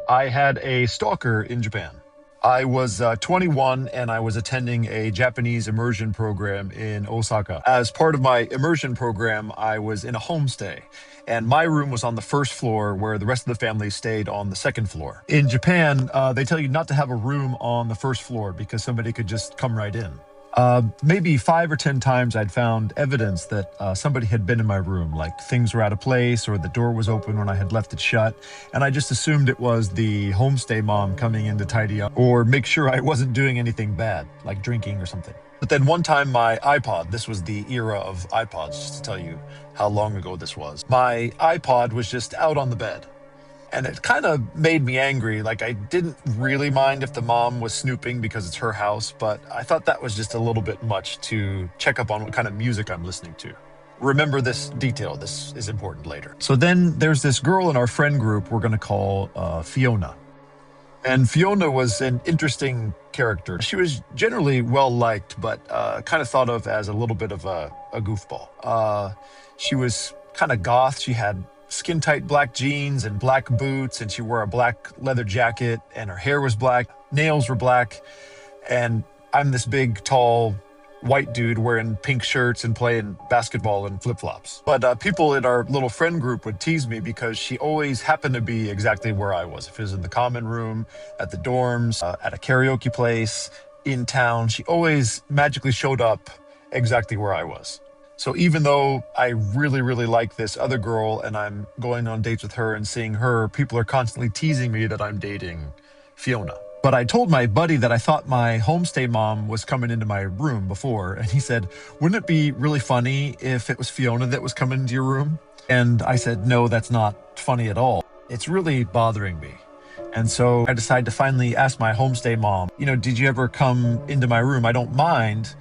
I had a stalker in Japan. I was 21 and I was attending a Japanese immersion program in Osaka. As part of my immersion program, I was in a homestay, and my room was on the first floor where the rest of the family stayed on the second floor. In Japan, they tell you not to have a room on the first floor because somebody could just come right in. Maybe 5 or 10 times I'd found evidence that somebody had been in my room, like things were out of place or the door was open when I had left it shut. And I just assumed it was the homestay mom coming in to tidy up or make sure I wasn't doing anything bad, like drinking or something. But then one time my iPod, this was the era of iPods, just to tell you how long ago this was. My iPod was just out on the bed. And it kind of made me angry. Like, I didn't really mind if the mom was snooping because it's her house, but I thought that was just a little bit much to check up on what kind of music I'm listening to. Remember this detail. This is important later. So then there's this girl in our friend group we're going to call Fiona. And Fiona was an interesting character. She was generally well-liked, but kind of thought of as a little bit of a goofball. She was kind of goth. She had skin-tight black jeans and black boots, and she wore a black leather jacket, and her hair was black, nails were black, and I'm this big, tall, white dude wearing pink shirts and playing basketball in flip-flops. But people in our little friend group would tease me because she always happened to be exactly where I was. If it was in the common room, at the dorms, at a karaoke place, in town, she always magically showed up exactly where I was. So even though I really, really like this other girl and I'm going on dates with her and seeing her, people are constantly teasing me that I'm dating Fiona. But I told my buddy that I thought my homestay mom was coming into my room before, and he said, wouldn't it be really funny if it was Fiona that was coming into your room? And I said, no, that's not funny at all. It's really bothering me. And so I decided to finally ask my homestay mom, did you ever come into my room? I don't mind,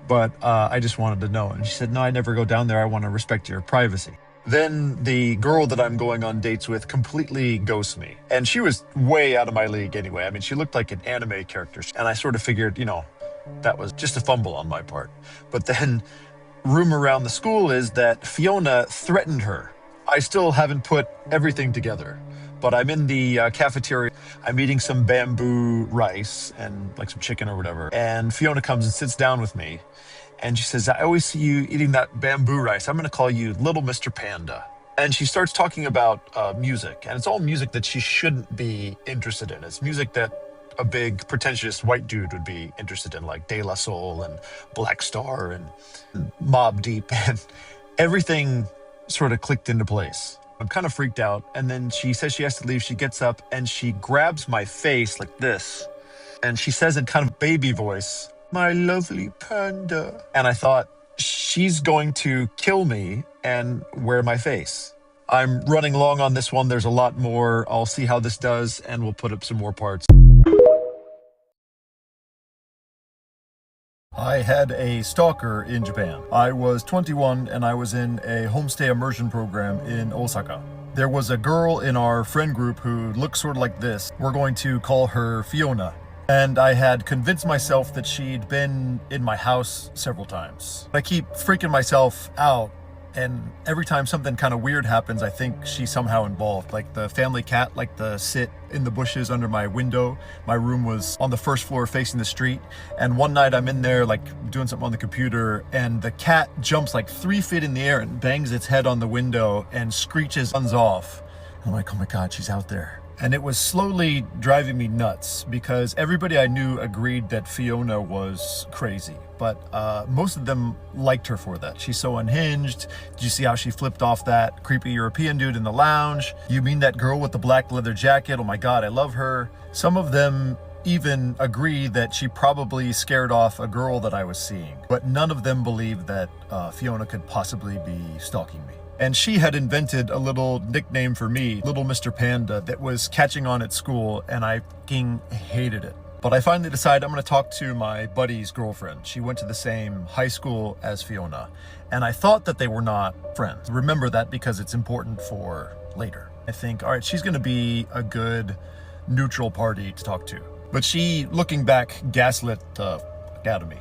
but I just wanted to know. And she said, no, I never go down there. I want to respect your privacy. Then the girl that I'm going on dates with completely ghosts me. And she was way out of my league anyway. I mean, she looked like an anime character. And I sort of figured, that was just a fumble on my part. But then rumor around the school is that Fiona threatened her. I still haven't put everything together. But I'm in the cafeteria. I'm eating some bamboo rice and like some chicken or whatever. And Fiona comes and sits down with me. And she says, I always see you eating that bamboo rice. I'm going to call you Little Mr. Panda. And she starts talking about music. And it's all music that she shouldn't be interested in. It's music that a big, pretentious white dude would be interested in, like De La Soul and Black Star and Mobb Deep. And everything sort of clicked into place. I'm kind of freaked out. And then she says she has to leave. She gets up and she grabs my face like this. And she says in kind of baby voice, my lovely panda. And I thought, she's going to kill me and wear my face. I'm running long on this one. There's a lot more. I'll see how this does, and we'll put up some more parts. I had a stalker in Japan. I was 21 and I was in a homestay immersion program in Osaka. There was a girl in our friend group who looked sort of like this. We're going to call her Fiona. And I had convinced myself that she'd been in my house several times. I keep freaking myself out, and every time something kind of weird happens, I think she's somehow involved. Like the family cat liked to sit in the bushes under my window. My room was on the first floor facing the street, and one night I'm in there like doing something on the computer, and the cat jumps like 3 feet in the air and bangs its head on the window and screeches, runs off. I'm like, oh my God, she's out there. And it was slowly driving me nuts because everybody I knew agreed that Fiona was crazy. But most of them liked her for that. She's so unhinged. Did you see how she flipped off that creepy European dude in the lounge? You mean that girl with the black leather jacket? Oh my God, I love her. Some of them even agree that she probably scared off a girl that I was seeing. But none of them believed that Fiona could possibly be stalking me. And she had invented a little nickname for me, Little Mr. Panda, that was catching on at school, and I fucking hated it. But I finally decided I'm going to talk to my buddy's girlfriend. She went to the same high school as Fiona, and I thought that they were not friends. Remember that because it's important for later. I think, all right, she's going to be a good neutral party to talk to. But she, looking back, gaslit the out of me.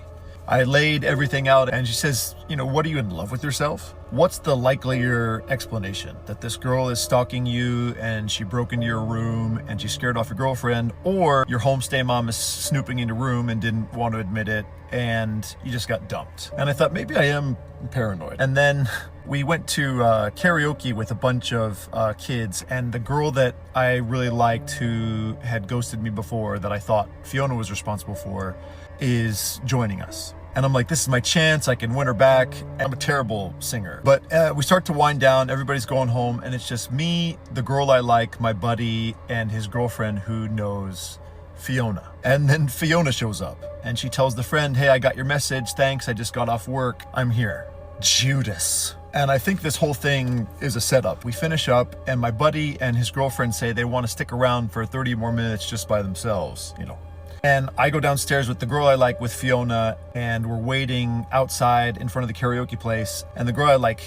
I laid everything out, and she says, what, are you in love with yourself? What's the likelier explanation? That this girl is stalking you and she broke into your room and she scared off your girlfriend, or your homestay mom is snooping in your room and didn't want to admit it and you just got dumped? And I thought maybe I am paranoid. And then we went to karaoke with a bunch of kids, and the girl that I really liked who had ghosted me before, that I thought Fiona was responsible for, is joining us. And I'm like, this is my chance, I can win her back. I'm a terrible singer. But we start to wind down, everybody's going home, and it's just me, the girl I like, my buddy, and his girlfriend who knows Fiona. And then Fiona shows up, and she tells the friend, hey, I got your message, thanks, I just got off work, I'm here. Judas. And I think this whole thing is a setup. We finish up, and my buddy and his girlfriend say they want to stick around for 30 more minutes just by themselves, you know. And I go downstairs with the girl I like, with Fiona, and we're waiting outside in front of the karaoke place, and the girl I like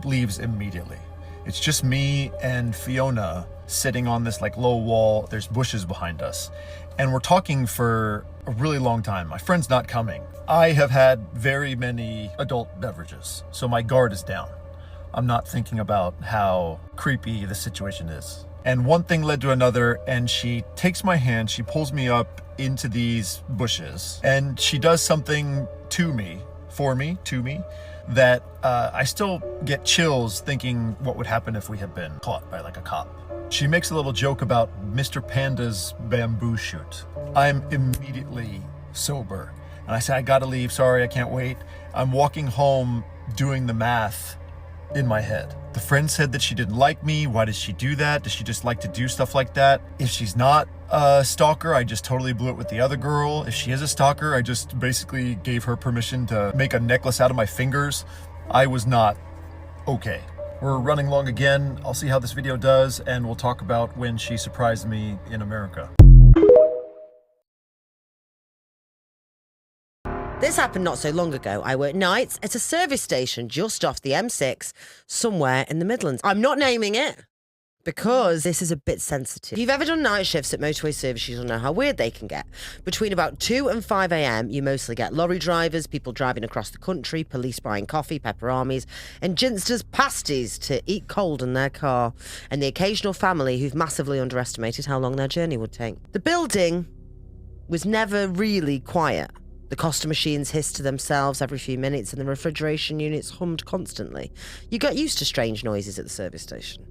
leaves immediately. It's just me and Fiona sitting on this like low wall. There's bushes behind us, and we're talking for a really long time. My friend's not coming. I have had very many adult beverages, so my guard is down. I'm not thinking about how creepy the situation is. And one thing led to another, and she takes my hand, she pulls me up into these bushes, and she does something to me, that I still get chills thinking what would happen if we had been caught by like a cop. She makes a little joke about Mr. Panda's bamboo shoot. I'm immediately sober, and I say, I gotta leave, sorry, I can't wait. I'm walking home doing the math in my head. The friend said that she didn't like me. Why does she do that? Does she just like to do stuff like that? If she's not a stalker, I just totally blew it with the other girl. If she is a stalker, I just basically gave her permission to make a necklace out of my fingers. I was not okay. We're running long again. I'll see how this video does, and we'll talk about when she surprised me in America. This happened not so long ago. I work nights at a service station just off the M6, somewhere in the Midlands. I'm not naming it because this is a bit sensitive. If you've ever done night shifts at motorway services, you'll know how weird they can get. Between about 2 and 5 a.m, you mostly get lorry drivers, people driving across the country, police buying coffee, pepper armies, and ginsters pasties to eat cold in their car, and the occasional family who've massively underestimated how long their journey would take. The building was never really quiet. The coster machines hissed to themselves every few minutes, and the refrigeration units hummed constantly. You got used to strange noises at the service station.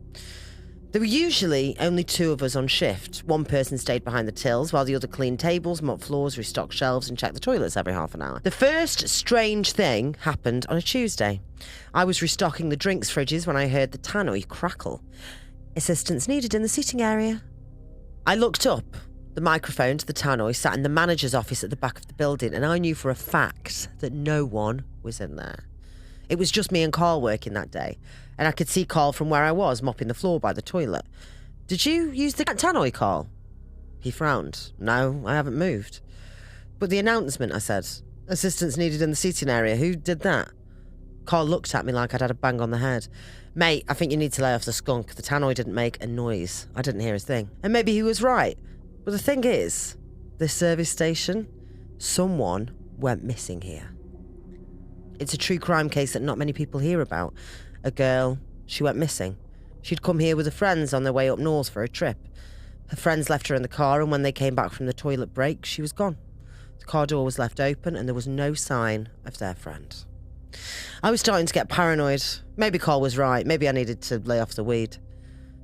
There were usually only 2 of us on shift. One person stayed behind the tills, while the other cleaned tables, mopped floors, restocked shelves, and checked the toilets every half an hour. The first strange thing happened on a Tuesday. I was restocking the drinks fridges when I heard the tannoy crackle. Assistance needed in the seating area. I looked up. The microphone to the tannoy sat in the manager's office at the back of the building, and I knew for a fact that no one was in there. It was just me and Carl working that day, and I could see Carl from where I was, mopping the floor by the toilet. Did you use the tannoy, Carl? He frowned. No, I haven't moved. But the announcement, I said. Assistance needed in the seating area. Who did that? Carl looked at me like I'd had a bang on the head. Mate, I think you need to lay off the skunk. The tannoy didn't make a noise. I didn't hear a thing. And maybe he was right. But the thing is, this service station, someone went missing here. It's a true crime case that not many people hear about. A girl, she went missing. She'd come here with her friends on their way up north for a trip. Her friends left her in the car, and when they came back from the toilet break, she was gone. The car door was left open, and there was no sign of their friend. I was starting to get paranoid. Maybe Carl was right. Maybe I needed to lay off the weed.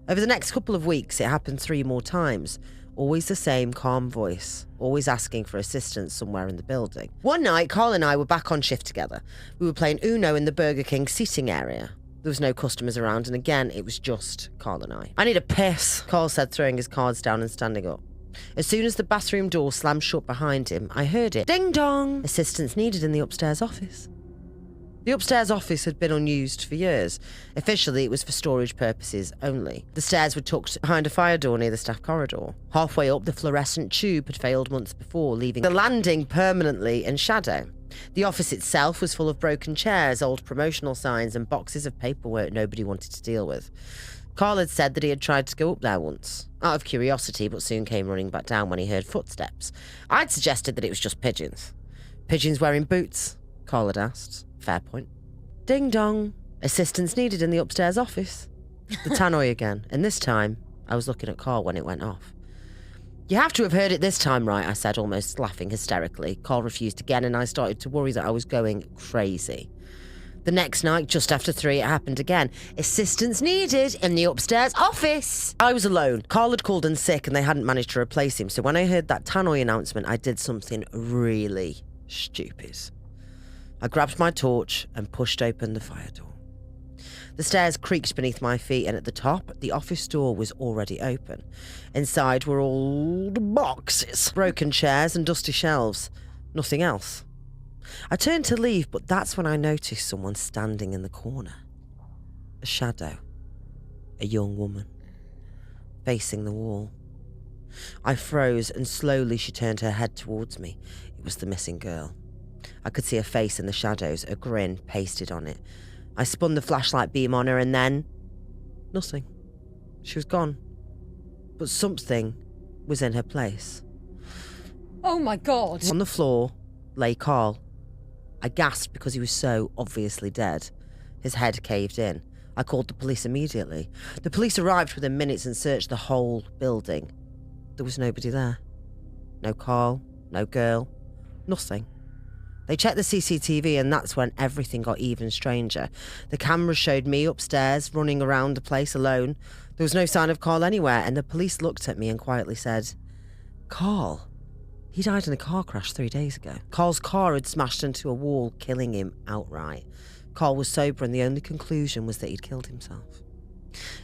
Over the next couple of weeks, it happened 3 more times. Always the same calm voice, always asking for assistance somewhere in the building. One night, Carl and I were back on shift together. We were playing Uno in the Burger King seating area. There was no customers around, and again, it was just Carl and I. I need a piss, Carl said, throwing his cards down and standing up. As soon as the bathroom door slammed shut behind him, I heard it. Ding dong! Assistance needed in the upstairs office. The upstairs office had been unused for years. Officially, it was for storage purposes only. The stairs were tucked behind a fire door near the staff corridor. Halfway up, the fluorescent tube had failed months before, leaving the landing permanently in shadow. The office itself was full of broken chairs, old promotional signs, and boxes of paperwork nobody wanted to deal with. Carl had said that he had tried to go up there once, out of curiosity, but soon came running back down when he heard footsteps. I'd suggested that it was just pigeons. Pigeons wearing boots? Carl had asked. Fair point. Ding dong. Assistance needed in the upstairs office. The tannoy again, and this time I was looking at Carl when it went off. You have to have heard it this time, right? I said, almost laughing hysterically. Carl refused again, and I started to worry that I was going crazy. The next night, just after 3, it happened again. Assistance needed in the upstairs office. I was alone. Carl had called in sick, and they hadn't managed to replace him. So when I heard that tannoy announcement, I did something really stupid. I grabbed my torch and pushed open the fire door. The stairs creaked beneath my feet, and at the top, the office door was already open. Inside were all the boxes, broken chairs and dusty shelves. Nothing else. I turned to leave, but that's when I noticed someone standing in the corner. A shadow. A young woman. Facing the wall. I froze, and slowly she turned her head towards me. It was the missing girl. I could see her face in the shadows, a grin pasted on it. I spun the flashlight beam on her, and then... nothing. She was gone. But something was in her place. Oh my God. On the floor lay Carl. I gasped because he was so obviously dead. His head caved in. I called the police immediately. The police arrived within minutes and searched the whole building. There was nobody there. No Carl, no girl, nothing. They checked the CCTV, and that's when everything got even stranger. The cameras showed me upstairs, running around the place alone. There was no sign of Carl anywhere, and the police looked at me and quietly said, "Carl? He died in a car crash 3 days ago." Carl's car had smashed into a wall, killing him outright. Carl was sober, and the only conclusion was that he'd killed himself.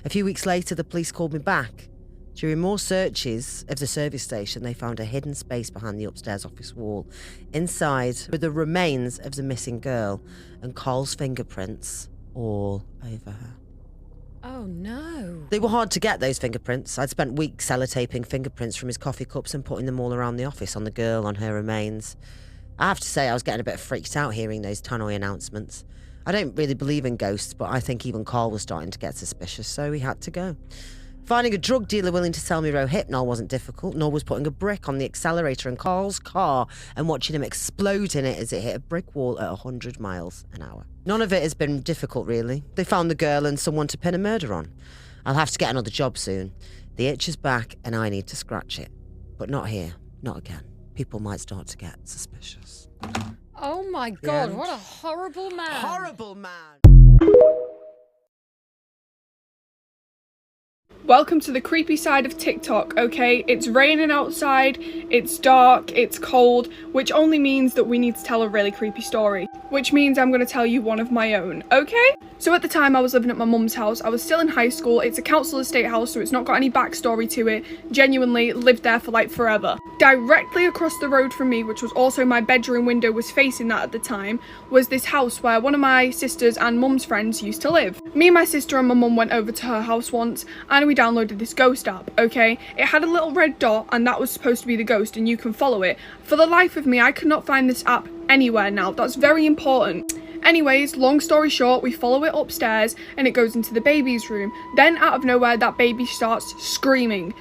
A few weeks later, the police called me back. During more searches of the service station, they found a hidden space behind the upstairs office wall. Inside were the remains of the missing girl and Carl's fingerprints all over her. Oh no. They were hard to get, those fingerprints. I'd spent weeks sellotaping fingerprints from his coffee cups and putting them all around the office on the girl, on her remains. I have to say, I was getting a bit freaked out hearing those tannoy announcements. I don't really believe in ghosts, but I think even Carl was starting to get suspicious, so he had to go. Finding a drug dealer willing to sell me Rohypnol wasn't difficult, nor was putting a brick on the accelerator in Carl's car and watching him explode in it as it hit a brick wall at 100 miles an hour. None of it has been difficult, really. They found the girl and someone to pin a murder on. I'll have to get another job soon. The itch is back and I need to scratch it. But not here, not again. People might start to get suspicious. Oh my God, what a horrible man. Horrible man! Welcome to the creepy side of TikTok, okay? It's raining outside, it's dark, it's cold, which only means that we need to tell a really creepy story. Which means I'm going to tell you one of my own, okay? So at the time I was living at my mum's house. I was still in high school. It's a council estate house, so it's not got any backstory to it. Genuinely lived there for like forever. Directly across the road from me, which was also my bedroom window was facing that at the time, was this house where one of my sisters and mum's friends used to live. Me and my sister and my mum went over to her house once and we downloaded this ghost app, okay? It had a little red dot and that was supposed to be the ghost and you can follow it. For the life of me, I could not find this app anywhere now. That's very important. Anyways, long story short, we follow it upstairs and it goes into the baby's room. Then out of nowhere, that baby starts screaming,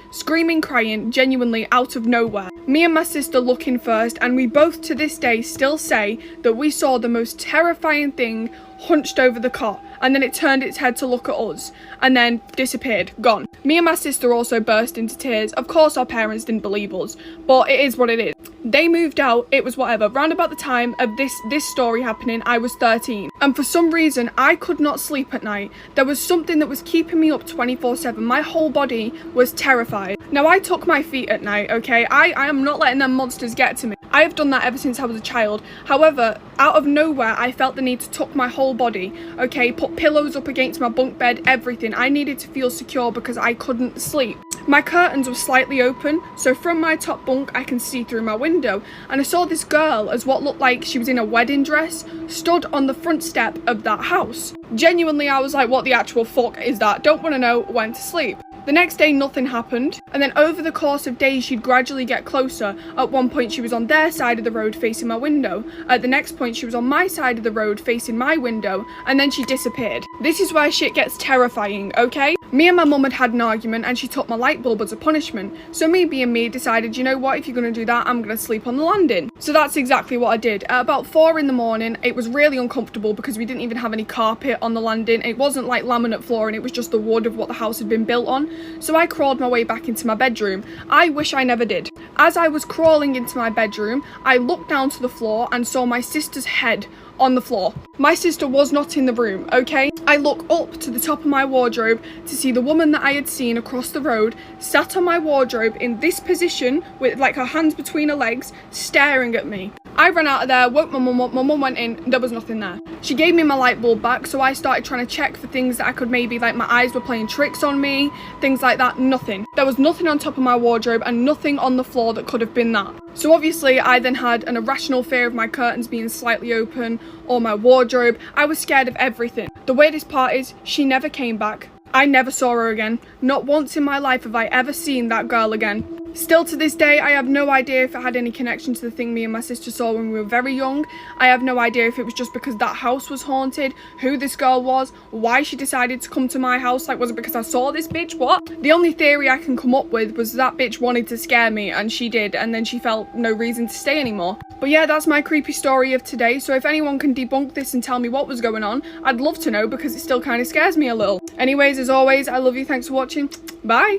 crying, genuinely out of nowhere. Me and my sister look in first and we both to this day still say that we saw the most terrifying thing hunched over the cot, and then it turned its head to look at us and then disappeared, gone. Me and my sister also burst into tears. Of course our parents didn't believe us, but it is what it is. They moved out, it was whatever. Round about the time of this story happening, I was 13. And for some reason, I could not sleep at night. There was something that was keeping me up 24/7. My whole body was terrified. Now, I tuck my feet at night, okay? I am not letting them monsters get to me. I have done that ever since I was a child. However, out of nowhere, I felt the need to tuck my whole body, okay? Put pillows up against my bunk bed, everything. I needed to feel secure because I couldn't sleep. My curtains were slightly open, so from my top bunk I can see through my window, and I saw this girl as what looked like she was in a wedding dress, stood on the front step of that house. Genuinely, I was like, what the actual fuck is that? Don't want to know, went to sleep. The next day nothing happened, and then over the course of days she'd gradually get closer. At one point she was on their side of the road facing my window, at the next point she was on my side of the road facing my window, and then she disappeared. This is where shit gets terrifying, okay? Me and my mum had an argument and she took my light bulb as a punishment. So me being me decided, you know what, if you're going to do that, I'm going to sleep on the landing. So that's exactly what I did. At about 4 in the morning, it was really uncomfortable because we didn't even have any carpet on the landing. It wasn't like laminate flooring, it was just the wood of what the house had been built on. So I crawled my way back into my bedroom. I wish I never did. As I was crawling into my bedroom, I looked down to the floor and saw my sister's head on the floor. My sister was not in the room, okay? I look up to the top of my wardrobe to see the woman that I had seen across the road sat on my wardrobe in this position with like her hands between her legs staring at me. I ran out of there, woke my mum up, my mum went in, there was nothing there. She gave me my light bulb back, so I started trying to check for things that I could maybe, like my eyes were playing tricks on me, things like that, nothing. There was nothing on top of my wardrobe and nothing on the floor that could have been that. So obviously I then had an irrational fear of my curtains being slightly open or my wardrobe. I was scared of everything. The weirdest part is she never came back. I never saw her again. Not once in my life have I ever seen that girl again. Still to this day, I have no idea if it had any connection to the thing me and my sister saw when we were very young. I have no idea if it was just because that house was haunted, who this girl was, why she decided to come to my house. Like, was it because I saw this bitch? What? The only theory I can come up with was that bitch wanted to scare me, and she did, and then she felt no reason to stay anymore. But yeah, that's my creepy story of today. So if anyone can debunk this and tell me what was going on, I'd love to know because it still kind of scares me a little. Anyways, as always, I love you. Thanks for watching. Bye.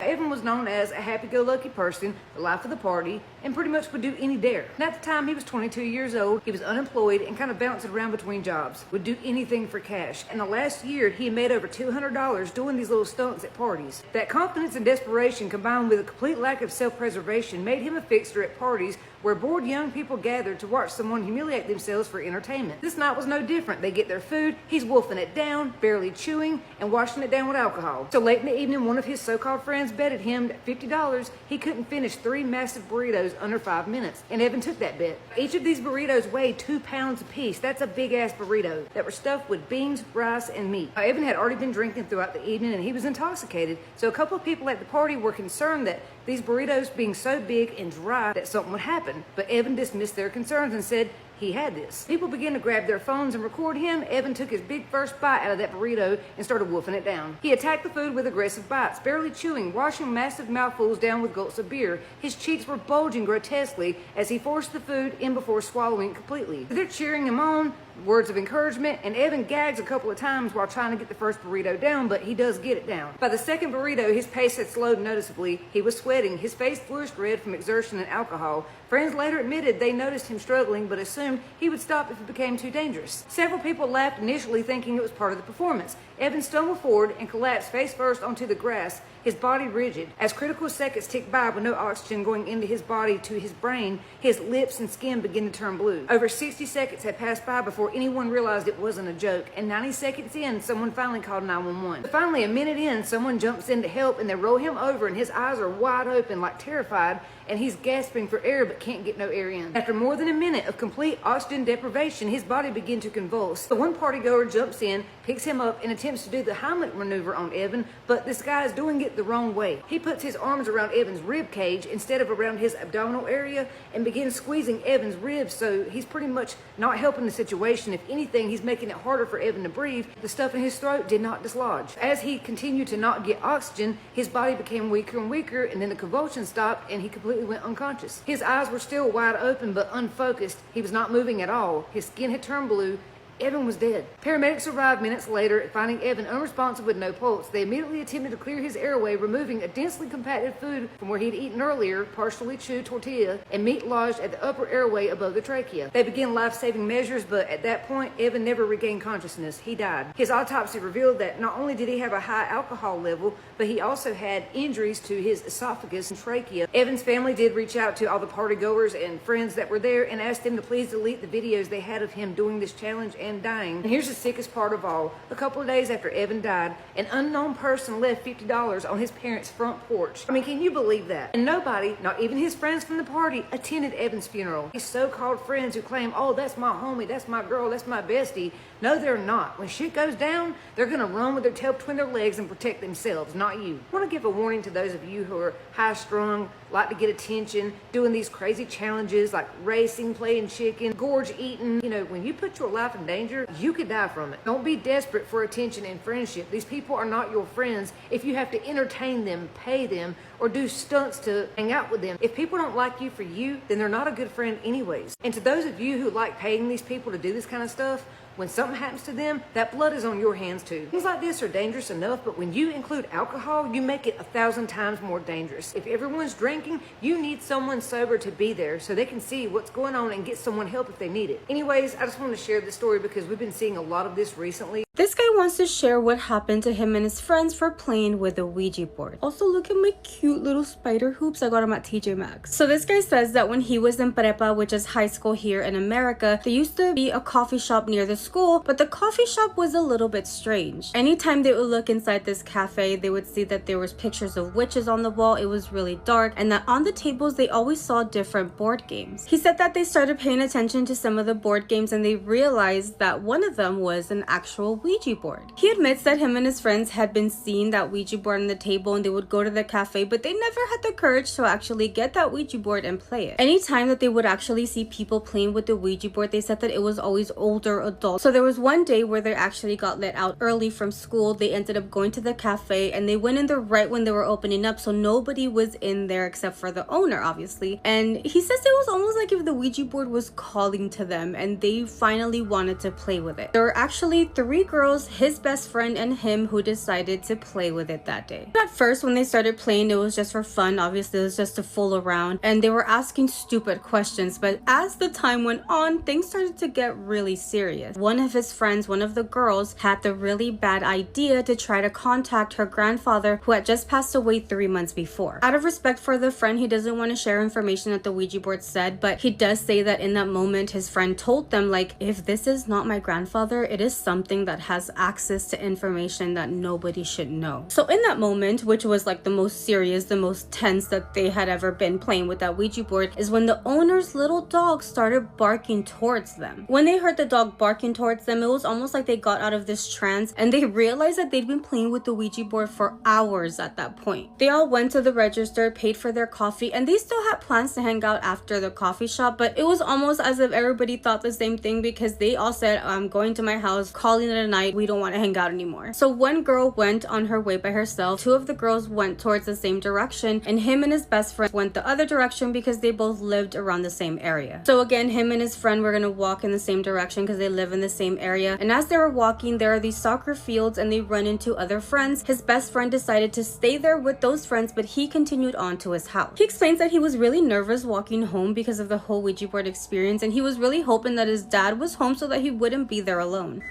Evan was known as a happy-go-lucky person, the life of the party, and pretty much would do any dare. And at the time, he was 22 years old, he was unemployed and kind of bouncing around between jobs, would do anything for cash. In the last year, he had made over $200 doing these little stunts at parties. That confidence and desperation combined with a complete lack of self-preservation made him a fixture at parties where bored young people gathered to watch someone humiliate themselves for entertainment. This night was no different. They get their food, he's wolfing it down, barely chewing, and washing it down with alcohol. So late in the evening, one of his so-called friends betted him $50 he couldn't finish 3 massive burritos under 5 minutes, and Evan took that bet. Each of these burritos weighed 2 pounds apiece. That's a big-ass burrito that were stuffed with beans, rice, and meat. Evan had already been drinking throughout the evening, and he was intoxicated, so a couple of people at the party were concerned that these burritos being so big and dry that something would happen. But Evan dismissed their concerns and said he had this. People began to grab their phones and record him. Evan took his big first bite out of that burrito and started wolfing it down. He attacked the food with aggressive bites, barely chewing, washing massive mouthfuls down with gulps of beer. His cheeks were bulging grotesquely as he forced the food in before swallowing it completely. They're cheering him on, words of encouragement, and Evan gags a couple of times while trying to get the first burrito down, but he does get it down. By the second burrito, his pace had slowed noticeably. He was sweating. His face flushed red from exertion and alcohol. Friends later admitted they noticed him struggling, but assumed he would stop if it became too dangerous. Several people laughed initially, thinking it was part of the performance. Evan stumbled forward and collapsed face first onto the grass, his body rigid. As critical seconds ticked by with no oxygen going into his body to his brain, his lips and skin began to turn blue. Over 60 seconds had passed by before anyone realized it wasn't a joke, and 90 seconds in, someone finally called 911. But finally, a minute in, someone jumps in to help, and they roll him over, and his eyes are wide open like terrified, and he's gasping for air but can't get no air in. After more than a minute of complete oxygen deprivation, his body began to convulse. The one partygoer jumps in, picks him up, and attempts to do the Heimlich maneuver on Evan, but this guy is doing it the wrong way. He puts his arms around Evan's rib cage instead of around his abdominal area and begins squeezing Evan's ribs, so he's pretty much not helping the situation. If anything, he's making it harder for Evan to breathe. The stuff in his throat did not dislodge. As he continued to not get oxygen, his body became weaker and weaker, and then the convulsions stopped and he completely went unconscious. His eyes were still wide open but unfocused. He was not moving at all. His skin had turned blue. Evan was dead. Paramedics arrived minutes later, finding Evan unresponsive with no pulse. They immediately attempted to clear his airway, removing a densely compacted food from where he'd eaten earlier, partially chewed tortilla, and meat lodged at the upper airway above the trachea. They began life-saving measures, but at that point, Evan never regained consciousness. He died. His autopsy revealed that not only did he have a high alcohol level, but he also had injuries to his esophagus and trachea. Evan's family did reach out to all the partygoers and friends that were there and asked them to please delete the videos they had of him doing this challenge and dying. And here's the sickest part of all. A couple of days after Evan died, an unknown person left $50 on his parents' front porch. I mean, can you believe that? And nobody, not even his friends from the party, attended Evan's funeral. His so-called friends who claim, oh, that's my homie, that's my girl, that's my bestie. No, they're not. When shit goes down, they're gonna run with their tail between their legs and protect themselves, not you. I want to give a warning to those of you who are high-strung, like to get attention, doing these crazy challenges like racing, playing chicken, gorge eating. You know, when you put your life in danger, danger, you could die from it. Don't be desperate for attention and friendship. These people are not your friends if you have to entertain them, pay them, or do stunts to hang out with them. If people don't like you for you, then they're not a good friend anyways. And to those of you who like paying these people to do this kind of stuff, when something happens to them, that blood is on your hands too. Things like this are dangerous enough, but when you include alcohol, you make it 1,000 times more dangerous. If everyone's drinking, you need someone sober to be there so they can see what's going on and get someone help if they need it. Anyways, I just wanted to share this story because we've been seeing a lot of this recently. This guy wants to share what happened to him and his friends for playing with a Ouija board. Also, look at my cute little spider hoops. I got them at TJ Maxx. So this guy says that when he was in prepa, which is high school here in America, there used to be a coffee shop near the school, but the coffee shop was a little bit strange. Anytime they would look inside this cafe, they would see that there was pictures of witches on the wall. It was really dark, and that on the tables, they always saw different board games. He said that they started paying attention to some of the board games and they realized that one of them was an actual Ouija board. He admits that him and his friends had been seeing that Ouija board on the table and they would go to the cafe, but they never had the courage to actually get that Ouija board and play it. Anytime that they would actually see people playing with the Ouija board, they said that it was always older adults. So there was one day where they actually got let out early from school. They ended up going to the cafe and they went in there right when they were opening up, so nobody was in there except for the owner, obviously. And he says it was almost like if the Ouija board was calling to them and they finally wanted to play with it. There were actually 3 girls, his best friend and him, who decided to play with it that day. At first, when they started playing, it was just for fun. Obviously, it was just to fool around and they were asking stupid questions. But as the time went on, things started to get really serious. One of his friends, one of the girls, had the really bad idea to try to contact her grandfather, who had just passed away 3 months before. Out of respect for the friend, he doesn't want to share information that the Ouija board said, but he does say that in that moment, his friend told them, like, if this is not my grandfather, it is something that has access to information that nobody should know. So in that moment, which was like the most serious, the most tense that they had ever been playing with that Ouija board, is when the owner's little dog started barking towards them. When they heard the dog barking towards them, it was almost like they got out of this trance and they realized that they'd been playing with the Ouija board for hours at that point. They all went to the register, paid for their coffee, and they still had plans to hang out after the coffee shop, but it was almost as if everybody thought the same thing because they all said, I'm going to my house, calling it a night, we don't want to hang out anymore. So one girl went on her way by herself, 2 of the girls went towards the same direction, and him and his best friend went the other direction because they both lived around the same area. So again, him and his friend were gonna walk in the same direction because they live in the same area, and as they were walking, there are these soccer fields and they run into other friends. His best friend decided to stay there with those friends, but he continued on to his house. He explains that he was really nervous walking home because of the whole Ouija board experience, and he was really hoping that his dad was home so that he wouldn't be there alone.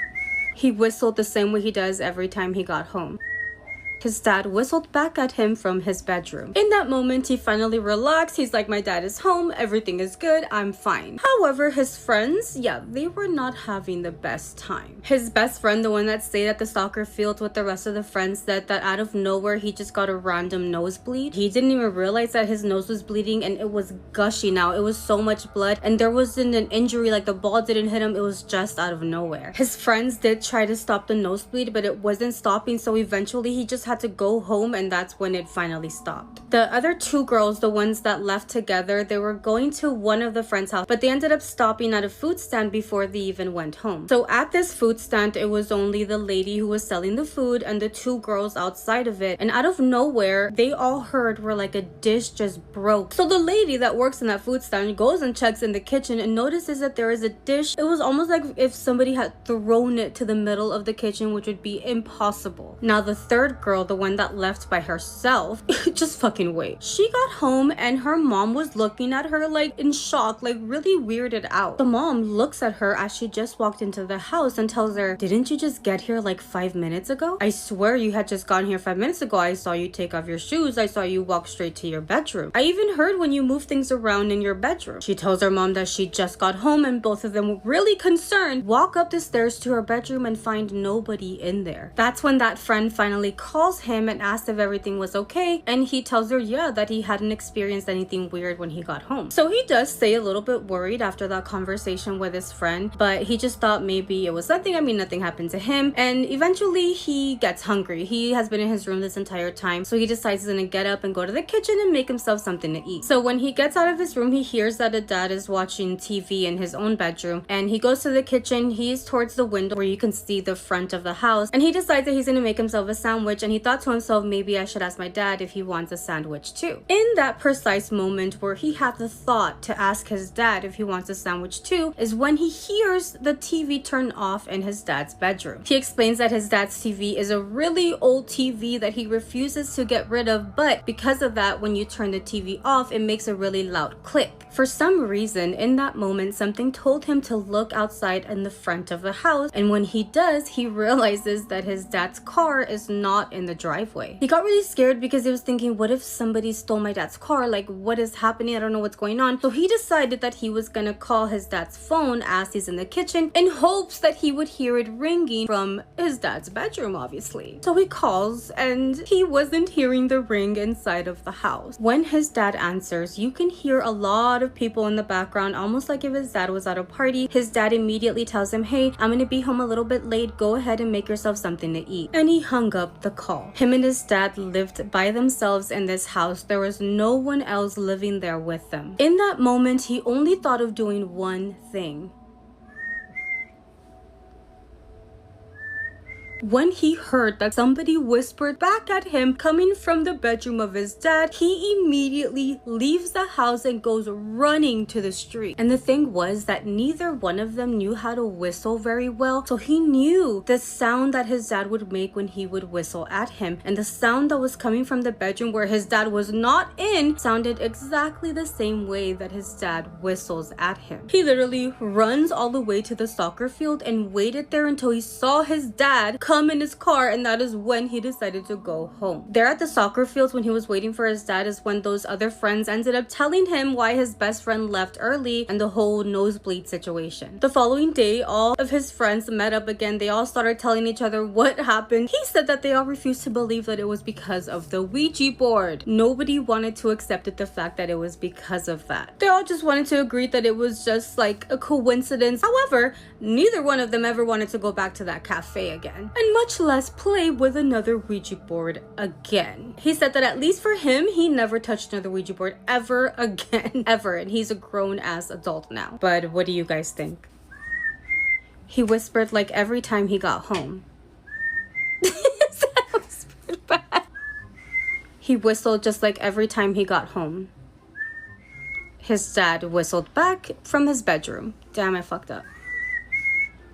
He whistled the same way he does every time he got home. His dad whistled back at him from his bedroom. In that moment, he finally relaxed. He's like, my dad is home, everything is good, I'm fine. However, his friends, yeah, they were not having the best time. His best friend, the one that stayed at the soccer field with the rest of the friends, said that out of nowhere, he just got a random nosebleed. He didn't even realize that his nose was bleeding and it was gushing out. It was so much blood and there wasn't an injury, like the ball didn't hit him, it was just out of nowhere. His friends did try to stop the nosebleed, but it wasn't stopping, so eventually he just had to go home, and that's when it finally stopped. The other 2 girls, the ones that left together, they were going to one of the friends' house, but they ended up stopping at a food stand before they even went home. So at this food stand, it was only the lady who was selling the food and the 2 girls outside of it, and out of nowhere, they all heard where like a dish just broke. So the lady that works in that food stand goes and checks in the kitchen and notices that there is a dish. It was almost like if somebody had thrown it to the middle of the kitchen, which would be impossible. Now the 3rd girl, the one that left by herself, just fucking wait. She got home and her mom was looking at her like in shock, like really weirded out. The mom looks at her as she just walked into the house and tells her, didn't you just get here like 5 minutes ago? I swear you had just gotten here 5 minutes ago. I saw you take off your shoes. I saw you walk straight to your bedroom. I even heard when you moved things around in your bedroom. She tells her mom that she just got home and both of them, really concerned, walk up the stairs to her bedroom and find nobody in there. That's when that friend finally calls calls him and asks if everything was okay, and he tells her yeah, that he hadn't experienced anything weird when he got home. So he does stay a little bit worried after that conversation with his friend, but he just thought maybe it was nothing. I mean, nothing happened to him. And eventually he gets hungry. He has been in his room this entire time, so he decides he's gonna get up and go to the kitchen and make himself something to eat. So when he gets out of his room, he hears that a dad is watching TV in his own bedroom, and he goes to the kitchen. He's towards the window where you can see the front of the house, and he decides that he's gonna make himself a sandwich, and he thought to himself, maybe I should ask my dad if he wants a sandwich too. In that precise moment where he had the thought to ask his dad if he wants a sandwich too is when he hears the TV turn off in his dad's bedroom. He explains that his dad's TV is a really old TV that he refuses to get rid of, but because of that, when you turn the TV off, it makes a really loud click. For some reason, in that moment, something told him to look outside in the front of the house, and when he does, he realizes that his dad's car is not in the driveway. He got really scared because he was thinking, what if somebody stole my dad's car? Like, what is happening? I don't know what's going on. So he decided that he was gonna call his dad's phone as he's in the kitchen in hopes that he would hear it ringing from his dad's bedroom, obviously. So he calls, and he wasn't hearing the ring inside of the house. When his dad answers, you can hear a lot of people in the background, almost like if his dad was at a party. His dad immediately tells him, hey, I'm gonna be home a little bit late. Go ahead and make yourself something to eat. And he hung up the call. Him and his dad lived by themselves in this house. There was no one else living there with them. In that moment, he only thought of doing one thing. When he heard that somebody whispered back at him coming from the bedroom of his dad, he immediately leaves the house and goes running to the street. And the thing was that neither one of them knew how to whistle very well, so he knew the sound that his dad would make when he would whistle at him. And the sound that was coming from the bedroom where his dad was not in sounded exactly the same way that his dad whistles at him. He literally runs all the way to the soccer field and waited there until he saw his dad come in his car, and that is when he decided to go home. There at the soccer fields, when he was waiting for his dad, is when those other friends ended up telling him why his best friend left early and the whole nosebleed situation. The following day, all of his friends met up again. They all started telling each other what happened. He said that they all refused to believe that it was because of the Ouija board. Nobody wanted to accept the fact that it was because of that. They all just wanted to agree that it was just like a coincidence. However, neither one of them ever wanted to go back to that cafe again, and much less play with another Ouija board again. He said that at least for him, he never touched another Ouija board ever again, ever, and he's a grown-ass adult now. But what do you guys think? He whispered like every time he got home. He whistled just like every time he got home. His dad whistled back from his bedroom. Damn, I fucked up.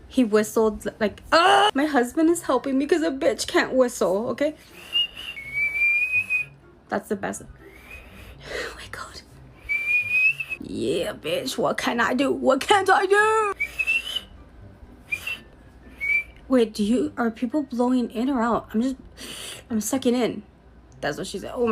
He whistled like, ah! My husband is helping me because a bitch can't whistle, okay? That's the best. Oh my god. Yeah, bitch, what can I do? What can't I do? Wait, are people blowing in or out? I'm sucking in. That's what she said. Oh my.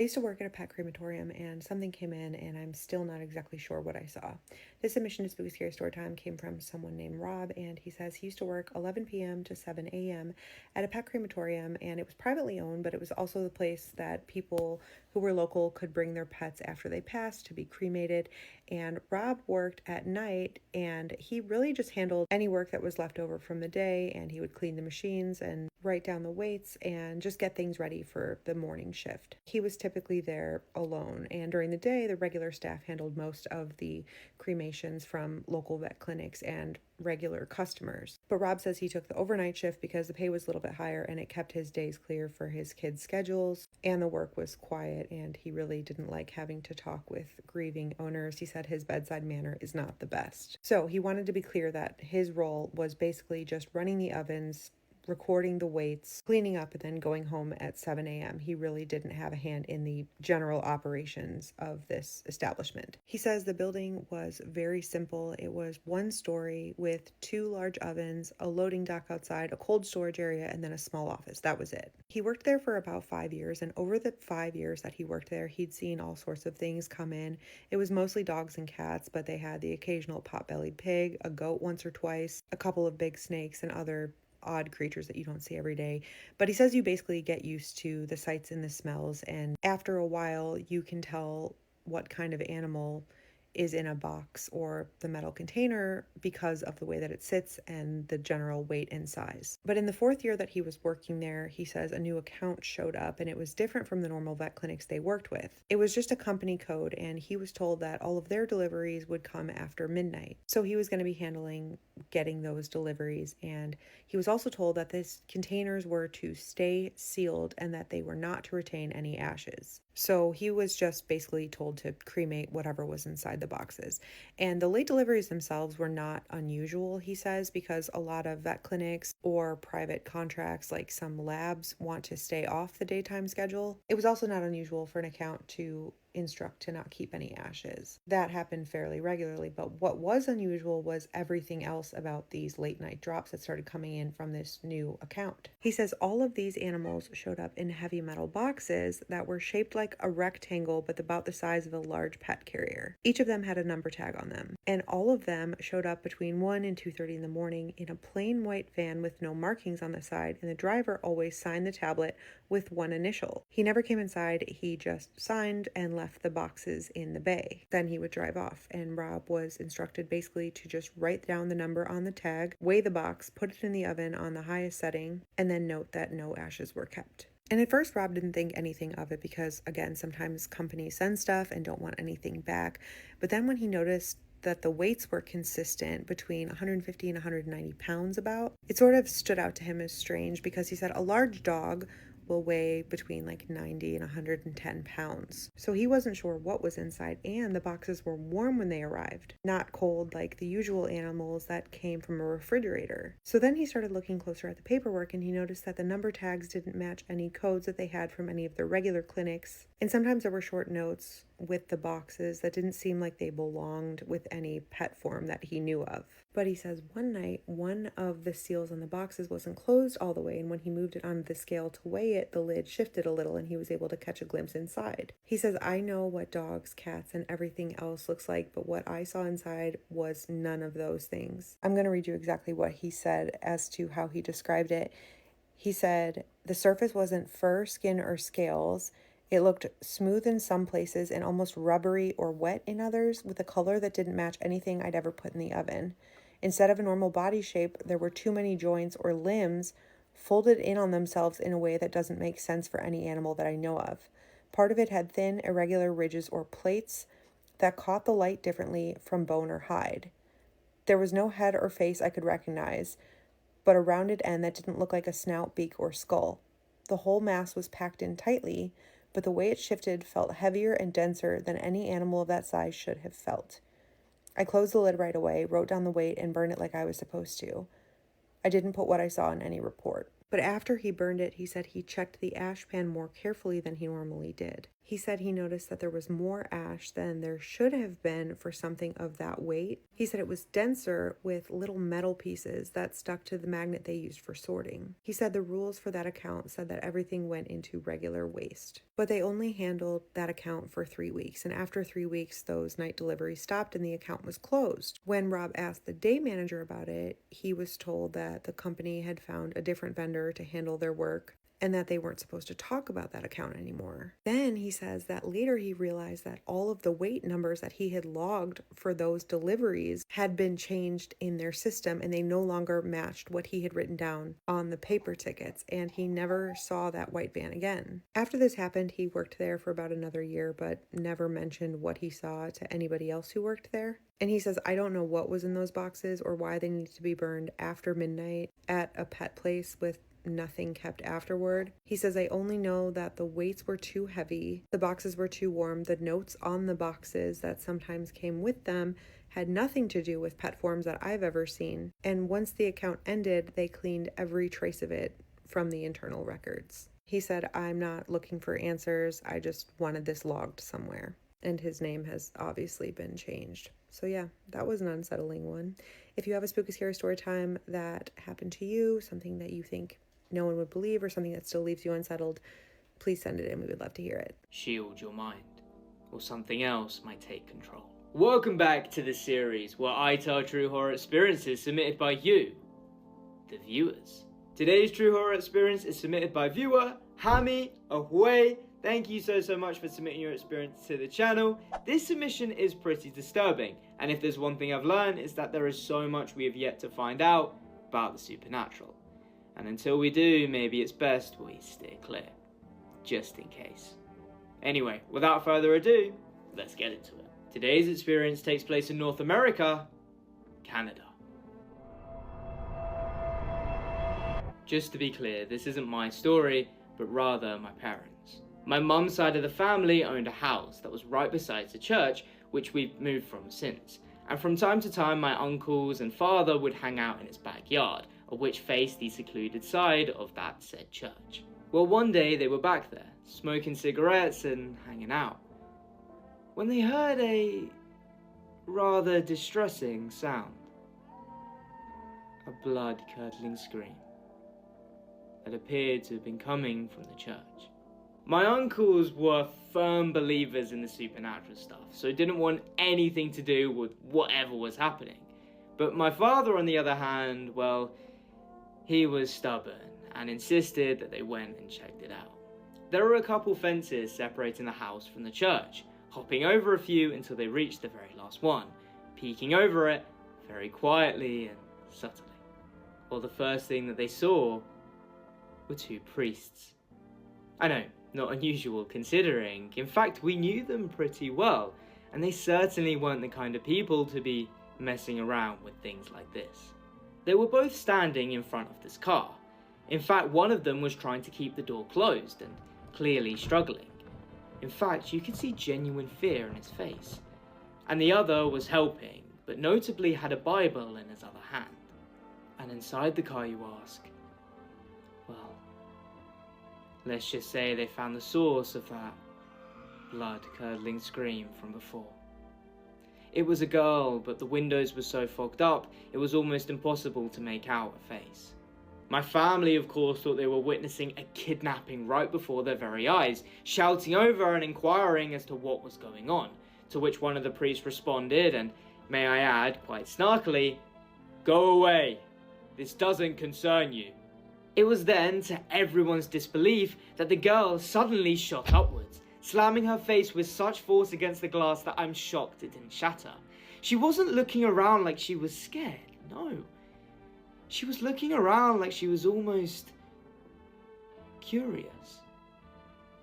I used to work at a pet crematorium, and something came in, and I'm still not exactly sure what I saw. This submission to Spooky Scary Storytime came from someone named Rob, and he says he used to work 11 p.m. to 7 a.m. at a pet crematorium, and it was privately owned, but it was also the place that people who were local could bring their pets after they passed to be cremated. And Rob worked at night, and he really just handled any work that was left over from the day, and he would clean the machines and write down the weights and just get things ready for the morning shift. He was typically there alone, and during the day, the regular staff handled most of the cremations from local vet clinics and regular customers. But Rob says he took the overnight shift because the pay was a little bit higher and it kept his days clear for his kids' schedules, and the work was quiet, and he really didn't like having to talk with grieving owners. He said his bedside manner is not the best. So he wanted to be clear that his role was basically just running the ovens, recording the weights, cleaning up, and then going home at 7 a.m. He really didn't have a hand in the general operations of this establishment. He says the building was very simple. It was one story with 2 large ovens, a loading dock outside, a cold storage area, and then a small office. That was it. He worked there for about 5 years, and over the 5 years that he worked there, he'd seen all sorts of things come in. It was mostly dogs and cats, but they had the occasional pot-bellied pig, a goat once or twice, a couple of big snakes, and other odd creatures that you don't see every day. But he says you basically get used to the sights and the smells, and after a while you can tell what kind of animal is in a box or the metal container because of the way that it sits and the general weight and size. But in the 4th year that he was working there, he says a new account showed up, and it was different from the normal vet clinics they worked with. It was just a company code, and he was told that all of their deliveries would come after midnight. So he was going to be handling getting those deliveries, and he was also told that these containers were to stay sealed and that they were not to retain any ashes. So he was just basically told to cremate whatever was inside the boxes. And the late deliveries themselves were not unusual, he says, because a lot of vet clinics or private contracts, like some labs, want to stay off the daytime schedule. It was also not unusual for an account to instruct to not keep any ashes. That happened fairly regularly, but what was unusual was everything else about these late night drops that started coming in from this new account. He says all of these animals showed up in heavy metal boxes that were shaped like a rectangle but about the size of a large pet carrier. Each of them had a number tag on them, and all of them showed up between 1 and 2:30 in the morning in a plain white van with no markings on the side, and the driver always signed the tablet with one initial. He never came inside, he just signed and left the boxes in the bay. Then he would drive off, and Rob was instructed basically to just write down the number on the tag, weigh the box, put it in the oven on the highest setting, and then note that no ashes were kept. And at first, Rob didn't think anything of it because, again, sometimes companies send stuff and don't want anything back. But then when he noticed that the weights were consistent between 150 and 190 pounds about, it sort of stood out to him as strange because he said a large dog will weigh between like 90 and 110 pounds. So he wasn't sure what was inside, and the boxes were warm when they arrived, not cold like the usual animals that came from a refrigerator. So then he started looking closer at the paperwork, and he noticed that the number tags didn't match any codes that they had from any of their regular clinics. And sometimes there were short notes with the boxes that didn't seem like they belonged with any pet form that he knew of. But he says one night, one of the seals on the boxes wasn't closed all the way, and when he moved it onto the scale to weigh it, the lid shifted a little and he was able to catch a glimpse inside. He says, I know what dogs, cats, and everything else looks like, but what I saw inside was none of those things. I'm going to read you exactly what he said as to how he described it. He said, the surface wasn't fur, skin, or scales. It looked smooth in some places and almost rubbery or wet in others, with a color that didn't match anything I'd ever put in the oven. Instead of a normal body shape, there were too many joints or limbs folded in on themselves in a way that doesn't make sense for any animal that I know of. Part of it had thin, irregular ridges or plates that caught the light differently from bone or hide. There was no head or face I could recognize, but a rounded end that didn't look like a snout, beak, or skull. The whole mass was packed in tightly, but the way it shifted felt heavier and denser than any animal of that size should have felt. I closed the lid right away, wrote down the weight, and burned it like I was supposed to. I didn't put what I saw in any report. But after he burned it, he said he checked the ash pan more carefully than he normally did. He said he noticed that there was more ash than there should have been for something of that weight. He said it was denser with little metal pieces that stuck to the magnet they used for sorting. He said the rules for that account said that everything went into regular waste. But they only handled that account for 3 weeks, and after 3 weeks, those night deliveries stopped and the account was closed. When Rob asked the day manager about it, he was told that the company had found a different vendor to handle their work, and that they weren't supposed to talk about that account anymore. Then he says that later he realized that all of the weight numbers that he had logged for those deliveries had been changed in their system, and they no longer matched what he had written down on the paper tickets, and he never saw that white van again. After this happened, he worked there for about another year, but never mentioned what he saw to anybody else who worked there. And he says, I don't know what was in those boxes or why they needed to be burned after midnight at a pet place with nothing kept afterward. He says, I only know that the weights were too heavy, the boxes were too warm, the notes on the boxes that sometimes came with them had nothing to do with pet forms that I've ever seen. And once the account ended, they cleaned every trace of it from the internal records. He said, I'm not looking for answers, I just wanted this logged somewhere. And his name has obviously been changed. So yeah, that was an unsettling one. If you have a spooky scary story time that happened to you, something that you think no one would believe or something that still leaves you unsettled, please send it in. We would love to hear it. Shield your mind, or something else might take control. Welcome back to the series where I tell true horror experiences submitted by you, the viewers. Today's true horror experience is submitted by viewer Hami Ahoy. Thank you so much for submitting your experience to the channel. This submission is pretty disturbing, and if there's one thing I've learned, is that there is so much we have yet to find out about the supernatural. And until we do, maybe it's best we steer clear, just in case. Anyway, without further ado, let's get into it. Today's experience takes place in North America, Canada. Just to be clear, this isn't my story, but rather my parents'. My mum's side of the family owned a house that was right beside the church, which we've moved from since. And from time to time, my uncles and father would hang out in its backyard, of which faced the secluded side of that said church. Well, one day they were back there, smoking cigarettes and hanging out, when they heard a rather distressing sound. A blood-curdling scream that appeared to have been coming from the church. My uncles were firm believers in the supernatural stuff, so didn't want anything to do with whatever was happening. But my father, on the other hand, well, he was stubborn and insisted that they went and checked it out. There were a couple fences separating the house from the church, hopping over a few until they reached the very last one, peeking over it very quietly and subtly. Well, the first thing that they saw were two priests. I know, not unusual considering. In fact, we knew them pretty well, and they certainly weren't the kind of people to be messing around with things like this. They were both standing in front of this car. In fact, one of them was trying to keep the door closed and clearly struggling. In fact, you could see genuine fear in his face. And the other was helping, but notably had a Bible in his other hand. And inside the car, you ask? Well, let's just say they found the source of that blood-curdling scream from before. It was a girl, but the windows were so fogged up, it was almost impossible to make out a face. My family, of course, thought they were witnessing a kidnapping right before their very eyes, shouting over and inquiring as to what was going on, to which one of the priests responded, and may I add, quite snarkily, "Go away, this doesn't concern you." It was then, to everyone's disbelief, that the girl suddenly shot upwards, slamming her face with such force against the glass that I'm shocked it didn't shatter. She wasn't looking around like she was scared, no. She was looking around like she was almost curious.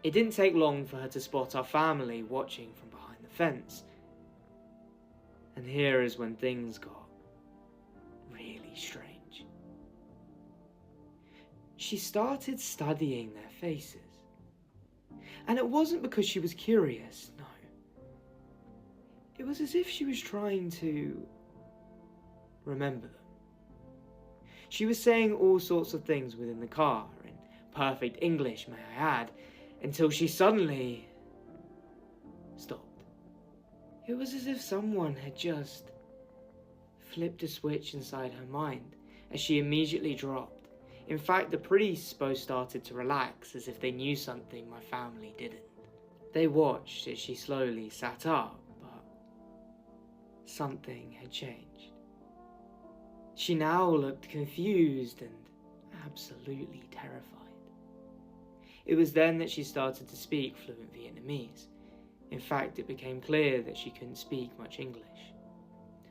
It didn't take long for her to spot our family watching from behind the fence. And here is when things got really strange. She started studying their faces. And it wasn't because she was curious, no. It was as if she was trying to remember them. She was saying all sorts of things within the car, in perfect English, may I add, until she suddenly stopped. It was as if someone had just flipped a switch inside her mind, as she immediately dropped. In fact, the priests both started to relax, as if they knew something my family didn't. They watched as she slowly sat up, but something had changed. She now looked confused and absolutely terrified. It was then that she started to speak fluent Vietnamese. In fact, it became clear that she couldn't speak much English.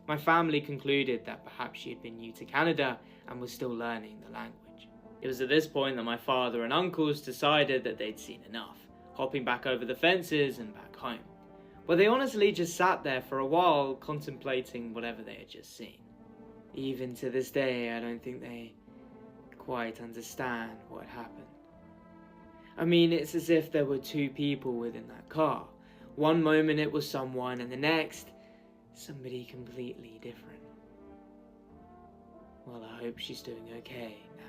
My family concluded that perhaps she had been new to Canada and was still learning the language. It was at this point that my father and uncles decided that they'd seen enough, hopping back over the fences and back home, where they honestly just sat there for a while contemplating whatever they had just seen. Even to this day, I don't think they quite understand what happened. I mean, it's as if there were two people within that car. One moment it was someone, and the next, somebody completely different. Well, I hope she's doing okay now.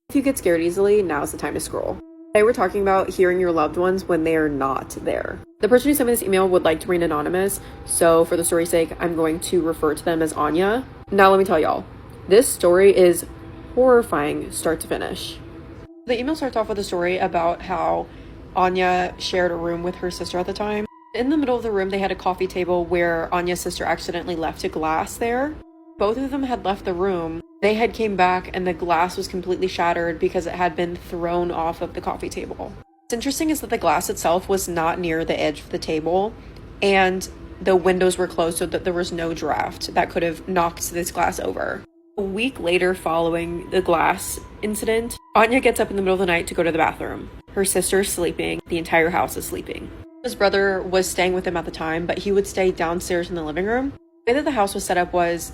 If you get scared easily, now's the time to scroll. Today we're talking about hearing your loved ones when they are not there. The person who sent me this email would like to remain anonymous, so for the story's sake, I'm going to refer to them as Anya. Now let me tell y'all, this story is horrifying start to finish. The email starts off with a story about how Anya shared a room with her sister at the time. In the middle of the room, they had a coffee table where Anya's sister accidentally left a glass there. Both of them had left the room. They had came back and the glass was completely shattered because it had been thrown off of the coffee table. What's interesting is that the glass itself was not near the edge of the table and the windows were closed so that there was no draft that could have knocked this glass over. A week later, following the glass incident, Anya gets up in the middle of the night to go to the bathroom. Her sister's sleeping. The entire house is sleeping. His brother was staying with him at the time, but he would stay downstairs in the living room. The way that the house was set up was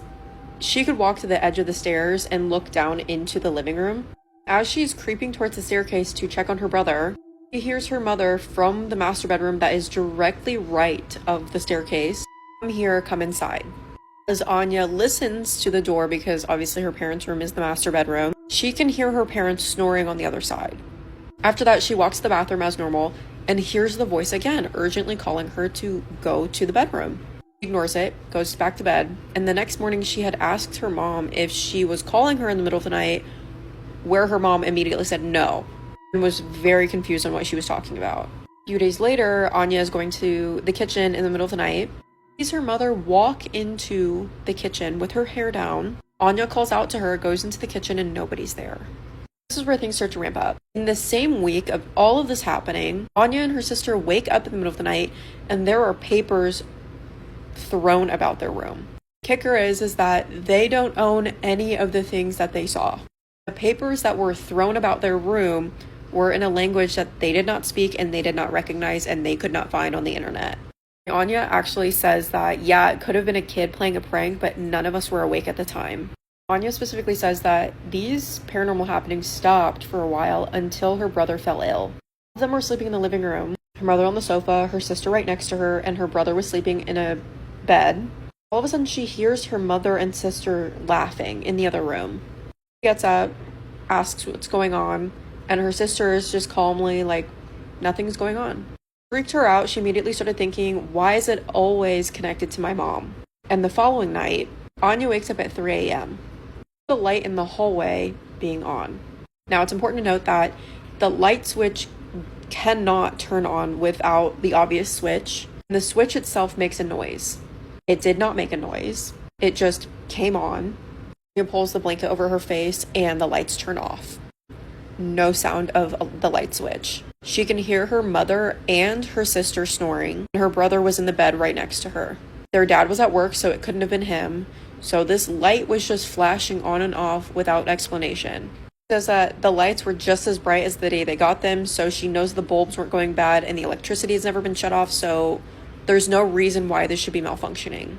she could walk to the edge of the stairs and look down into the living room. As she's creeping towards the staircase to check on her brother, she hears her mother from the master bedroom that is directly right of the staircase. "Come here, come inside." As Anya listens to the door, because obviously her parents' room is the master bedroom, she can hear her parents snoring on the other side. After that, she walks to the bathroom as normal and hears the voice again, urgently calling her to go to the bedroom. She ignores it, goes back to bed, and the next morning she had asked her mom if she was calling her in the middle of the night, where her mom immediately said no, and was very confused on what she was talking about. A few days later, Anya is going to the kitchen in the middle of the night, sees her mother walk into the kitchen with her hair down. Anya calls out to her, goes into the kitchen, and nobody's there. This is where things start to ramp up. In the same week of all of this happening, Anya and her sister wake up in the middle of the night, and there are papers thrown about their room. The kicker is that they don't own any of the things that they saw. The papers that were thrown about their room were in a language that they did not speak and they did not recognize and they could not find on the internet. Anya actually says that, yeah, it could have been a kid playing a prank, but none of us were awake at the time. Anya specifically says that these paranormal happenings stopped for a while until her brother fell ill. All of them were sleeping in the living room, her mother on the sofa, her sister right next to her, and her brother was sleeping in a bed. All of a sudden, she hears her mother and sister laughing in the other room. She gets up, asks what's going on, and her sister is just calmly like, nothing's going on. Freaked her out. She immediately started thinking, why is it always connected to my mom? And the following night, Anya wakes up at 3 a.m. The light in the hallway being on. Now, it's important to note that the light switch cannot turn on without the obvious switch. The switch itself makes a noise. It did not make a noise. It just came on. Anya pulls the blanket over her face and the lights turn off. No sound of the light switch. She can hear her mother and her sister snoring. Her brother was in the bed right next to her. Their dad was at work, so it couldn't have been him. So this light was just flashing on and off without explanation. She says that the lights were just as bright as the day they got them, so she knows the bulbs weren't going bad and the electricity has never been shut off, so there's no reason why this should be malfunctioning.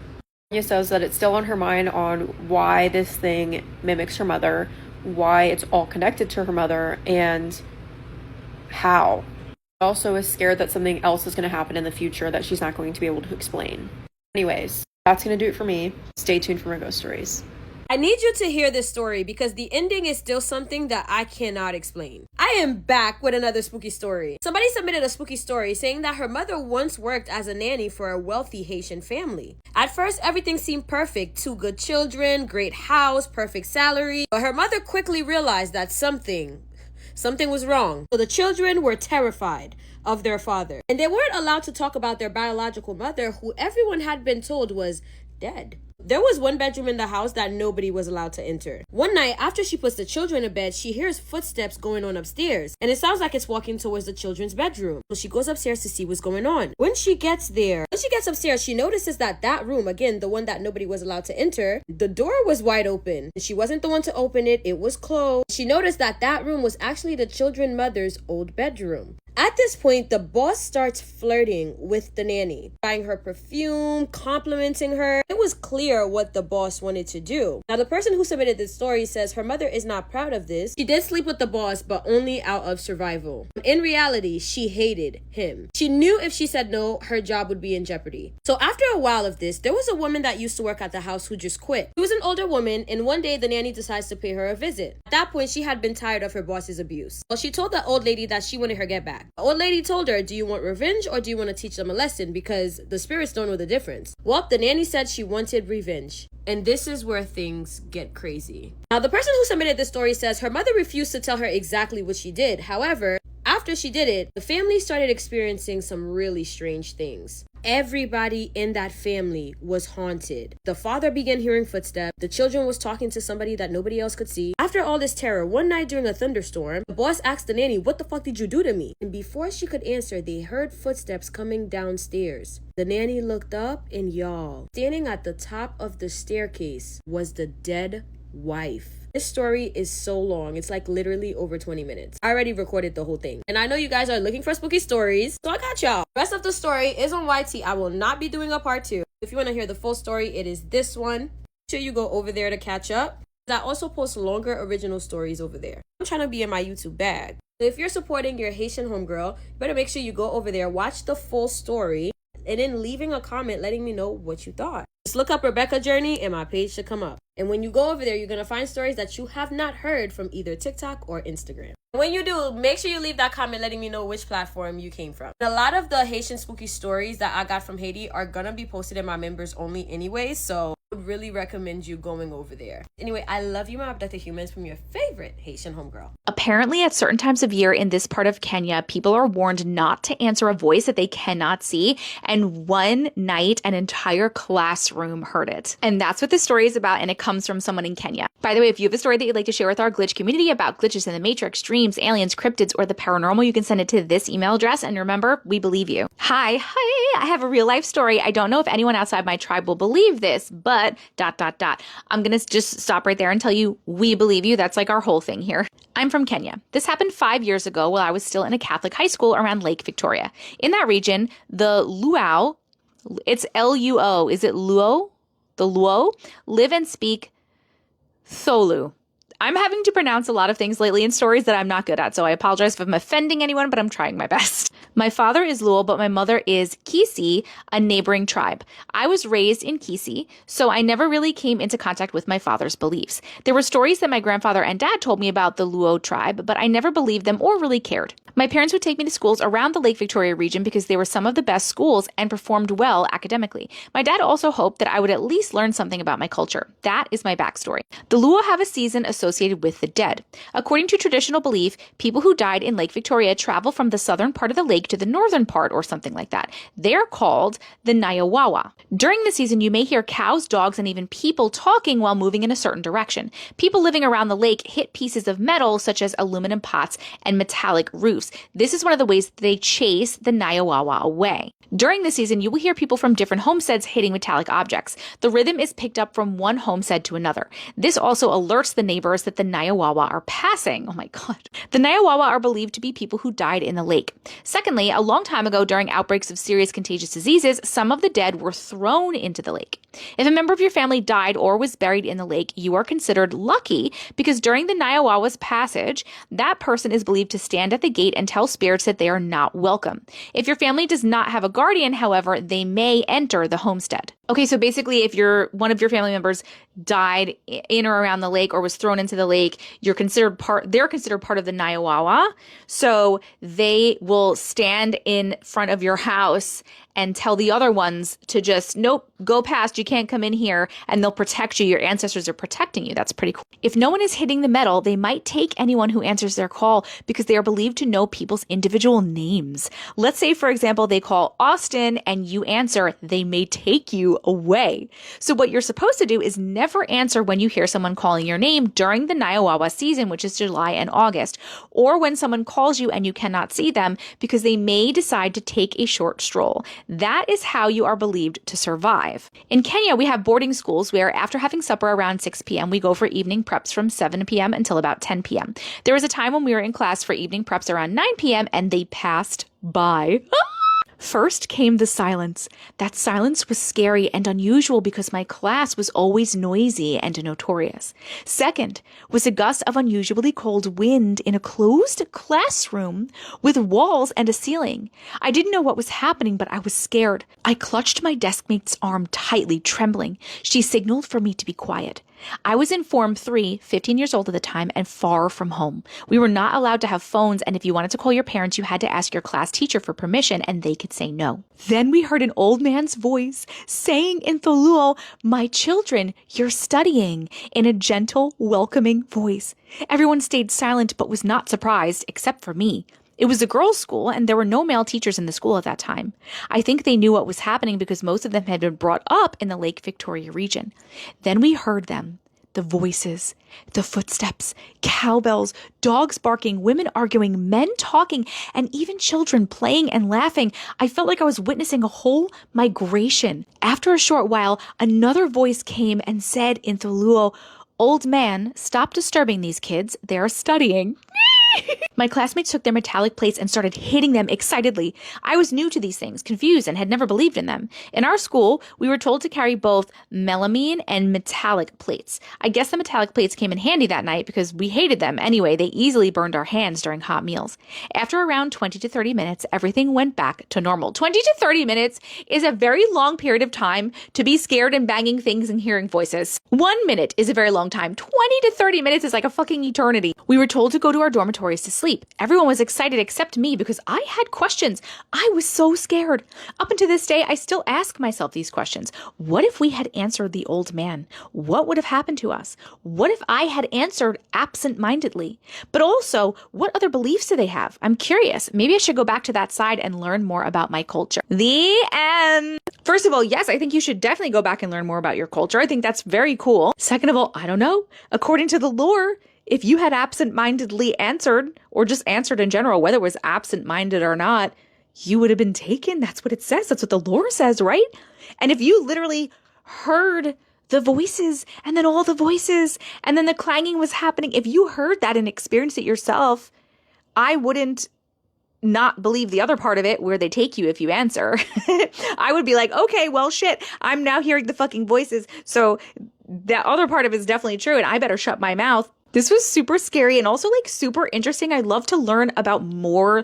Anya says that it's still on her mind on why this thing mimics her mother, why it's all connected to her mother, and how. She also is scared that something else is going to happen in the future that she's not going to be able to explain. Anyways, that's going to do it for me. Stay tuned for more ghost stories. I need you to hear this story because the ending is still something that I cannot explain. I am back with another spooky story. Somebody submitted a spooky story saying that her mother once worked as a nanny for a wealthy Haitian family. At first, everything seemed perfect. 2 good children, great house, perfect salary. But her mother quickly realized that something was wrong. So the children were terrified of their father. And they weren't allowed to talk about their biological mother, who everyone had been told was dead. There was one bedroom in the house that nobody was allowed to enter. One night, after she puts the children to bed, she hears footsteps going on upstairs, and it sounds like it's walking towards the children's bedroom. So she goes upstairs to see what's going on. When she gets upstairs, she notices that room, again, the one that nobody was allowed to enter, the door was wide open. She wasn't the one to open it. It was closed. She noticed that room was actually the children's mother's old bedroom. At this point, the boss starts flirting with the nanny, buying her perfume, complimenting her. It was clear what the boss wanted to do. Now, the person who submitted this story says her mother is not proud of this. She did sleep with the boss, but only out of survival. In reality, she hated him. She knew if she said no, her job would be in jeopardy. So after a while of this, there was a woman that used to work at the house who just quit. She was an older woman, and one day the nanny decides to pay her a visit. At that point, she had been tired of her boss's abuse. Well, she told the old lady that she wanted her get back. The old lady told her, do you want revenge or do you want to teach them a lesson? Because the spirits don't know the difference. Well, the nanny said she wanted revenge. And this is where things get crazy. Now, the person who submitted this story says her mother refused to tell her exactly what she did. However, after she did it, the family started experiencing some really strange things. Everybody in that family was haunted. The father began hearing footsteps. The children was talking to somebody that nobody else could see. After all this terror, one night during a thunderstorm, the boss asked the nanny, what the fuck did you do to me? And before she could answer, they heard footsteps coming downstairs. The nanny looked up and y'all, standing at the top of the staircase was the dead wife. This story is so long. It's like literally over 20 minutes. I already recorded the whole thing. And I know you guys are looking for spooky stories, so I got y'all. The rest of the story is on YT. I will not be doing a part 2. If you want to hear the full story, it is this one. Make sure you go over there to catch up. I also post longer original stories over there. I'm trying to be in my YouTube bag. So if you're supporting your Haitian homegirl, you better make sure you go over there, watch the full story, and then leaving a comment letting me know what you thought. Just look up Rebecca Journey and my page should come up. And when you go over there, you're going to find stories that you have not heard from either TikTok or Instagram. When you do, make sure you leave that comment letting me know which platform you came from. And a lot of the Haitian spooky stories that I got from Haiti are going to be posted in my members only anyway, so I would really recommend you going over there. Anyway, I love you, my abducted humans, from your favorite Haitian homegirl. Apparently, at certain times of year in this part of Kenya, people are warned not to answer a voice that they cannot see. And one night, an entire classroom heard it. And that's what this story is about, and it comes from someone in Kenya. By the way, if you have a story that you'd like to share with our glitch community about glitches in the Matrix, dreams, aliens, cryptids, or the paranormal, you can send it to this email address. And remember, we believe you. Hi, I have a real life story. I don't know if anyone outside my tribe will believe this, but ... I'm going to just stop right there and tell you we believe you. That's like our whole thing here. I'm from Kenya. This happened 5 years ago while I was still in a Catholic high school around Lake Victoria. In that region, the Luo, it's Luo, is it Luo? The Luo live and speak Tholu. I'm having to pronounce a lot of things lately in stories that I'm not good at, so I apologize if I'm offending anyone, but I'm trying my best. My father is Luo, but my mother is Kisi, a neighboring tribe. I was raised in Kisi, so I never really came into contact with my father's beliefs. There were stories that my grandfather and dad told me about the Luo tribe, but I never believed them or really cared. My parents would take me to schools around the Lake Victoria region because they were some of the best schools and performed well academically. My dad also hoped that I would at least learn something about my culture. That is my backstory. The Luo have a season associated with the dead. According to traditional belief, people who died in Lake Victoria travel from the southern part of the lake to the northern part or something like that. They're called the Nyawawa. During the season, you may hear cows, dogs, and even people talking while moving in a certain direction. People living around the lake hit pieces of metal such as aluminum pots and metallic roofs. This is one of the ways that they chase the Nyawawa away. During the season, you will hear people from different homesteads hitting metallic objects. The rhythm is picked up from one homestead to another. This also alerts the neighbors that the Nyawawa are passing. Oh my God. The Nyawawa are believed to be people who died in the lake. Secondly, a long time ago during outbreaks of serious contagious diseases, some of the dead were thrown into the lake. If a member of your family died or was buried in the lake, you are considered lucky because during the Nyawawa's passage, that person is believed to stand at the gate and tell spirits that they are not welcome. If your family does not have a guardian, however, they may enter the homestead. Okay, so basically if one of your family members died in or around the lake or was thrown into the lake, they're considered part of the Nyawawa. So they will stand in front of your house and tell the other ones to just, nope, go past, you can't come in here, and they'll protect you. Your ancestors are protecting you. That's pretty cool. If no one is hitting the metal, they might take anyone who answers their call because they are believed to know people's individual names. Let's say, for example, they call Austin and you answer, they may take you away. So what you're supposed to do is never answer when you hear someone calling your name during the Nyawawa season, which is July and August, or when someone calls you and you cannot see them because they may decide to take a short stroll. That is how you are believed to survive. In Kenya, we have boarding schools where after having supper around 6 p.m., we go for evening preps from 7 p.m. until about 10 p.m. There was a time when we were in class for evening preps around 9 p.m. and they passed by. First came the silence. That silence was scary and unusual because my class was always noisy and notorious. Second was a gust of unusually cold wind in a closed classroom with walls and a ceiling. I didn't know what was happening, but I was scared. I clutched my deskmate's arm tightly, trembling. She signaled for me to be quiet. I was in Form 3, 15 years old at the time, and far from home. We were not allowed to have phones, and if you wanted to call your parents, you had to ask your class teacher for permission, and they could say no. Then we heard an old man's voice saying in Thuluo, "My children, you're studying," in a gentle, welcoming voice. Everyone stayed silent but was not surprised, except for me. It was a girls' school, and there were no male teachers in the school at that time. I think they knew what was happening because most of them had been brought up in the Lake Victoria region. Then we heard them. The voices, the footsteps, cowbells, dogs barking, women arguing, men talking, and even children playing and laughing. I felt like I was witnessing a whole migration. After a short while, another voice came and said in Thuluo, "Old man, stop disturbing these kids. They're studying." My classmates took their metallic plates and started hitting them excitedly. I was new to these things, confused, and had never believed in them. In our school, we were told to carry both melamine and metallic plates. I guess the metallic plates came in handy that night because we hated them. Anyway, they easily burned our hands during hot meals. After around 20 to 30 minutes, everything went back to normal. 20 to 30 minutes is a very long period of time to be scared and banging things and hearing voices. 1 minute is a very long time. 20 to 30 minutes is like a fucking eternity. We were told to go to our dormitories to sleep. Everyone was excited except me because I had questions. I was so scared. Up until this day, I still ask myself these questions. What if we had answered the old man? What would have happened to us? What if I had answered absent-mindedly? But also, what other beliefs do they have? I'm curious. Maybe I should go back to that side and learn more about my culture. The end. First of all, yes, I think you should definitely go back and learn more about your culture. I think that's very cool. Second of all, I don't know. According to the lore, if you had absent-mindedly answered, or just answered in general, whether it was absent-minded or not, you would have been taken. That's what it says. That's what the lore says, right? And if you literally heard the voices, and then all the voices, and then the clanging was happening, if you heard that and experienced it yourself, I wouldn't not believe the other part of it where they take you if you answer. I would be like, okay, well, shit, I'm now hearing the fucking voices. So that other part of it is definitely true, and I better shut my mouth. This was super scary and also like super interesting. I love to learn about more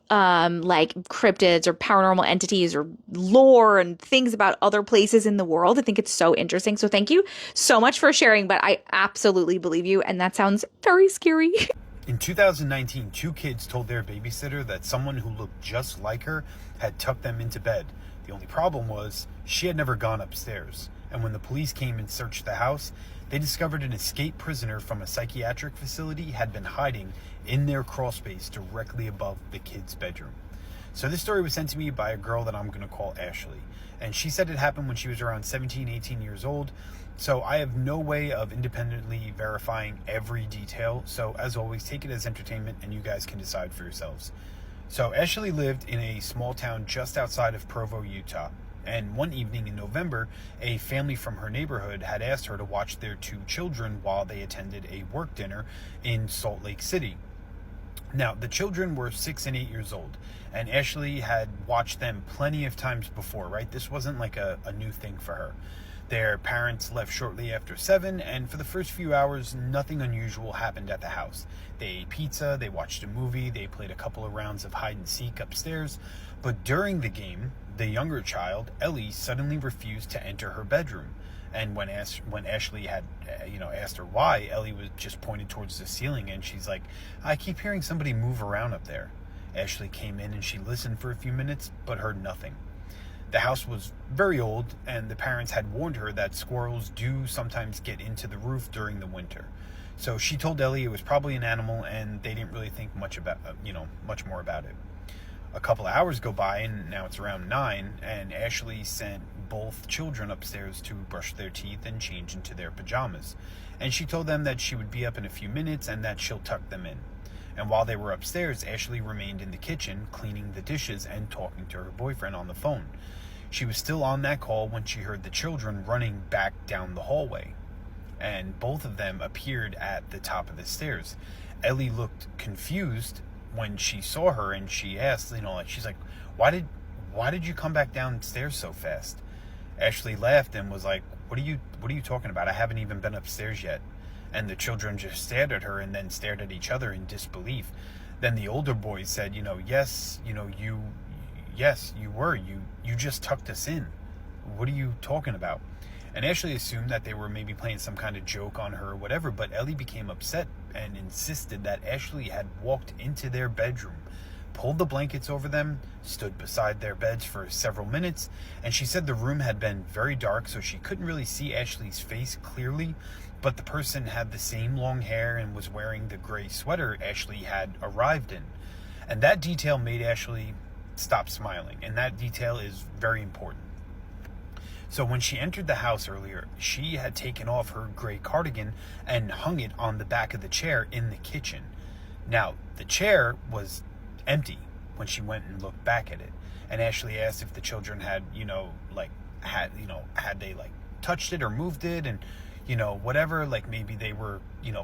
like cryptids or paranormal entities or lore and things about other places in the world. I think it's so interesting. So thank you so much for sharing, but I absolutely believe you, and that sounds very scary. In 2019, 2 kids told their babysitter that someone who looked just like her had tucked them into bed. The only problem was she had never gone upstairs. And when the police came and searched the house, they discovered an escaped prisoner from a psychiatric facility had been hiding in their crawl space directly above the kid's bedroom. So this story was sent to me by a girl that I'm going to call Ashley. And she said it happened when she was around 17, 18 years old. So I have no way of independently verifying every detail. So as always, take it as entertainment and you guys can decide for yourselves. So Ashley lived in a small town just outside of Provo, Utah. And one evening in November, a family from her neighborhood had asked her to watch their 2 children while they attended a work dinner in Salt Lake City. Now, the children were 6 and 8 years old, and Ashley had watched them plenty of times before, right? This wasn't like a new thing for her. Their parents left shortly after 7, and for the first few hours, nothing unusual happened at the house. They ate pizza, they watched a movie, they played a couple of rounds of hide and seek upstairs, but during the game, the younger child, Ellie, suddenly refused to enter her bedroom. And when Ashley had, asked her why, Ellie was just pointed towards the ceiling, and she's like, "I keep hearing somebody move around up there." Ashley came in and she listened for a few minutes, but heard nothing. The house was very old, and the parents had warned her that squirrels do sometimes get into the roof during the winter. So she told Ellie it was probably an animal, and they didn't really think much more about it. A couple of hours go by, and now it's around 9, and Ashley sent both children upstairs to brush their teeth and change into their pajamas. And she told them that she would be up in a few minutes and that she'll tuck them in. And while they were upstairs, Ashley remained in the kitchen, cleaning the dishes and talking to her boyfriend on the phone. She was still on that call when she heard the children running back down the hallway, and both of them appeared at the top of the stairs. Ellie looked confused when she saw her, and she asked, she's like, why did you come back downstairs so fast? Ashley laughed and was like, what are you talking about? I haven't even been upstairs yet. And the children just stared at her and then stared at each other in disbelief. Then the older boy said, yes, you were. You just tucked us in. What are you talking about? And Ashley assumed that they were maybe playing some kind of joke on her or whatever, but Ellie became upset and insisted that Ashley had walked into their bedroom, pulled the blankets over them, stood beside their beds for several minutes, and she said the room had been very dark, so she couldn't really see Ashley's face clearly, but the person had the same long hair and was wearing the gray sweater Ashley had arrived in. And that detail made Ashley stop smiling, and that detail is very important. So when she entered the house earlier, she had taken off her gray cardigan and hung it on the back of the chair in the kitchen. Now, the chair was empty when she went and looked back at it. And Ashley asked if the children had, had they touched it or moved it and, whatever, maybe they were,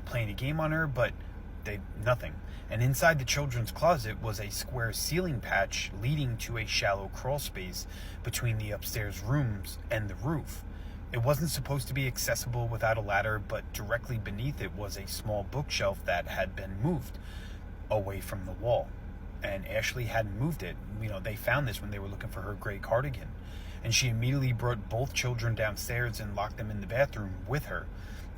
playing a game on her, but nothing. And inside the children's closet was a square ceiling patch leading to a shallow crawl space between the upstairs rooms and the roof. It wasn't supposed to be accessible without a ladder, but directly beneath it was a small bookshelf that had been moved away from the wall. And Ashley hadn't moved it. They found this when they were looking for her gray cardigan. And she immediately brought both children downstairs and locked them in the bathroom with her.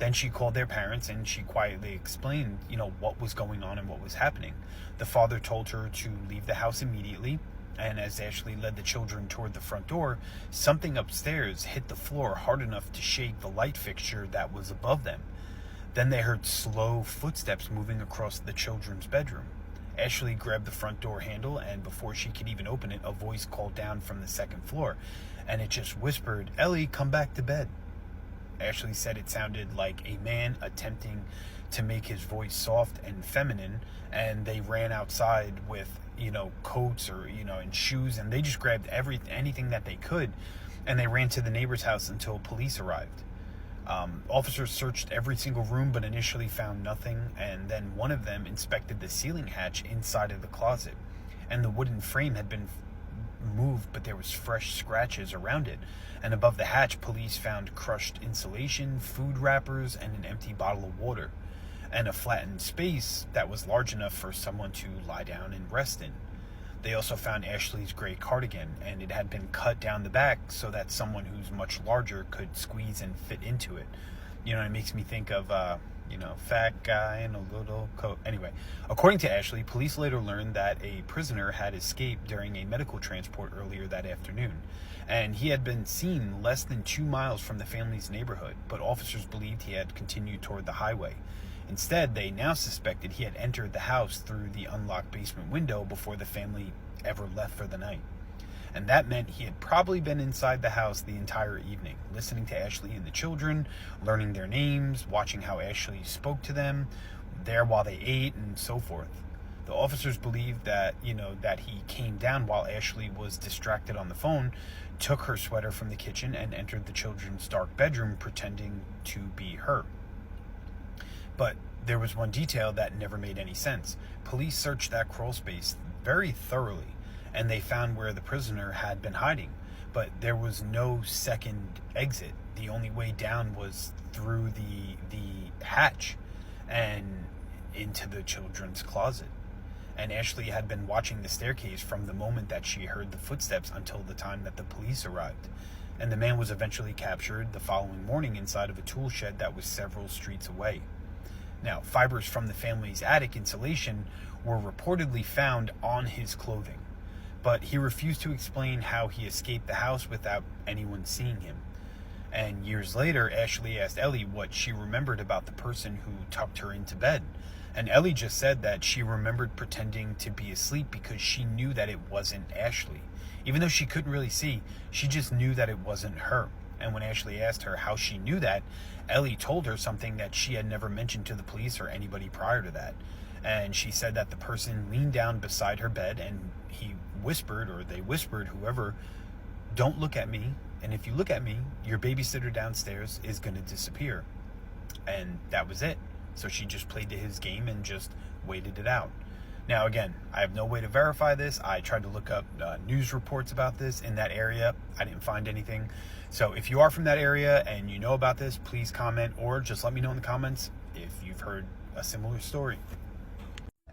Then she called their parents and she quietly explained, what was going on and what was happening. The father told her to leave the house immediately. And as Ashley led the children toward the front door, something upstairs hit the floor hard enough to shake the light fixture that was above them. Then they heard slow footsteps moving across the children's bedroom. Ashley grabbed the front door handle, and before she could even open it, a voice called down from the second floor, and it just whispered, "Ellie, come back to bed." Ashley said it sounded like a man attempting to make his voice soft and feminine, and they ran outside with, coats or, and shoes, and they just grabbed anything that they could, and they ran to the neighbor's house until police arrived. Officers searched every single room, but initially found nothing, and then one of them inspected the ceiling hatch inside of the closet, and the wooden frame had been moved, but there was fresh scratches around it. And above the hatch, police found crushed insulation, food wrappers, and an empty bottle of water, and a flattened space that was large enough for someone to lie down and rest in. They also found Ashley's gray cardigan, and it had been cut down the back so that someone who's much larger could squeeze and fit into it. It makes me think of, fat guy in a little coat. Anyway, according to Ashley, police later learned that a prisoner had escaped during a medical transport earlier that afternoon, and he had been seen less than 2 miles from the family's neighborhood, but officers believed he had continued toward the highway. Instead, they now suspected he had entered the house through the unlocked basement window before the family ever left for the night. And that meant he had probably been inside the house the entire evening, listening to Ashley and the children, learning their names, watching how Ashley spoke to them, there while they ate, and so forth. The officers believed that, that he came down while Ashley was distracted on the phone, took her sweater from the kitchen, and entered the children's dark bedroom pretending to be her. But there was one detail that never made any sense. Police searched that crawl space very thoroughly, and they found where the prisoner had been hiding, but there was no second exit. The only way down was through the hatch and into the children's closet. And Ashley had been watching the staircase from the moment that she heard the footsteps until the time that the police arrived. And the man was eventually captured the following morning inside of a tool shed that was several streets away. Now, fibers from the family's attic insulation were reportedly found on his clothing, but he refused to explain how he escaped the house without anyone seeing him. And years later, Ashley asked Ellie what she remembered about the person who tucked her into bed. And Ellie just said that she remembered pretending to be asleep because she knew that it wasn't Ashley. Even though she couldn't really see, she just knew that it wasn't her. And when Ashley asked her how she knew that, Ellie told her something that she had never mentioned to the police or anybody prior to that. And she said that the person leaned down beside her bed and he whispered, or they whispered, whoever, "Don't look at me. And if you look at me, your babysitter downstairs is going to disappear." And that was it. So she just played to his game and just waited it out. Now, again, I have no way to verify this. I tried to look up news reports about this in that area. I didn't find anything. So if you are from that area and you know about this, please comment or just let me know in the comments if you've heard a similar story.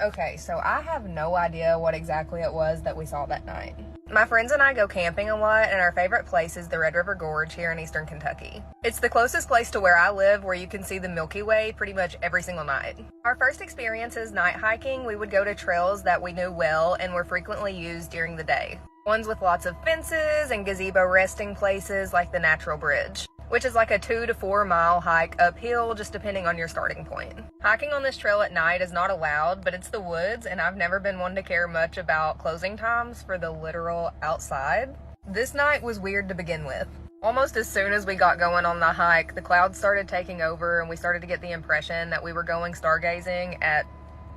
Okay, so I have no idea what exactly it was that we saw that night. My friends and I go camping a lot, and our favorite place is the Red River Gorge here in eastern Kentucky. It's the closest place to where I live where you can see the Milky Way pretty much every single night. Our first experiences night hiking, we would go to trails that we knew well and were frequently used during the day. Ones with lots of fences and gazebo resting places like the Natural Bridge, which is like a 2 to 4 mile hike uphill just depending on your starting point. Hiking on this trail at night is not allowed, but it's the woods and I've never been one to care much about closing times for the literal outside. This night was weird to begin with. Almost as soon as we got going on the hike, the clouds started taking over and we started to get the impression that we were going stargazing at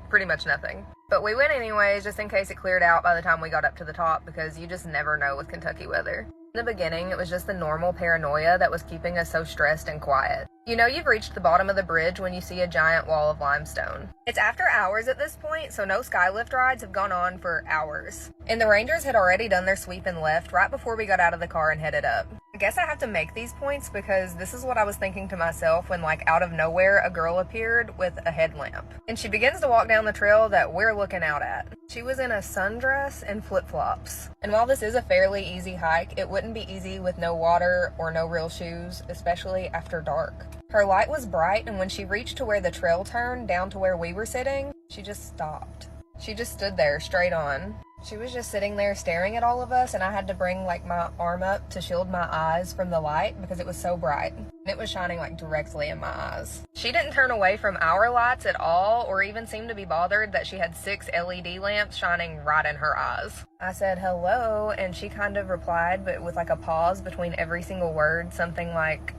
pretty much nothing. But we went anyways just in case it cleared out by the time we got up to the top because you just never know with Kentucky weather. In the beginning, it was just the normal paranoia that was keeping us so stressed and quiet. You know you've reached the bottom of the bridge when you see a giant wall of limestone. It's after hours at this point, so no skylift rides have gone on for hours. And the Rangers had already done their sweep and left right before we got out of the car and headed up. I guess I have to make these points because this is what I was thinking to myself when, like, out of nowhere, a girl appeared with a headlamp. And she begins to walk down the trail that we're looking out at. She was in a sundress and flip-flops. And while this is a fairly easy hike, it wouldn't be easy with no water or no real shoes, especially after dark. Her light was bright, and when she reached to where the trail turned down to where we were sitting, she just stopped. She just stood there straight on. She was just sitting there staring at all of us, and I had to bring like my arm up to shield my eyes from the light because it was so bright. And it was shining like directly in my eyes. She didn't turn away from our lights at all or even seem to be bothered that she had 6 LED lamps shining right in her eyes. I said hello, and she kind of replied, but with like a pause between every single word, something like,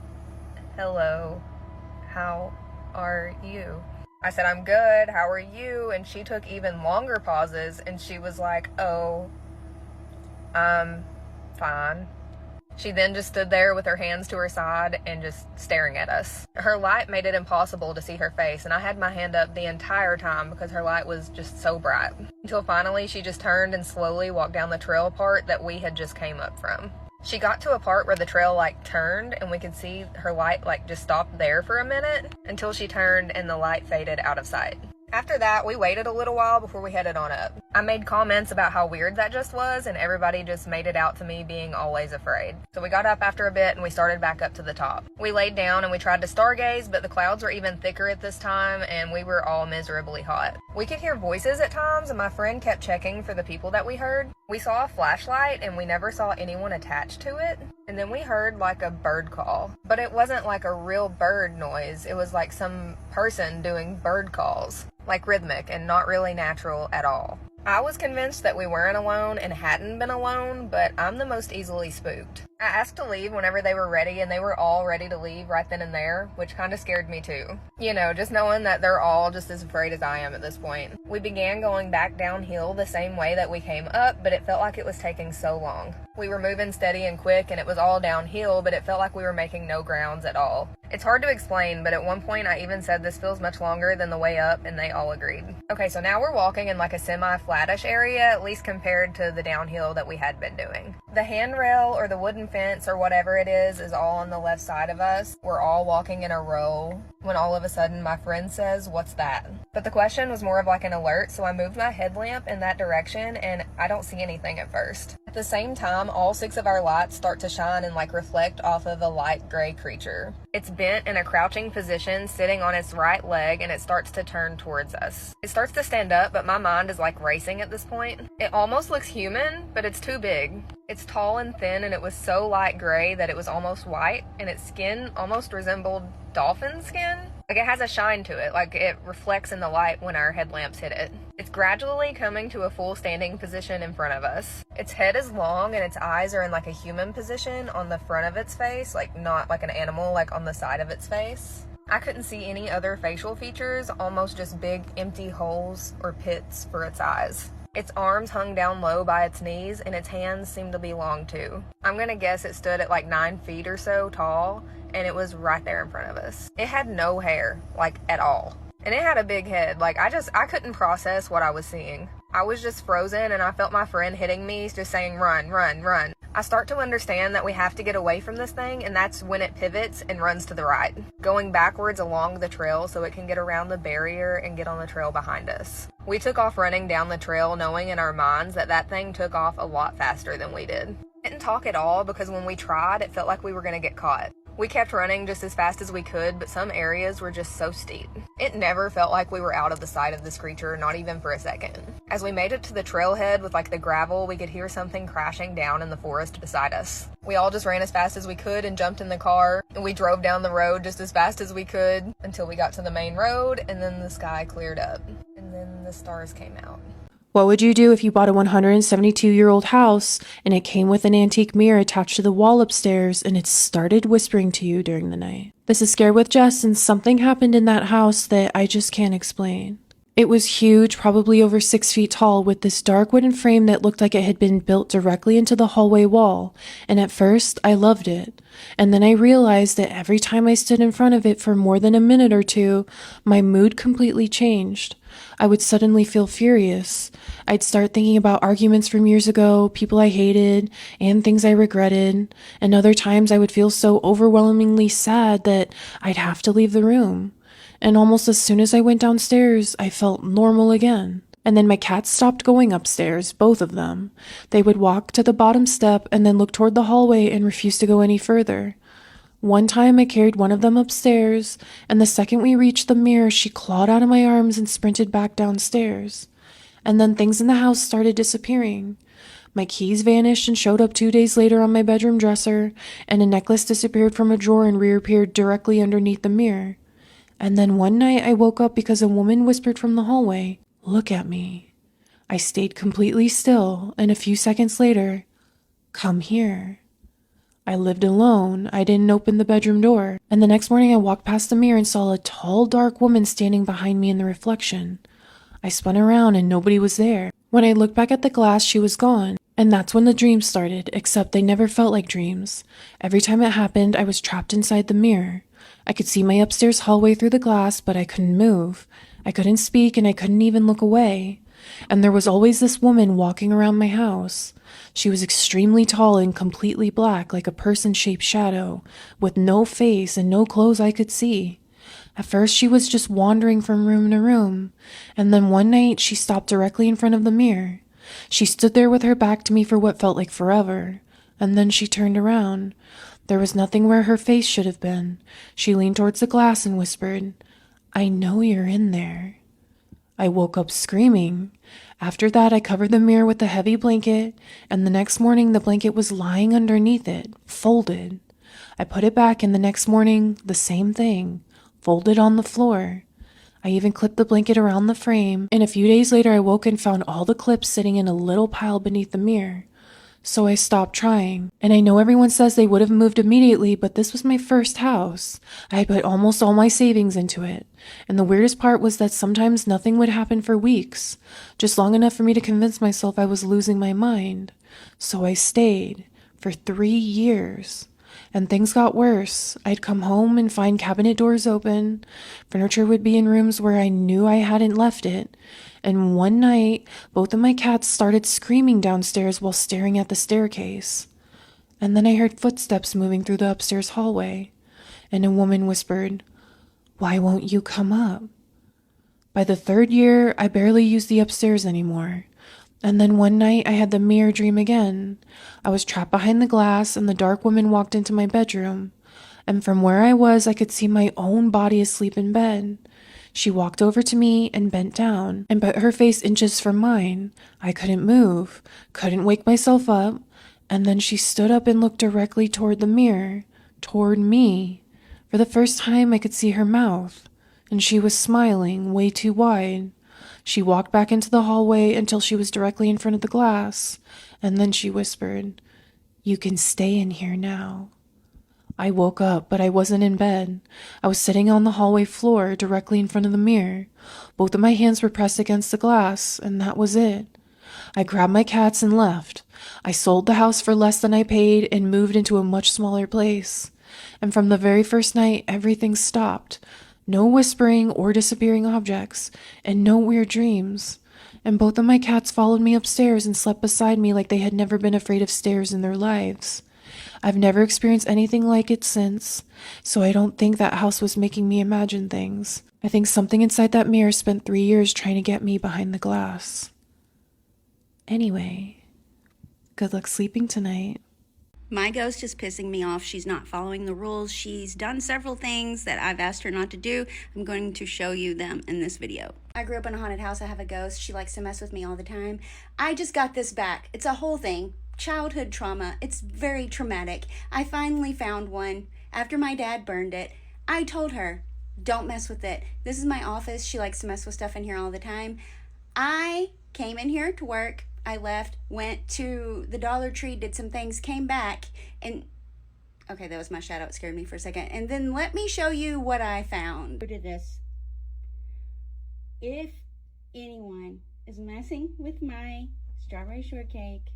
"Hello, how are you?" I said, "I'm good, how are you?" And she took even longer pauses and she was like, "Oh, I'm fine." She then just stood there with her hands to her side and just staring at us. Her light made it impossible to see her face, and I had my hand up the entire time because her light was just so bright. Until finally she just turned and slowly walked down the trail part that we had just came up from. She got to a part where the trail like turned and we could see her light like just stopped there for a minute until she turned and the light faded out of sight. After that, we waited a little while before we headed on up. I made comments about how weird that just was, and everybody just made it out to me being always afraid. So we got up after a bit and we started back up to the top. We laid down and we tried to stargaze, but the clouds were even thicker at this time and we were all miserably hot. We could hear voices at times and my friend kept checking for the people that we heard. We saw a flashlight and we never saw anyone attached to it. And then we heard like a bird call, but it wasn't like a real bird noise. It was like some person doing bird calls, like rhythmic and not really natural at all. I was convinced that we weren't alone and hadn't been alone, but I'm the most easily spooked. I asked to leave whenever they were ready, and they were all ready to leave right then and there, which kind of scared me too. You know, just knowing that they're all just as afraid as I am at this point. We began going back downhill the same way that we came up, but it felt like it was taking so long. We were moving steady and quick, and it was all downhill, but it felt like we were making no grounds at all. It's hard to explain, but at one point I even said this feels much longer than the way up, and they all agreed. Okay, so now we're walking in like a semi-flattish area, at least compared to the downhill that we had been doing. The handrail or the wooden fence or whatever it is all on the left side of us. We're all walking in a row when all of a sudden my friend says, "What's that?" But the question was more of like an alert, so I moved my headlamp in that direction and I don't see anything at first. At the same time, all 6 of our lights start to shine and like reflect off of a light gray creature. It's bent in a crouching position, sitting on its right leg, and it starts to turn towards us. It starts to stand up, but my mind is like racing at this point. It almost looks human, but it's too big. It's tall and thin, and it was so light gray that it was almost white, and its skin almost resembled dolphin skin. Like it has a shine to it, like it reflects in the light when our headlamps hit it. It's gradually coming to a full standing position in front of us. Its head is long and its eyes are in like a human position on the front of its face, like not like an animal, like on the side of its face. I couldn't see any other facial features, almost just big empty holes or pits for its eyes. Its arms hung down low by its knees, and its hands seemed to be long too. I'm gonna guess it stood at like 9 feet or so tall, and it was right there in front of us. It had no hair, like at all. And it had a big head. Like, I couldn't process what I was seeing. I was just frozen, and I felt my friend hitting me, just saying, run, run, run. I start to understand that we have to get away from this thing, and that's when it pivots and runs to the right, going backwards along the trail so it can get around the barrier and get on the trail behind us. We took off running down the trail, knowing in our minds that that thing took off a lot faster than we did. Didn't talk at all because when we tried, it felt like we were going to get caught. We kept running just as fast as we could, but some areas were just so steep. It never felt like we were out of the sight of this creature, not even for a second. As we made it to the trailhead with like the gravel, we could hear something crashing down in the forest beside us. We all just ran as fast as we could and jumped in the car, and we drove down the road just as fast as we could until we got to the main road, and then the sky cleared up, and then the stars came out. What would you do if you bought a 172-year-old house and it came with an antique mirror attached to the wall upstairs and it started whispering to you during the night? This is Scared with Jess, and something happened in that house that I just can't explain. It was huge, probably over 6 feet tall, with this dark wooden frame that looked like it had been built directly into the hallway wall, and at first I loved it. And then I realized that every time I stood in front of it for more than a minute or two, my mood completely changed. I would suddenly feel furious. I'd start thinking about arguments from years ago, people I hated, and things I regretted, and other times I would feel so overwhelmingly sad that I'd have to leave the room. And almost as soon as I went downstairs, I felt normal again. And then my cats stopped going upstairs, both of them. They would walk to the bottom step and then look toward the hallway and refuse to go any further. One time I carried one of them upstairs, and the second we reached the mirror, she clawed out of my arms and sprinted back downstairs. And then things in the house started disappearing. My keys vanished and showed up 2 days later on my bedroom dresser, and a necklace disappeared from a drawer and reappeared directly underneath the mirror. And then one night I woke up because a woman whispered from the hallway, "Look at me." I stayed completely still, and a few seconds later, "Come here." I lived alone. I didn't open the bedroom door. And the next morning I walked past the mirror and saw a tall, dark woman standing behind me in the reflection. I spun around and nobody was there. When I looked back at the glass, she was gone. And that's when the dreams started, except they never felt like dreams. Every time it happened, I was trapped inside the mirror. I could see my upstairs hallway through the glass, but I couldn't move. I couldn't speak, and I couldn't even look away. And there was always this woman walking around my house. She was extremely tall and completely black, like a person-shaped shadow, with no face and no clothes I could see. At first, she was just wandering from room to room, and then one night, she stopped directly in front of the mirror. She stood there with her back to me for what felt like forever, and then she turned around. There was nothing where her face should have been. She leaned towards the glass and whispered, "I know you're in there." I woke up screaming. After that, I covered the mirror with a heavy blanket, and the next morning the blanket was lying underneath it, folded. I put it back, and the next morning, the same thing, folded on the floor. I even clipped the blanket around the frame, and a few days later I woke and found all the clips sitting in a little pile beneath the mirror. So I stopped trying. And I know everyone says they would have moved immediately, but this was my first house. I had put almost all my savings into it. And the weirdest part was that sometimes nothing would happen for weeks, just long enough for me to convince myself I was losing my mind. So I stayed for 3 years. And things got worse. I'd come home and find cabinet doors open. Furniture would be in rooms where I knew I hadn't left it. And one night, both of my cats started screaming downstairs while staring at the staircase. And then I heard footsteps moving through the upstairs hallway. And a woman whispered, "Why won't you come up?" By the 3rd year, I barely used the upstairs anymore. And then one night I had the mirror dream again. I was trapped behind the glass and the dark woman walked into my bedroom. And from where I was, I could see my own body asleep in bed. She walked over to me and bent down and put her face inches from mine. I couldn't move, couldn't wake myself up. And then she stood up and looked directly toward the mirror, toward me. For the first time, I could see her mouth. And she was smiling way too wide. She walked back into the hallway until she was directly in front of the glass, and then she whispered, "You can stay in here now." I woke up, but I wasn't in bed. I was sitting on the hallway floor directly in front of the mirror. Both of my hands were pressed against the glass, and that was it. I grabbed my cats and left. I sold the house for less than I paid and moved into a much smaller place. And from the very first night, everything stopped. No whispering or disappearing objects, and no weird dreams. And both of my cats followed me upstairs and slept beside me like they had never been afraid of stairs in their lives. I've never experienced anything like it since, so I don't think that house was making me imagine things. I think something inside that mirror spent 3 years trying to get me behind the glass. Anyway, good luck sleeping tonight. My ghost is pissing me off. She's not following the rules. She's done several things that I've asked her not to do. I'm going to show you them in this video. I grew up in a haunted house. I have a ghost. She likes to mess with me all the time. I just got this back. It's a whole thing. Childhood trauma. It's very traumatic. I finally found one after my dad burned it. I told her, don't mess with it. This is my office. She likes to mess with stuff in here all the time. I came in here to work. I left, went to the Dollar Tree, did some things, came back, and okay, that was my shadow. It scared me for a second. And then let me show you what I found. Look at this. If anyone is messing with my strawberry shortcake,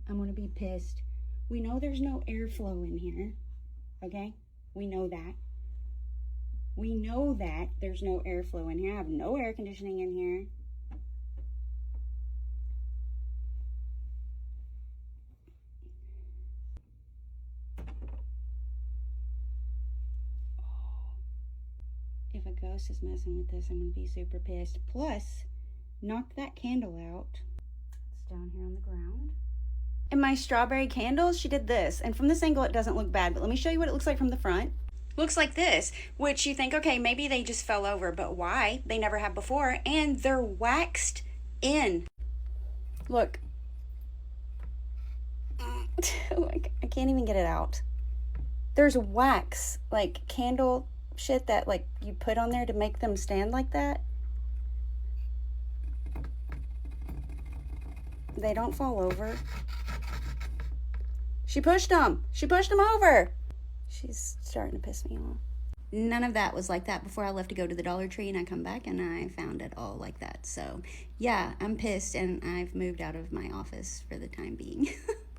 I'm gonna be pissed. We know there's no airflow in here, okay? We know that. We know that there's no airflow in here. I have no air conditioning in here. If a ghost is messing with this, I'm going to be super pissed. Plus, knock that candle out. It's down here on the ground. And my strawberry candles, she did this. And from this angle, it doesn't look bad. But let me show you what it looks like from the front. Looks like this, which you think, okay, maybe they just fell over. But why? They never have before. And they're waxed in. Look. I can't even get it out. There's wax, like candle shit that like you put on there to make them stand like that. They don't fall over. She pushed them. She pushed them over. She's starting to piss me off. None of that was like that before I left to go to the Dollar Tree, and I come back and I found it all like that. So yeah, I'm pissed, and I've moved out of my office for the time being.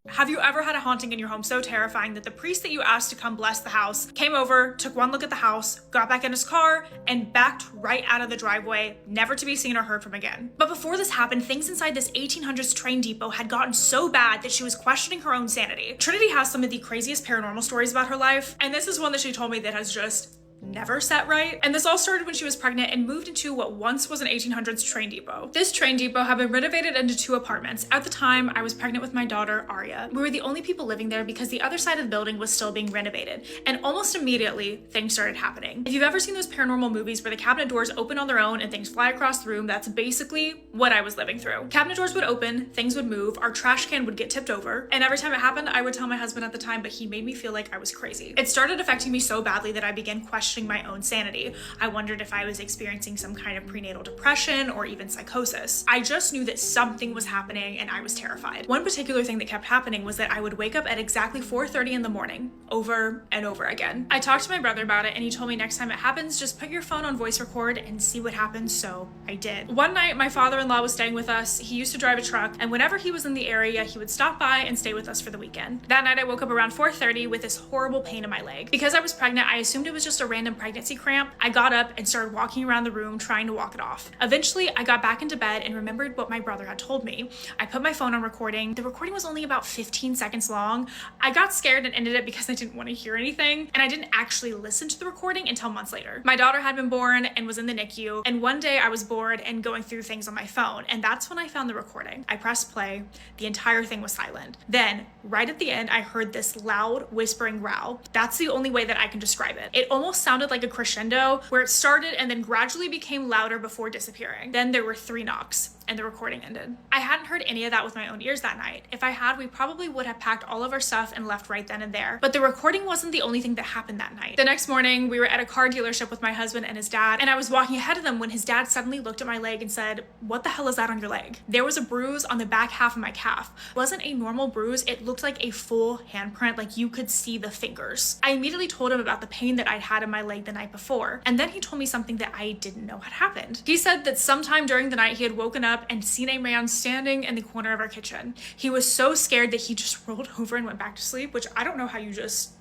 Have you ever had a haunting in your home so terrifying that the priest that you asked to come bless the house came over, took one look at the house, got back in his car, and backed right out of the driveway, never to be seen or heard from again? But before this happened, things inside this 1800s train depot had gotten so bad that she was questioning her own sanity. Trinity has some of the craziest paranormal stories about her life, and this is one that she told me that has just never sat right. And this all started when she was pregnant and moved into what once was an 1800s train depot. This train depot had been renovated into 2 apartments. At the time, I was pregnant with my daughter, Arya. We were the only people living there because the other side of the building was still being renovated. And almost immediately, things started happening. If you've ever seen those paranormal movies where the cabinet doors open on their own and things fly across the room, that's basically what I was living through. Cabinet doors would open, things would move, our trash can would get tipped over, and every time it happened, I would tell my husband at the time, but he made me feel like I was crazy. It started affecting me so badly that I began questioning my own sanity. I wondered if I was experiencing some kind of prenatal depression or even psychosis. I just knew that something was happening and I was terrified. One particular thing that kept happening was that I would wake up at exactly 4:30 in the morning, over and over again. I talked to my brother about it and he told me next time it happens, just put your phone on voice record and see what happens, so I did. One night, my father-in-law was staying with us. He used to drive a truck, and whenever he was in the area, he would stop by and stay with us for the weekend. That night, I woke up around 4:30 with this horrible pain in my leg. Because I was pregnant, I assumed it was just a random pregnancy cramp. I got up and started walking around the room trying to walk it off. Eventually, I got back into bed and remembered what my brother had told me. I put my phone on recording. The recording was only about 15 seconds long. I got scared and ended it because I didn't want to hear anything, and I didn't actually listen to the recording until months later. My daughter had been born and was in the NICU, and one day I was bored and going through things on my phone, and that's when I found the recording. I pressed play. The entire thing was silent. Then, right at the end, I heard this loud whispering growl. That's the only way that I can describe it. It almost sounded like a crescendo where it started and then gradually became louder before disappearing. Then there were 3 knocks. and the recording ended. I hadn't heard any of that with my own ears that night. If I had, we probably would have packed all of our stuff and left right then and there. But the recording wasn't the only thing that happened that night. The next morning, we were at a car dealership with my husband and his dad, and I was walking ahead of them when his dad suddenly looked at my leg and said, "What the hell is that on your leg?" There was a bruise on the back half of my calf. It wasn't a normal bruise, it looked like a full handprint, like you could see the fingers. I immediately told him about the pain that I'd had in my leg the night before, and then he told me something that I didn't know had happened. He said that sometime during the night he had woken up and seen a man standing in the corner of our kitchen. He was so scared that he just rolled over and went back to sleep, which I don't know how you just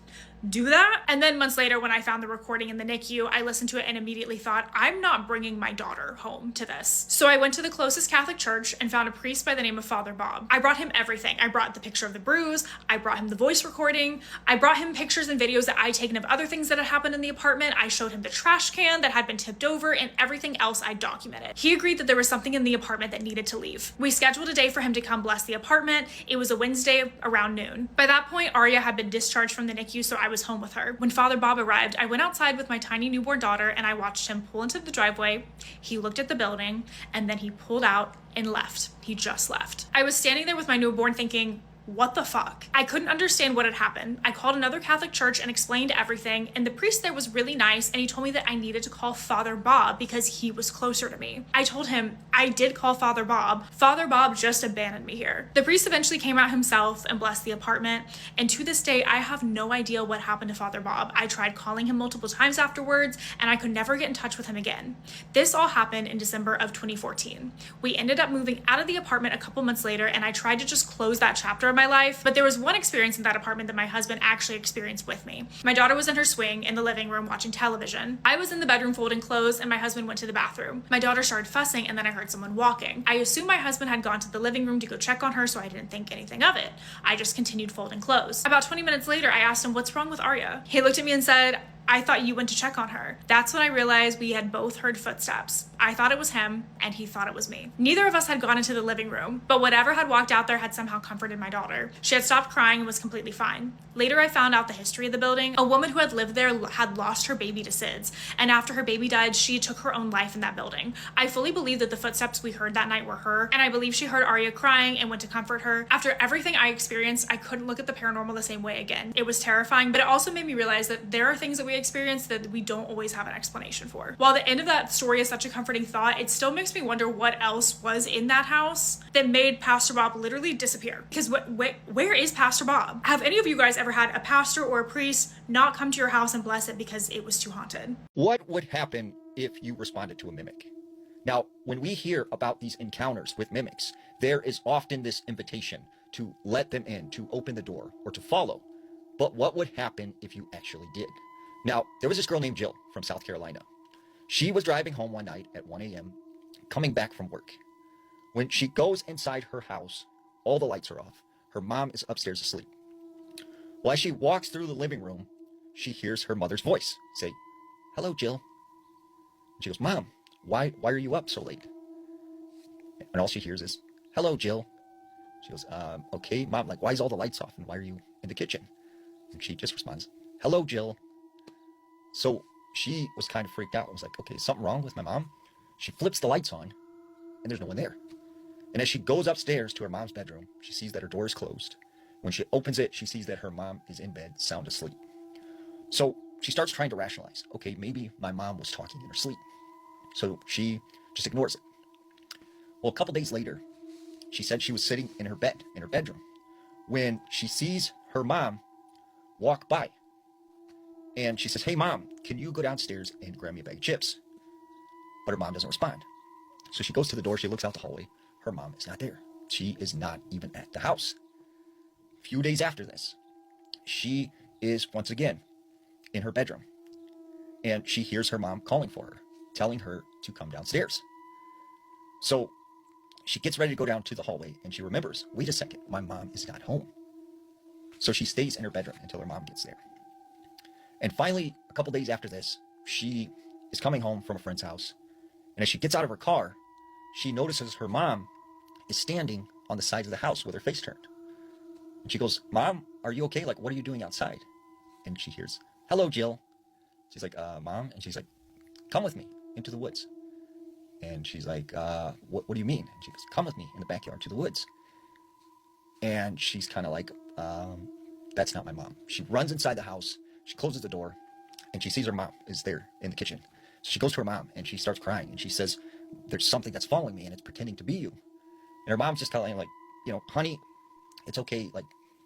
do that. And then months later, when I found the recording in the NICU, I listened to it and immediately thought, I'm not bringing my daughter home to this. So I went to the closest Catholic church and found a priest by the name of Father Bob. I brought him everything. I brought the picture of the bruise. I brought him the voice recording. I brought him pictures and videos that I'd taken of other things that had happened in the apartment. I showed him the trash can that had been tipped over and everything else I documented. He agreed that there was something in the apartment that needed to leave. We scheduled a day for him to come bless the apartment. It was a Wednesday around noon. By that point, Aria had been discharged from the NICU, so I was home with her. When Father Bob arrived, I went outside with my tiny newborn daughter and I watched him pull into the driveway. He looked at the building and then he pulled out and left. He just left. I was standing there with my newborn thinking, what the fuck? I couldn't understand what had happened. I called another Catholic church and explained everything, and the priest there was really nice, and he told me that I needed to call Father Bob because he was closer to me. I told him I did call Father Bob. Father Bob just abandoned me here. The priest eventually came out himself and blessed the apartment, and to this day, I have no idea what happened to Father Bob. I tried calling him multiple times afterwards, and I could never get in touch with him again. This all happened in December of 2014. We ended up moving out of the apartment a couple months later, and I tried to just close that chapter of my life, but there was one experience in that apartment that my husband actually experienced with me. My daughter was in her swing in the living room watching television. I was in the bedroom folding clothes and my husband went to the bathroom. My daughter started fussing and then I heard someone walking. I assumed my husband had gone to the living room to go check on her, so I didn't think anything of it. I just continued folding clothes. About 20 minutes later, I asked him, "What's wrong with Aria?" He looked at me and said, "I thought you went to check on her." That's when I realized we had both heard footsteps. I thought it was him, and he thought it was me. Neither of us had gone into the living room, but whatever had walked out there had somehow comforted my daughter. She had stopped crying and was completely fine. Later, I found out the history of the building. A woman who had lived there had lost her baby to SIDS, and after her baby died, she took her own life in that building. I fully believe that the footsteps we heard that night were her, and I believe she heard Aria crying and went to comfort her. After everything I experienced, I couldn't look at the paranormal the same way again. It was terrifying, but it also made me realize that there are things that we experience that we don't always have an explanation for. While the end of that story is such a comforting thought, it still makes me wonder what else was in that house that made Pastor Bob literally disappear. Because where is Pastor Bob? Have any of you guys ever had a pastor or a priest not come to your house and bless it because it was too haunted? What would happen if you responded to a mimic? Now, when we hear about these encounters with mimics, there is often this invitation to let them in, to open the door, or to follow. But what would happen if you actually did? Now, there was this girl named Jill from South Carolina. She was driving home one night at 1 a.m., coming back from work. When she goes inside her house, all the lights are off. Her mom is upstairs asleep. Well, as she walks through the living room, she hears her mother's voice say, "Hello, Jill." And she goes, "Mom, why are you up so late?" And all she hears is, "Hello, Jill." She goes, "Okay, Mom, like, why is all the lights off and why are you in the kitchen?" And she just responds, "Hello, Jill." So she was kind of freaked out. I was like, okay, is something wrong with my mom? She flips the lights on and there's no one there. And as she goes upstairs to her mom's bedroom, she sees that her door is closed. When she opens it, she sees that her mom is in bed, sound asleep. So she starts trying to rationalize, okay, maybe my mom was talking in her sleep. So she just ignores it. Well, a couple days later, she said she was sitting in her bed, in her bedroom, when she sees her mom walk by. And she says, "Hey, Mom, can you go downstairs and grab me a bag of chips?" But her mom doesn't respond. So she goes to the door, she looks out the hallway. Her mom is not there. She is not even at the house. A few days after this, she is once again in her bedroom. And she hears her mom calling for her, telling her to come downstairs. So she gets ready to go down to the hallway and she remembers, wait a second, my mom is not home. So she stays in her bedroom until her mom gets there. And finally, a couple days after this, she is coming home from a friend's house. And as she gets out of her car, she notices her mom is standing on the side of the house with her face turned. And she goes, "Mom, are you okay? Like, what are you doing outside?" And she hears, "Hello, Jill." She's like, "Mom?" And she's like, "Come with me into the woods." And she's like, what do you mean? And she goes, come with me in the backyard to the woods. And she's kind of like, that's not my mom. She runs inside the house, she closes the door, and she sees her mom is there in the kitchen. So she goes to her mom and she starts crying and she says, there's something that's following me and it's pretending to be you. And her mom's just telling her, like, you know, honey, it's okay. Like,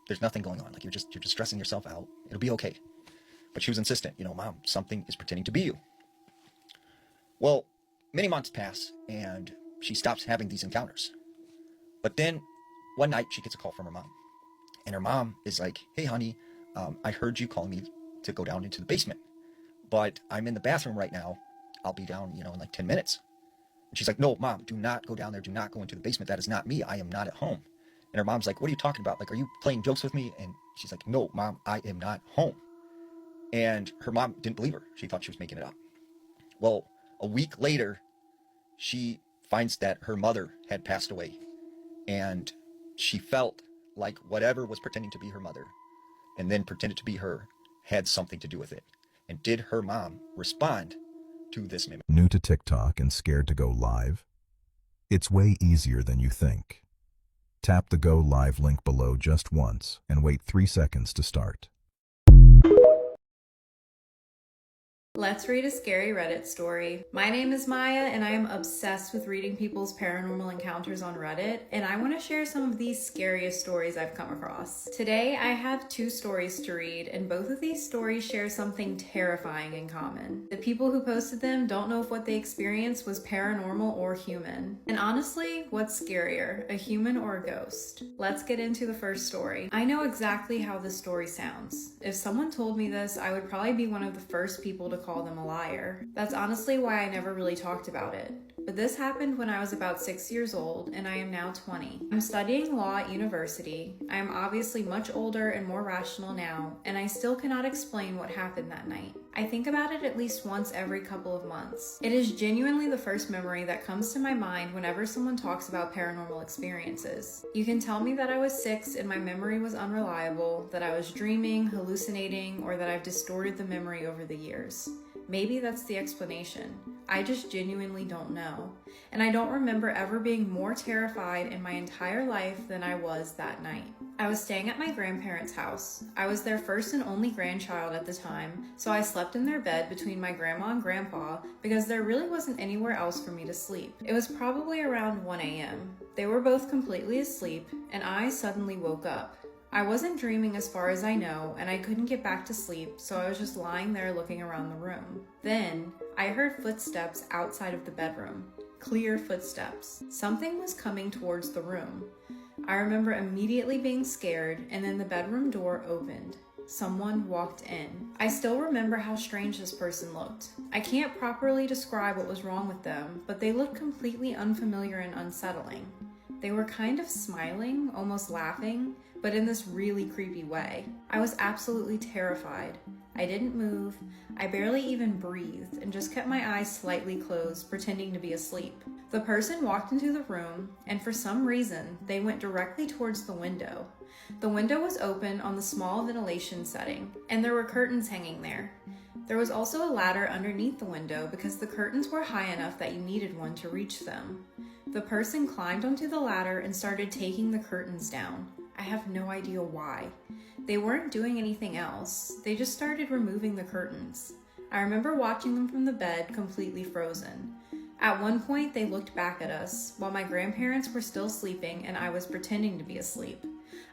there's nothing going on. Like, you're just stressing yourself out. It'll be okay. But she was insistent, you know, mom, something is pretending to be you. Well, many months pass and she stops having these encounters. But then one night she gets a call from her mom. And her mom is like, hey, honey, I heard you calling me to go down into the basement. But I'm in the bathroom right now. I'll be down, you know, in like 10 minutes. And she's like, no, mom, do not go down there. Do not go into the basement. That is not me. I am not at home. And her mom's like, what are you talking about? Like, are you playing jokes with me? And she's like, no, mom, I am not home. And her mom didn't believe her. She thought she was making it up. Well, a week later, she finds that her mother had passed away. And she felt like whatever was pretending to be her mother and then pretended to be her had something to do with it. And did her mom respond to this mimic? New to TikTok and scared to go live? It's way easier than you think. Tap the Go Live link below just once and wait 3 seconds to start. Let's read a scary Reddit story. My name is Maya and I am obsessed with reading people's paranormal encounters on Reddit, and I want to share some of these scariest stories I've come across. Today I have 2 stories to read, and both of these stories share something terrifying in common. The people who posted them don't know if what they experienced was paranormal or human. And honestly, what's scarier, a human or a ghost? Let's get into the first story. I know exactly how this story sounds. If someone told me this, I would probably be one of the first people to call them a liar. That's honestly why I never really talked about it. But this happened when I was about 6 years old, and I am now 20. I'm studying law at university. I am obviously much older and more rational now, and I still cannot explain what happened that night. I think about it at least once every couple of months. It is genuinely the first memory that comes to my mind whenever someone talks about paranormal experiences. You can tell me that I was 6 and my memory was unreliable, that I was dreaming, hallucinating, or that I've distorted the memory over the years. Maybe that's the explanation. I just genuinely don't know. And I don't remember ever being more terrified in my entire life than I was that night. I was staying at my grandparents' house. I was their first and only grandchild at the time, so I slept in their bed between my grandma and grandpa because there really wasn't anywhere else for me to sleep. It was probably around 1 a.m. They were both completely asleep, and I suddenly woke up. I wasn't dreaming as far as I know, and I couldn't get back to sleep, so I was just lying there looking around the room. Then, I heard footsteps outside of the bedroom. Clear footsteps. Something was coming towards the room. I remember immediately being scared, and then the bedroom door opened. Someone walked in. I still remember how strange this person looked. I can't properly describe what was wrong with them, but they looked completely unfamiliar and unsettling. They were kind of smiling, almost laughing, but in this really creepy way. I was absolutely terrified. I didn't move, I barely even breathed, and just kept my eyes slightly closed, pretending to be asleep. The person walked into the room, and for some reason, they went directly towards the window. The window was open on the small ventilation setting, and there were curtains hanging there. There was also a ladder underneath the window because the curtains were high enough that you needed one to reach them. The person climbed onto the ladder and started taking the curtains down. I have no idea why. They weren't doing anything else. They just started removing the curtains. I remember watching them from the bed, completely frozen. At one point, they looked back at us, while my grandparents were still sleeping and I was pretending to be asleep.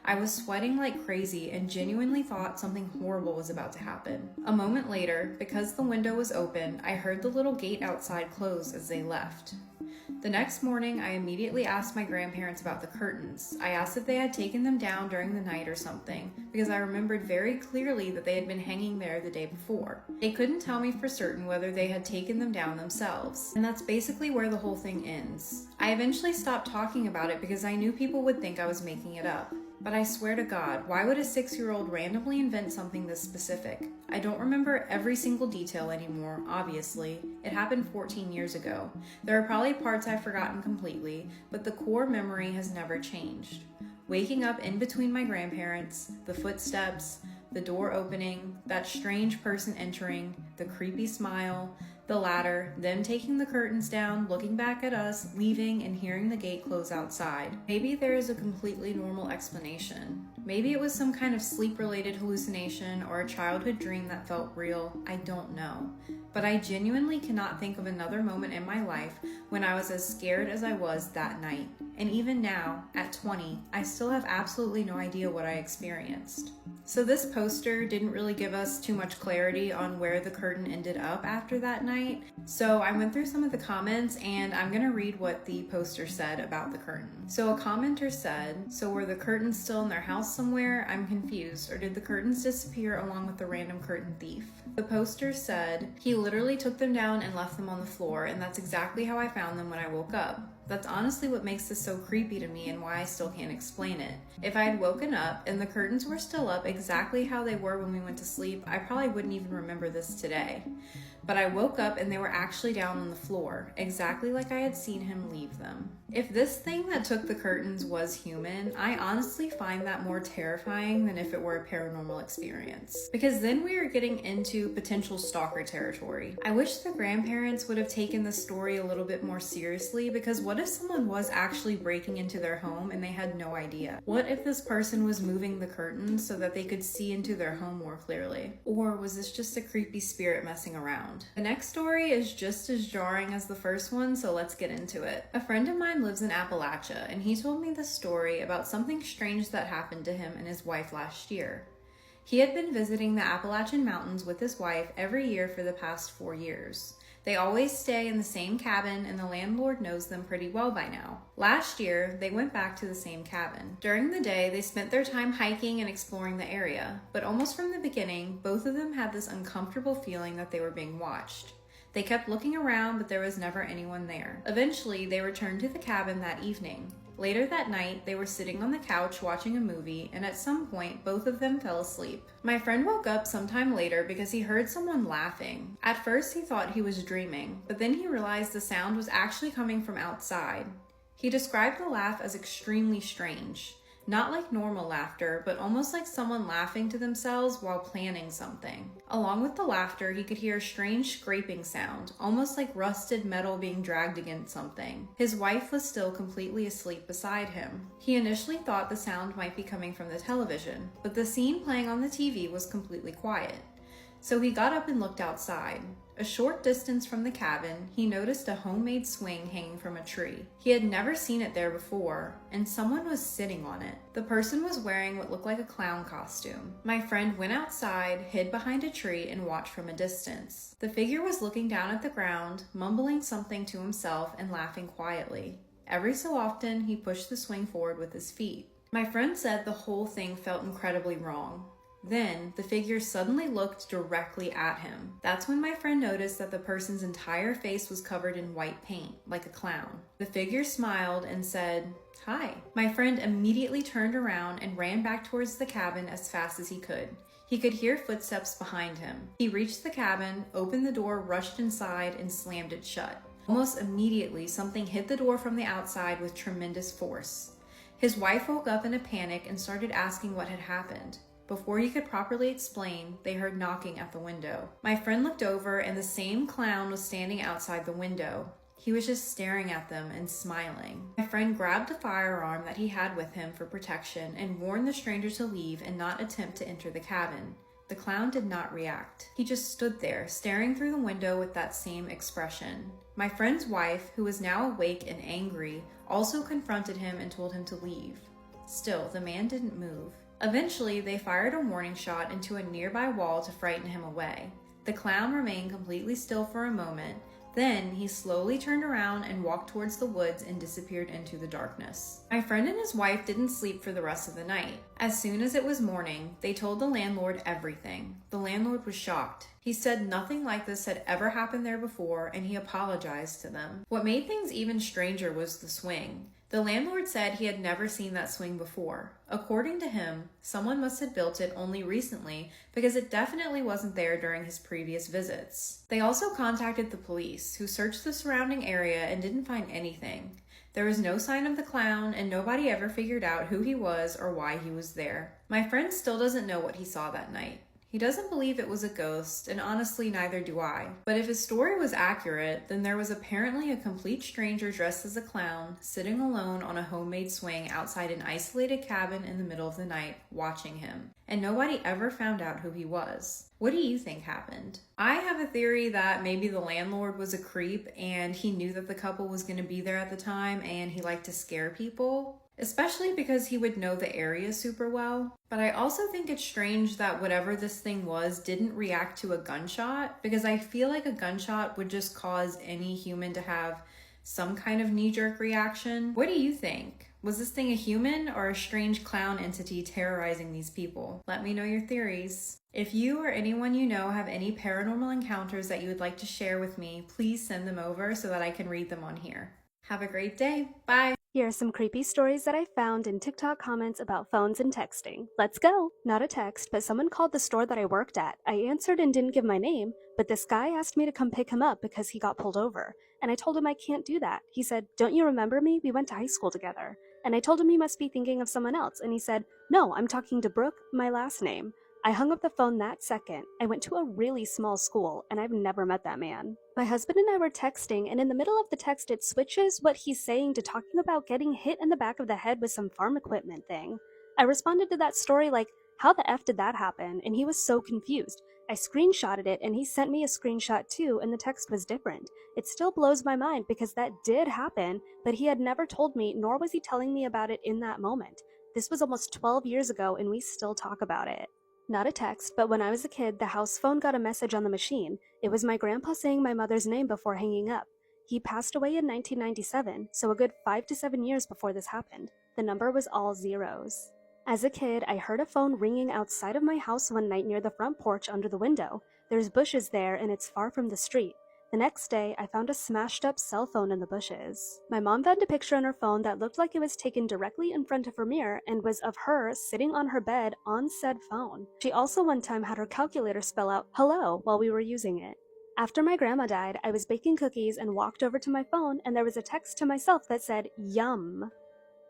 I was sweating like crazy and genuinely thought something horrible was about to happen. A moment later, because the window was open, I heard the little gate outside close as they left. The next morning, I immediately asked my grandparents about the curtains. I asked if they had taken them down during the night or something, because I remembered very clearly that they had been hanging there the day before. They couldn't tell me for certain whether they had taken them down themselves, and that's basically where the whole thing ends. I eventually stopped talking about it because I knew people would think I was making it up. But I swear to God, why would a 6-year-old randomly invent something this specific? I don't remember every single detail anymore, obviously. It happened 14 years ago. There are probably parts I've forgotten completely, but the core memory has never changed. Waking up in between my grandparents, the footsteps, the door opening, that strange person entering, the creepy smile, The latter, them taking the curtains down, looking back at us, leaving, and hearing the gate close outside. Maybe there is a completely normal explanation. Maybe it was some kind of sleep-related hallucination or a childhood dream that felt real. I don't know. But I genuinely cannot think of another moment in my life when I was as scared as I was that night. And even now, at 20, I still have absolutely no idea what I experienced. So this poster didn't really give us too much clarity on where the curtain ended up after that night. So I went through some of the comments and I'm gonna read what the poster said about the curtain. So a commenter said, "So were the curtains still in their house somewhere? I'm confused. Or did the curtains disappear along with the random curtain thief?" The poster said, "He literally took them down and left them on the floor, and that's exactly how I found them when I woke up. That's honestly what makes this so creepy to me and why I still can't explain it. If I had woken up and the curtains were still up exactly how they were when we went to sleep, I probably wouldn't even remember this today. But I woke up and they were actually down on the floor, exactly like I had seen him leave them." If this thing that took the curtains was human, I honestly find that more terrifying than if it were a paranormal experience. Because then we are getting into potential stalker territory. I wish the grandparents would have taken the story a little bit more seriously, because what if someone was actually breaking into their home and they had no idea? What if this person was moving the curtains so that they could see into their home more clearly? Or was this just a creepy spirit messing around? The next story is just as jarring as the first one, so let's get into it. A friend of mine lives in Appalachia, and he told me this story about something strange that happened to him and his wife last year. He had been visiting the Appalachian Mountains with his wife every year for the past 4 years. They always stay in the same cabin, and the landlord knows them pretty well by now. Last year, they went back to the same cabin. During the day, they spent their time hiking and exploring the area, but almost from the beginning, both of them had this uncomfortable feeling that they were being watched. They kept looking around, but there was never anyone there. Eventually, they returned to the cabin that evening. Later that night, they were sitting on the couch watching a movie, and at some point, both of them fell asleep. My friend woke up sometime later because he heard someone laughing. At first, he thought he was dreaming, but then he realized the sound was actually coming from outside. He described the laugh as extremely strange. Not like normal laughter, but almost like someone laughing to themselves while planning something. Along with the laughter, he could hear a strange scraping sound, almost like rusted metal being dragged against something. His wife was still completely asleep beside him. He initially thought the sound might be coming from the television, but the scene playing on the TV was completely quiet. So he got up and looked outside. A short distance from the cabin, he noticed a homemade swing hanging from a tree. He had never seen it there before, and someone was sitting on it. The person was wearing what looked like a clown costume. My friend went outside, hid behind a tree, and watched from a distance. The figure was looking down at the ground, mumbling something to himself and laughing quietly. Every so often, he pushed the swing forward with his feet. My friend said the whole thing felt incredibly wrong. Then, the figure suddenly looked directly at him. That's when my friend noticed that the person's entire face was covered in white paint, like a clown. The figure smiled and said, "Hi." My friend immediately turned around and ran back towards the cabin as fast as he could. He could hear footsteps behind him. He reached the cabin, opened the door, rushed inside, and slammed it shut. Almost immediately, something hit the door from the outside with tremendous force. His wife woke up in a panic and started asking what had happened. Before he could properly explain, they heard knocking at the window. My friend looked over and the same clown was standing outside the window. He was just staring at them and smiling. My friend grabbed a firearm that he had with him for protection and warned the stranger to leave and not attempt to enter the cabin. The clown did not react. He just stood there, staring through the window with that same expression. My friend's wife, who was now awake and angry, also confronted him and told him to leave. Still, the man didn't move. Eventually, they fired a warning shot into a nearby wall to frighten him away. The clown remained completely still for a moment. Then, he slowly turned around and walked towards the woods and disappeared into the darkness. My friend and his wife didn't sleep for the rest of the night. As soon as it was morning, they told the landlord everything. The landlord was shocked. He said nothing like this had ever happened there before, and he apologized to them. What made things even stranger was the swing. The landlord said he had never seen that swing before. According to him, someone must have built it only recently because it definitely wasn't there during his previous visits. They also contacted the police, who searched the surrounding area and didn't find anything. There was no sign of the clown, and nobody ever figured out who he was or why he was there. My friend still doesn't know what he saw that night. He doesn't believe it was a ghost, and honestly, neither do I. But if his story was accurate, then there was apparently a complete stranger dressed as a clown, sitting alone on a homemade swing outside an isolated cabin in the middle of the night, watching him. And nobody ever found out who he was. What do you think happened? I have a theory that maybe the landlord was a creep and he knew that the couple was going to be there at the time and he liked to scare people. Especially because he would know the area super well. But I also think it's strange that whatever this thing was didn't react to a gunshot, because I feel like a gunshot would just cause any human to have some kind of knee-jerk reaction. What do you think? Was this thing a human or a strange clown entity terrorizing these people? Let me know your theories. If you or anyone you know have any paranormal encounters that you would like to share with me, please send them over so that I can read them on here. Have a great day. Bye. Here are some creepy stories that I found in TikTok comments about phones and texting. Let's go! Not a text, but someone called the store that I worked at. I answered and didn't give my name, but this guy asked me to come pick him up because he got pulled over. And I told him I can't do that. He said, "Don't you remember me? We went to high school together." And I told him he must be thinking of someone else, and he said, "No, I'm talking to Brooke, my last name." I hung up the phone that second. I went to a really small school, and I've never met that man. My husband and I were texting, and in the middle of the text it switches what he's saying to talking about getting hit in the back of the head with some farm equipment thing. I responded to that story like, "How the F did that happen?" And he was so confused. I screenshotted it, and he sent me a screenshot too, and the text was different. It still blows my mind because that did happen, but he had never told me, nor was he telling me about it in that moment. This was almost 12 years ago, and we still talk about it. Not a text, but when I was a kid, the house phone got a message on the machine. It was my grandpa saying my mother's name before hanging up. He passed away in 1997, so a good 5 to 7 years before this happened. The number was all zeros. As a kid, I heard a phone ringing outside of my house one night near the front porch under the window. There's bushes there and it's far from the street. The next day, I found a smashed up cell phone in the bushes. My mom found a picture on her phone that looked like it was taken directly in front of her mirror and was of her sitting on her bed on said phone. She also one time had her calculator spell out "hello" while we were using it. After my grandma died, I was baking cookies and walked over to my phone and there was a text to myself that said, "Yum."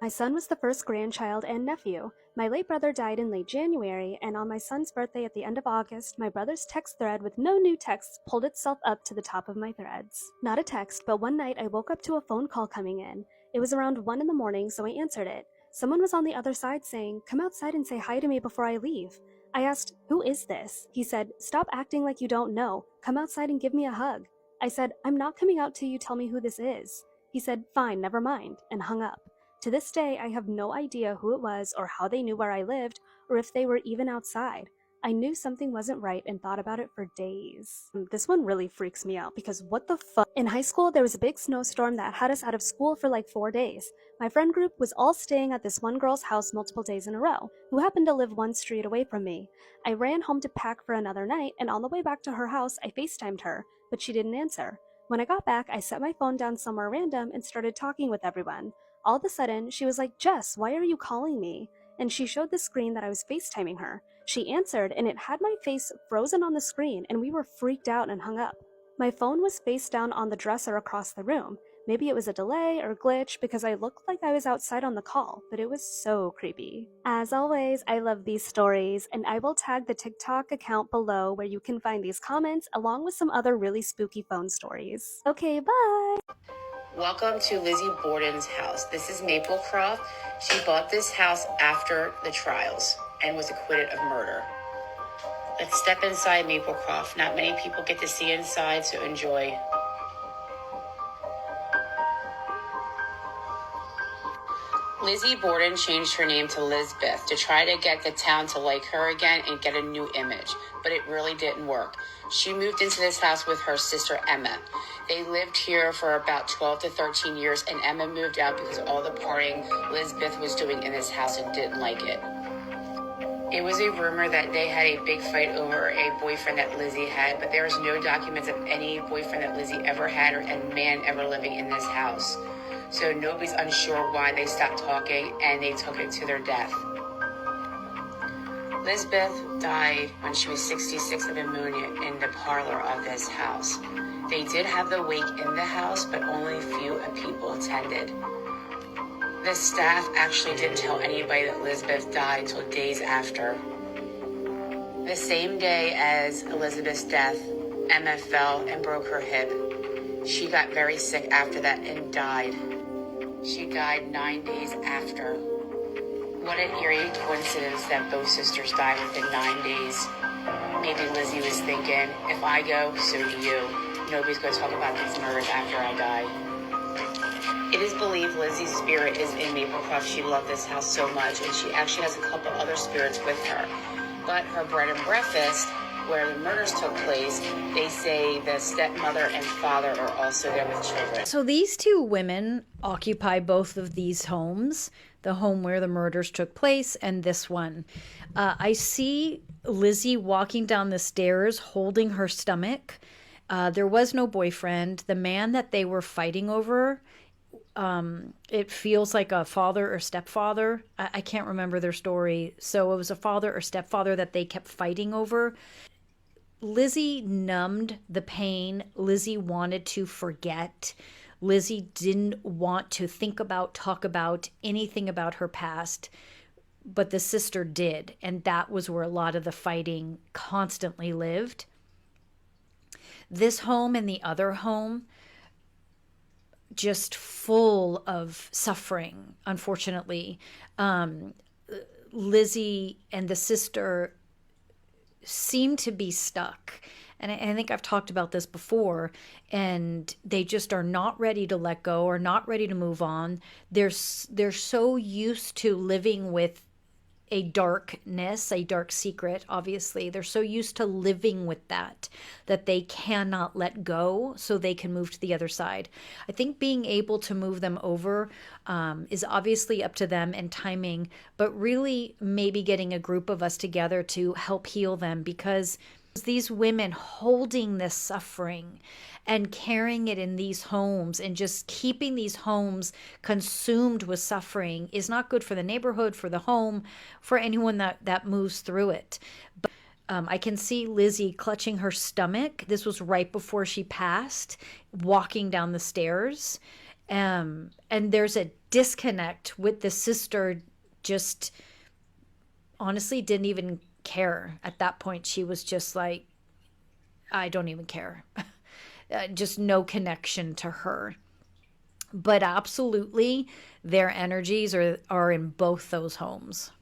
My son was the first grandchild and nephew. My late brother died in late January, and on my son's birthday at the end of August, my brother's text thread with no new texts pulled itself up to the top of my threads. Not a text, but one night I woke up to a phone call coming in. It was around 1 in the morning, so I answered it. Someone was on the other side saying, "Come outside and say hi to me before I leave." I asked, "Who is this?" He said, "Stop acting like you don't know. Come outside and give me a hug." I said, "I'm not coming out till you tell me who this is." He said, "Fine, never mind," and hung up. To this day, I have no idea who it was or how they knew where I lived or if they were even outside. I knew something wasn't right and thought about it for days. This one really freaks me out because what the fuck? In high school, there was a big snowstorm that had us out of school for like 4 days. My friend group was all staying at this one girl's house multiple days in a row, who happened to live one street away from me. I ran home to pack for another night, and on the way back to her house, I FaceTimed her, but she didn't answer. When I got back, I set my phone down somewhere random and started talking with everyone. All of a sudden, she was like, "Jess, why are you calling me?" And she showed the screen that I was FaceTiming her. She answered, and it had my face frozen on the screen, and we were freaked out and hung up. My phone was face down on the dresser across the room. Maybe it was a delay or glitch because I looked like I was outside on the call, but it was so creepy. As always, I love these stories, and I will tag the TikTok account below where you can find these comments along with some other really spooky phone stories. Okay, bye! Welcome to Lizzie Borden's house. This is Maplecroft. She bought this house after the trials and was acquitted of murder. Let's step inside Maplecroft. Not many people get to see inside, so enjoy. Lizzie Borden changed her name to Lizbeth to try to get the town to like her again and get a new image, but it really didn't work. She moved into this house with her sister Emma. They lived here for about 12 to 13 years, and Emma moved out because of all the partying Lizbeth was doing in this house and didn't like it. It was a rumor that they had a big fight over a boyfriend that Lizzie had, but there was no documents of any boyfriend that Lizzie ever had or any man ever living in this house. So nobody's unsure why they stopped talking and they took it to their death. Lizbeth died when she was 66 of pneumonia in the parlor of this house. They did have the wake in the house, but only few people attended. The staff actually didn't tell anybody that Lizbeth died until days after. The same day as Elizabeth's death, Emma fell and broke her hip. She got very sick after that and died. She died 9 days after. What an eerie coincidence that both sisters died within 9 days. Maybe Lizzie was thinking, if I go, so do you. Nobody's going to talk about these murders after I die. It is believed Lizzie's spirit is in Maplecroft. She loved this house so much, and she actually has a couple other spirits with her. But her bread and breakfast, where the murders took place, they say the stepmother and father are also there with children. So these two women occupy both of these homes, the home where the murders took place and this one. I see Lizzie walking down the stairs holding her stomach. There was no boyfriend. The man that they were fighting over, it feels like a father or stepfather. I can't remember their story. So it was a father or stepfather that they kept fighting over. Lizzie numbed the pain. Lizzie wanted to forget. Lizzie didn't want to think about, talk about anything about her past, but the sister did. And that was where a lot of the fighting constantly lived. This home and the other home, just full of suffering, unfortunately. Lizzie and the sister seem to be stuck. And I think I've talked about this before, and they just are not ready to let go or not ready to move on. They're so used to living with a darkness, a dark secret, obviously. They're so used to living with that they cannot let go so they can move to the other side. I think being able to move them over is obviously up to them and timing, but really maybe getting a group of us together to help heal them, because these women holding this suffering and carrying it in these homes and just keeping these homes consumed with suffering is not good for the neighborhood, for the home, for anyone that moves through it. But I can see Lizzie clutching her stomach. This was right before she passed, walking down the stairs. And there's a disconnect with the sister, just honestly didn't even care. At that point, she was just like, I don't even care. Just no connection to her. But absolutely, their energies are in both those homes.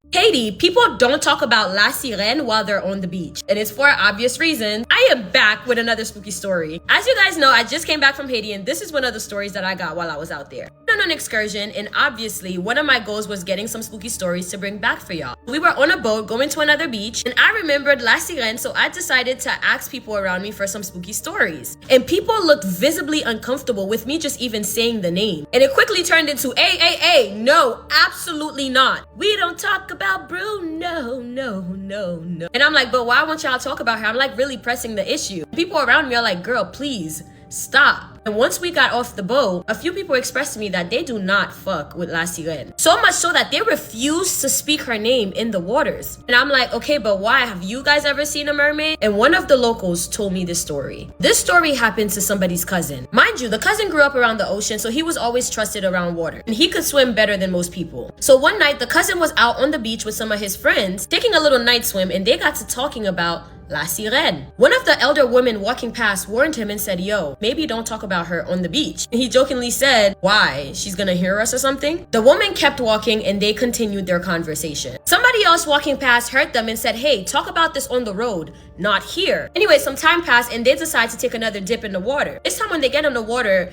Katie, people don't talk about La Sirène while they're on the beach, and it's for obvious reasons. I am back with another spooky story. As you guys know, I just came back from Haiti, and this is one of the stories that I got while I was out there. On an excursion, and obviously one of my goals was getting some spooky stories to bring back for y'all. We were on a boat going to another beach, and I remembered La Sirène, so I decided to ask people around me for some spooky stories. And people looked visibly uncomfortable with me just even saying the name. And it quickly turned into, no, absolutely not. We don't talk about Bruno, no. And I'm like, but why won't y'all talk about her? I'm like really pressing the issue. People around me are like, girl, please stop. And once we got off the boat, a few people expressed to me that they do not fuck with La Sirène. So much so that they refused to speak her name in the waters. And I'm like, okay, but why? Have you guys ever seen a mermaid? And one of the locals told me this story. This story happened to somebody's cousin. Mind you, the cousin grew up around the ocean, so he was always trusted around water. And he could swim better than most people. So one night, the cousin was out on the beach with some of his friends, taking a little night swim, and they got to talking about La Sirène. One of the elder women walking past warned him and said, yo, maybe don't talk about her on the beach. And he jokingly said, why? She's gonna hear us or something? The woman kept walking and they continued their conversation. Somebody else walking past heard them and said, hey, talk about this on the road, not here. Anyway, some time passed and they decide to take another dip in the water. This time when they get in the water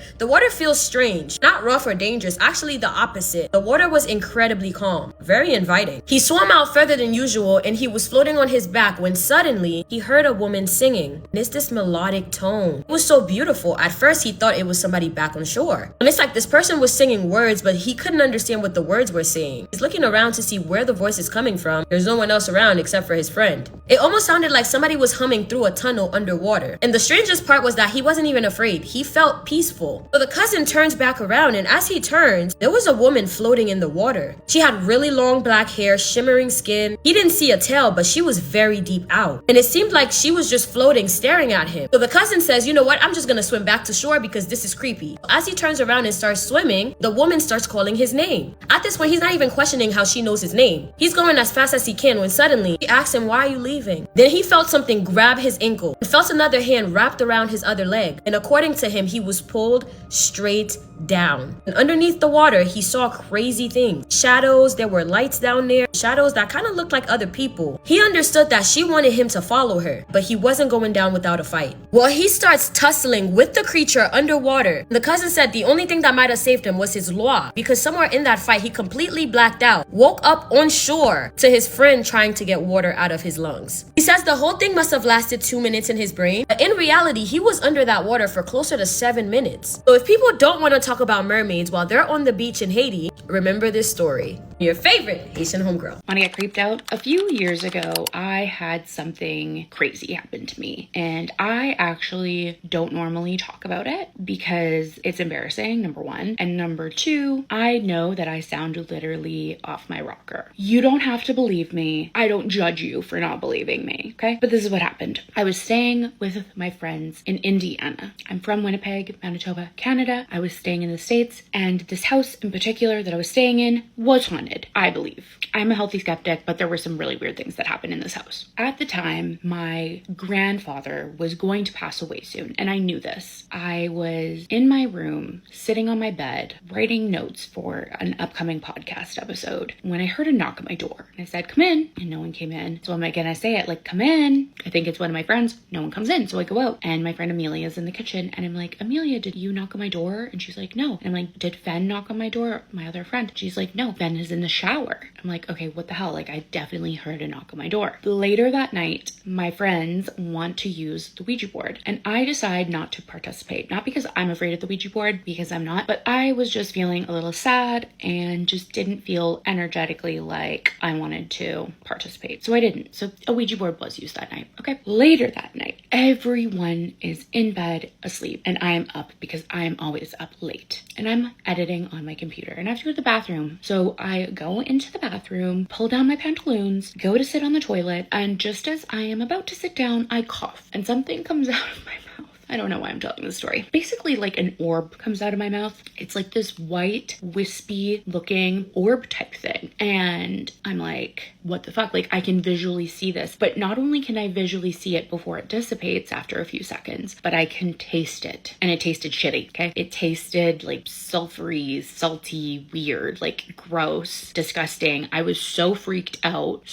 feels strange. Not rough or dangerous, actually the opposite. The water was incredibly calm, very inviting. He swam out further than usual and he was floating on his back when suddenly he heard a woman singing. And it's this melodic tone. It was so beautiful. At first he thought it was somebody back on shore. And it's like this person was singing words, but he couldn't understand what the words were saying. He's looking around to see where the voice is coming from. There's no one else around except for his friend. It almost sounded like somebody somebody was humming through a tunnel underwater. And the strangest part was that he wasn't even afraid. He felt peaceful. So the cousin turns back around, and as he turns, there was a woman floating in the water. She had really long black hair, shimmering skin. He didn't see a tail, but she was very deep out. And it seemed like she was just floating, staring at him. So the cousin says, you know what, I'm just gonna swim back to shore because this is creepy. As he turns around and starts swimming, the woman starts calling his name. At this point, he's not even questioning how she knows his name. He's going as fast as he can when suddenly she asks him, why are you leaving? Then he felt something grab his ankle and felt another hand wrapped around his other leg. And according to him, he was pulled straight down. And underneath the water, he saw crazy things. Shadows, there were lights down there, shadows that kind of looked like other people. He understood that she wanted him to follow her, but he wasn't going down without a fight. Well, he starts tussling with the creature underwater. The cousin said the only thing that might have saved him was his loa, because somewhere in that fight, he completely blacked out, woke up on shore to his friend trying to get water out of his lungs. He says the whole thing must have lasted 2 minutes in his brain, but in reality, he was under that water for closer to 7 minutes. So if people don't want to talk about mermaids while they're on the beach in Haiti, remember this story. Your favorite Haitian homegirl. Want to get creeped out? A few years ago, I had something crazy happen to me, and I actually don't normally talk about it because it's embarrassing, number one, and number two, I know that I sound literally off my rocker. You don't have to believe me. I don't judge you for not believing me, okay? But this is what happened. I was staying with my friends in Indiana. I'm from Winnipeg, Manitoba, Canada. I was staying in the States, and this house in particular that I was staying in was haunted, I believe. I'm a healthy skeptic, but there were some really weird things that happened in this house. At the time, my grandfather was going to pass away soon, and I knew this. I was in my room, sitting on my bed, writing notes for an upcoming podcast episode, when I heard a knock at my door. And I said, come in, and no one came in. So I'm like, and I say it, like, come in. I think it's one of my friends. No one comes in, so I go out, and my friend Amelia's in the kitchen, and I'm like, Amelia, did you knock on my door? And she's like, no. And I'm like, did Fen knock on my door? My other friend. She's like, no, Fen is in the shower. I'm like, okay, what the hell? Like, I definitely heard a knock on my door. Later that night, my friends want to use the Ouija board, and I decide not to participate. Not because I'm afraid of the Ouija board, because I'm not, but I was just feeling a little sad and just didn't feel energetically like I wanted to participate. So I didn't. So a Ouija board was used that night. Okay. Later that night, everyone is in bed asleep, and I am up because I am always up late, and I'm editing on my computer, and I have to go to the bathroom. So I go into the bathroom, pull down my pantaloons, go to sit on the toilet, and just as I am about to sit down, I cough, and something comes out of my mouth. I don't know why I'm telling this story. Basically, like an orb comes out of my mouth. It's like this white, wispy looking orb type thing. And I'm like, what the fuck? Like, I can visually see this. But not only can I visually see it before it dissipates after a few seconds, but I can taste it. And it tasted shitty, okay? It tasted like sulfury, salty, weird, like gross, disgusting. I was so freaked out.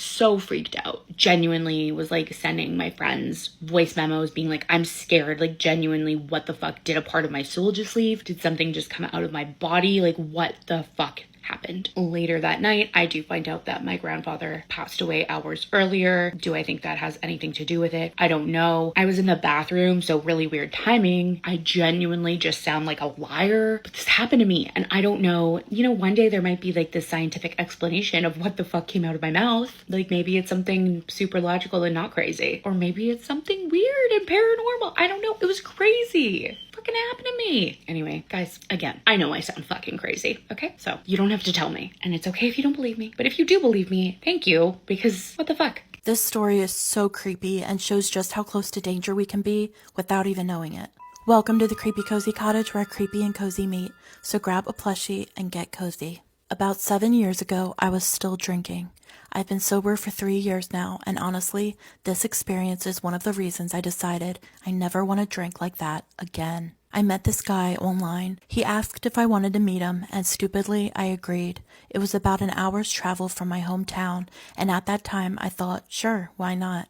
Genuinely was like sending my friends voice memos being like, I'm scared, like genuinely, what the fuck? Did a part of my soul just leave? Did something just come out of my body? Like, what the fuck happened? Later that night, I do find out that my grandfather passed away hours earlier. Do I think that has anything to do with it? I don't know. I was in the bathroom, so really weird timing. I genuinely just sound like a liar, but this happened to me, and I don't know. You know, one day there might be like this scientific explanation of what the fuck came out of my mouth. Like, maybe it's something super logical and not crazy, or maybe it's something weird and paranormal. I don't know. It was crazy. Fucking happened to me. Anyway, guys, again, I know I sound fucking crazy, okay? So you don't have to tell me, and it's okay if you don't believe me, but if you do believe me, thank you, because what the fuck? This story is so creepy and shows just how close to danger we can be without even knowing it. Welcome to the Creepy Cozy Cottage, where creepy and cozy meet, so grab a plushie and get cozy. About 7 years ago, I was still drinking. I've been sober for 3 years now, and honestly, this experience is one of the reasons I decided I never want to drink like that again. I met this guy online. He asked if I wanted to meet him, and stupidly, I agreed. It was about an hour's travel from my hometown, and at that time, I thought, sure, why not?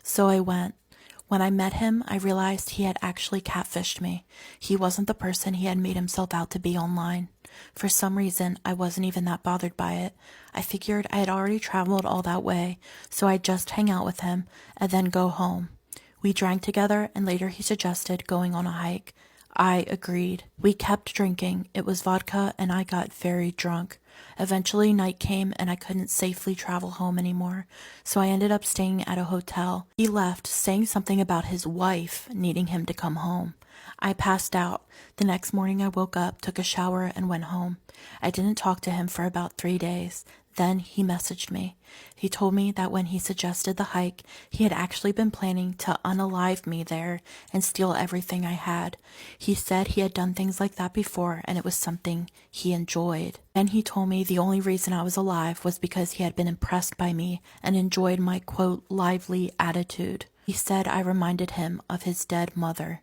So I went. When I met him, I realized he had actually catfished me. He wasn't the person he had made himself out to be online. For some reason, I wasn't even that bothered by it. I figured I had already traveled all that way, so I'd just hang out with him and then go home. We drank together, and later he suggested going on a hike. I agreed. We kept drinking. It was vodka, and I got very drunk. Eventually, night came and I couldn't safely travel home anymore, so I ended up staying at a hotel. He left, saying something about his wife needing him to come home. I passed out. The next morning I woke up, took a shower, and went home. I didn't talk to him for about 3 days. Then he messaged me. He told me that when he suggested the hike, he had actually been planning to unalive me there and steal everything I had. He said he had done things like that before and it was something he enjoyed. Then he told me the only reason I was alive was because he had been impressed by me and enjoyed my, quote, lively attitude. He said I reminded him of his dead mother.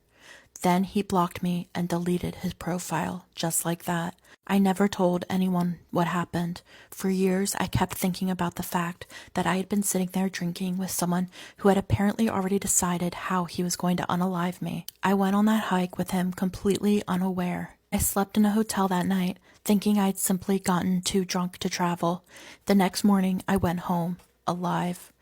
Then he blocked me and deleted his profile, just like that. I never told anyone what happened. For years, I kept thinking about the fact that I had been sitting there drinking with someone who had apparently already decided how he was going to unalive me. I went on that hike with him completely unaware. I slept in a hotel that night, thinking I'd simply gotten too drunk to travel. The next morning, I went home, alive.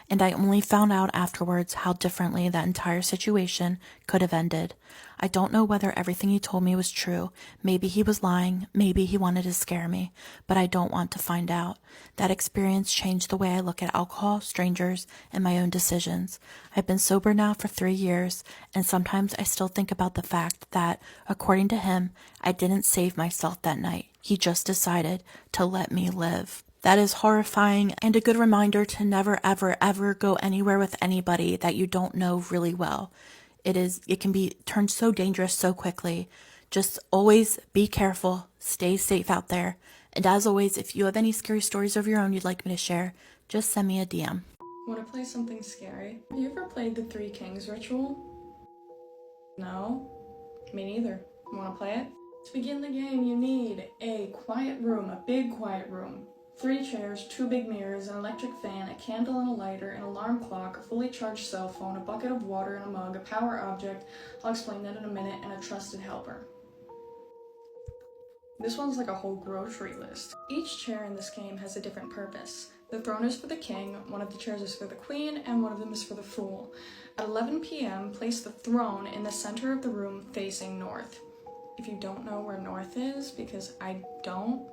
And I only found out afterwards how differently that entire situation could have ended. I don't know whether everything he told me was true. Maybe he was lying, maybe he wanted to scare me, but I don't want to find out. That experience changed the way I look at alcohol, strangers, and my own decisions. I've been sober now for 3 years, and sometimes I still think about the fact that, according to him, I didn't save myself that night. He just decided to let me live. That is horrifying and a good reminder to never, ever, ever go anywhere with anybody that you don't know really well. It can be turned so dangerous so quickly. Just always be careful, stay safe out there. And as always, if you have any scary stories of your own you'd like me to share, just send me a DM. Want to play something scary? Have you ever played the Three Kings ritual? No? Me neither. Want to play it? To begin the game, you need a quiet room, a big quiet room. 3 chairs, 2 big mirrors, an electric fan, a candle and a lighter, an alarm clock, a fully charged cell phone, a bucket of water and a mug, a power object, I'll explain that in a minute, and a trusted helper. This one's like a whole grocery list. Each chair in this game has a different purpose. The throne is for the king, one of the chairs is for the queen, and one of them is for the fool. At 11 p.m., place the throne in the center of the room facing north. If you don't know where north is, because I don't,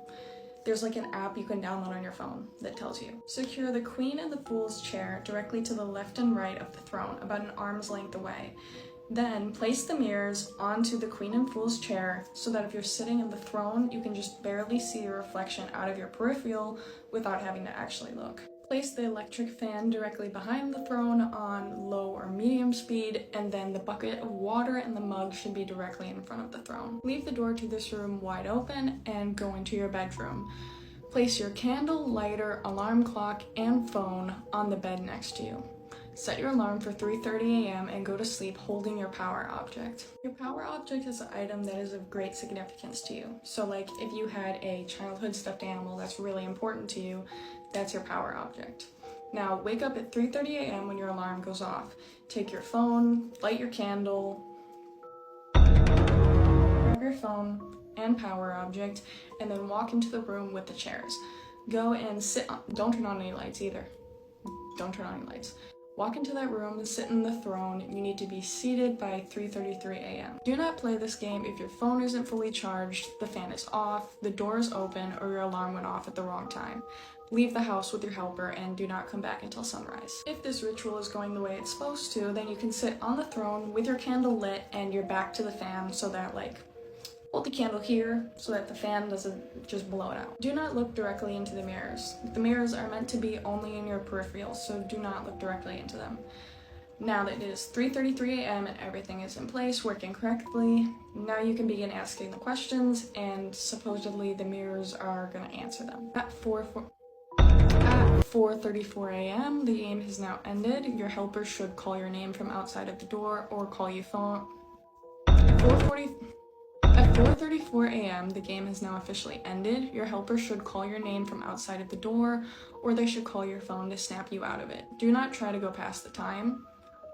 there's like an app you can download on your phone that tells you. Secure the queen and the fool's chair directly to the left and right of the throne, about an arm's length away. Then place the mirrors onto the queen and fool's chair so that if you're sitting in the throne, you can just barely see your reflection out of your peripheral without having to actually look. Place the electric fan directly behind the throne on low or medium speed, and then the bucket of water and the mug should be directly in front of the throne. Leave the door to this room wide open and go into your bedroom. Place your candle, lighter, alarm clock, and phone on the bed next to you. Set your alarm for 3:30 a.m. and go to sleep holding your power object. Your power object is an item that is of great significance to you. So like if you had a childhood stuffed animal that's really important to you, that's your power object. Now wake up at 3:30 a.m. when your alarm goes off. Take your phone, light your candle, grab your phone and power object, and then walk into the room with the chairs. Go and sit on, don't turn on any lights either. Don't turn on any lights. Walk into that room and sit in the throne. You need to be seated by 3:33 a.m. Do not play this game if your phone isn't fully charged, the fan is off, the door is open, or your alarm went off at the wrong time. Leave the house with your helper and do not come back until sunrise. If this ritual is going the way it's supposed to, then you can sit on the throne with your candle lit and your back to the fan so that hold the candle here so that the fan doesn't just blow it out. Do not look directly into the mirrors. The mirrors are meant to be only in your peripheral, so do not look directly into them. Now that it is 3:33 a.m. and everything is in place, working correctly, now you can begin asking the questions, and supposedly the mirrors are going to answer them. At 4:34 a.m., the game has now ended. Your helper should call your name from outside of the door or call you phone. At 4:34 a.m., the game has now officially ended. Your helper should call your name from outside of the door, or they should call your phone to snap you out of it. Do not try to go past the time.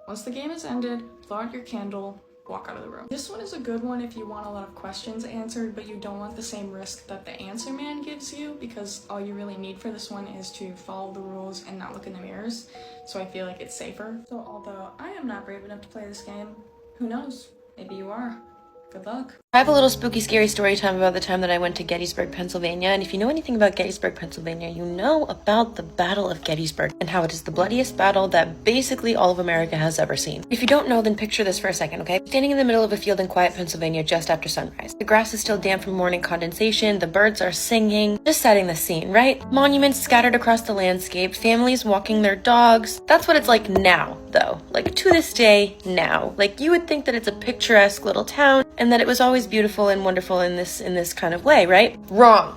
Once the game is ended, blow out your candle, walk out of the room. This one is a good one if you want a lot of questions answered, but you don't want the same risk that the answer man gives you, because all you really need for this one is to follow the rules and not look in the mirrors. So I feel like it's safer. So although I am not brave enough to play this game, who knows? Maybe you are. Good luck. I have a little spooky, scary story time about the time that I went to Gettysburg, Pennsylvania. And if you know anything about Gettysburg, Pennsylvania, you know about the Battle of Gettysburg and how it is the bloodiest battle that basically all of America has ever seen. If you don't know, then picture this for a second, okay? Standing in the middle of a field in quiet Pennsylvania just after sunrise. The grass is still damp from morning condensation, the birds are singing, just setting the scene, right? Monuments scattered across the landscape, families walking their dogs. That's what it's like now, though. Like, to this day, now. Like, you would think that it's a picturesque little town and that it was always beautiful and wonderful in this kind of way, right? Wrong.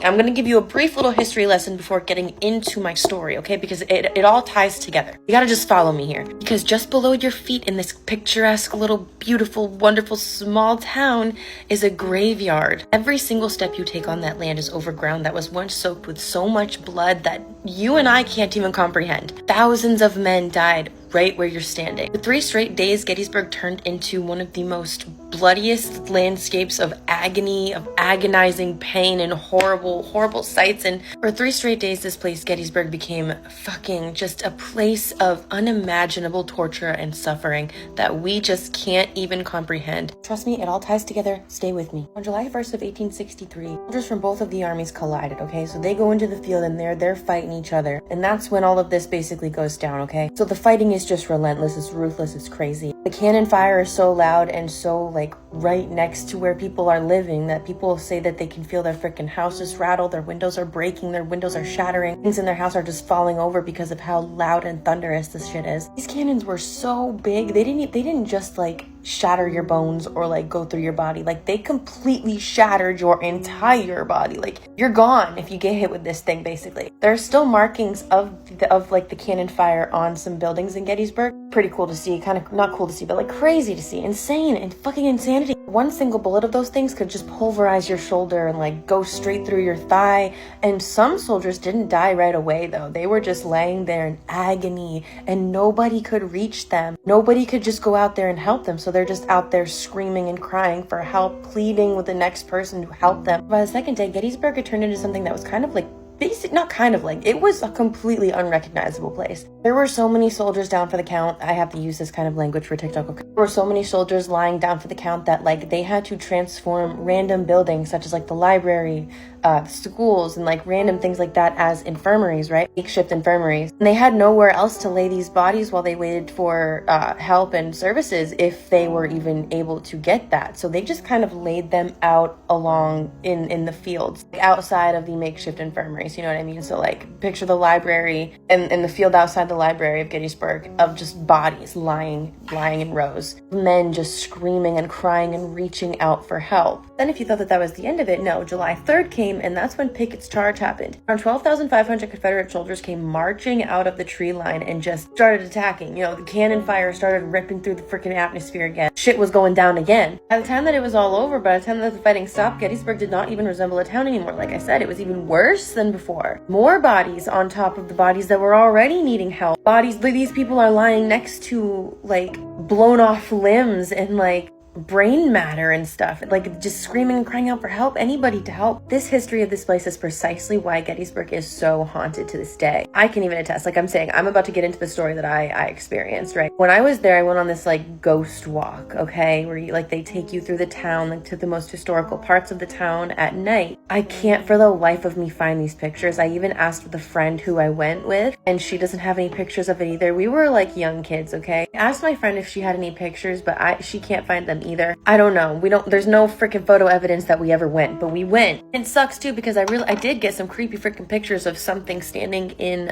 I'm gonna give you a brief little history lesson before getting into my story, okay? Because it all ties together. You gotta just follow me here. Because just below your feet in this picturesque little beautiful, wonderful, small town is a graveyard. Every single step you take on that land is over ground that was once soaked with so much blood that you and I can't even comprehend. Thousands of men died right where you're standing. For 3 straight days, Gettysburg turned into one of the most bloodiest landscapes of agony, of agonizing pain and horrible sights. And for 3 straight days, this place, Gettysburg, became fucking just a place of unimaginable torture and suffering that we just can't even comprehend. Trust me, it all ties together. Stay with me. On July 1st of 1863, soldiers from both of the armies collided, okay? So they go into the field and they're fighting each other. And that's when all of this basically goes down, okay? So the fighting is just relentless, it's ruthless, it's crazy. The cannon fire is so loud and so like right next to where people are living that people say that they can feel their freaking houses rattle, their windows are breaking, their windows are shattering, things in their house are just falling over because of how loud and thunderous this shit is. These cannons were so big, they didn't just like shatter your bones or like go through your body, like they completely shattered your entire body. Like you're gone if you get hit with this thing. Basically there are still markings of like the cannon fire on some buildings in Gettysburg. Pretty cool to see, kind of not cool to see, but like crazy to see, insane and fucking insanity. One single bullet of those things could just pulverize your shoulder and like go straight through your thigh. And some soldiers didn't die right away though. They were just laying there in agony and nobody could reach them. Nobody could just go out there and help them. So they're just out there screaming and crying for help, pleading with the next person to help them. By the second day, Gettysburg had turned into something that was kind of like it was a completely unrecognizable place. There were so many soldiers down for the count. I have to use this kind of language for TikTok. Okay. There were so many soldiers lying down for the count that like they had to transform random buildings such as like the library, schools and like random things like that as infirmaries, right? Makeshift infirmaries. And they had nowhere else to lay these bodies while they waited for help and services if they were even able to get that. So they just kind of laid them out along in the fields outside of the makeshift infirmaries, you know what I mean? So like picture the library and the field outside the library of Gettysburg of just bodies lying in rows. Men just screaming and crying and reaching out for help. Then if you thought that was the end of it, no, July 3rd came and that's when Pickett's charge happened. Around 12,500 Confederate soldiers came marching out of the tree line and just started attacking. You know, the cannon fire started ripping through the freaking atmosphere again. Shit was going down again. By the time that it was all over, by the time that the fighting stopped, Gettysburg did not even resemble a town anymore. Like I said, it was even worse than before. More bodies on top of the bodies that were already needing help. These people are lying next to like blown off limbs and like brain matter and stuff, like just screaming and crying out for help, anybody to help. This history of this place is precisely why Gettysburg is so haunted to this day. I can even attest, like I'm saying, I'm about to get into the story that I experienced, right? When I was there, I went on this like ghost walk, okay, where you like they take you through the town, like to the most historical parts of the town at night. I can't for the life of me find these pictures. I even asked the friend who I went with and she doesn't have any pictures of it either. We were like young kids, okay? I asked my friend if she had any pictures, but she can't find them either. I don't know. There's no freaking photo evidence that we ever went, but we went. It sucks too because I did get some creepy freaking pictures of something standing in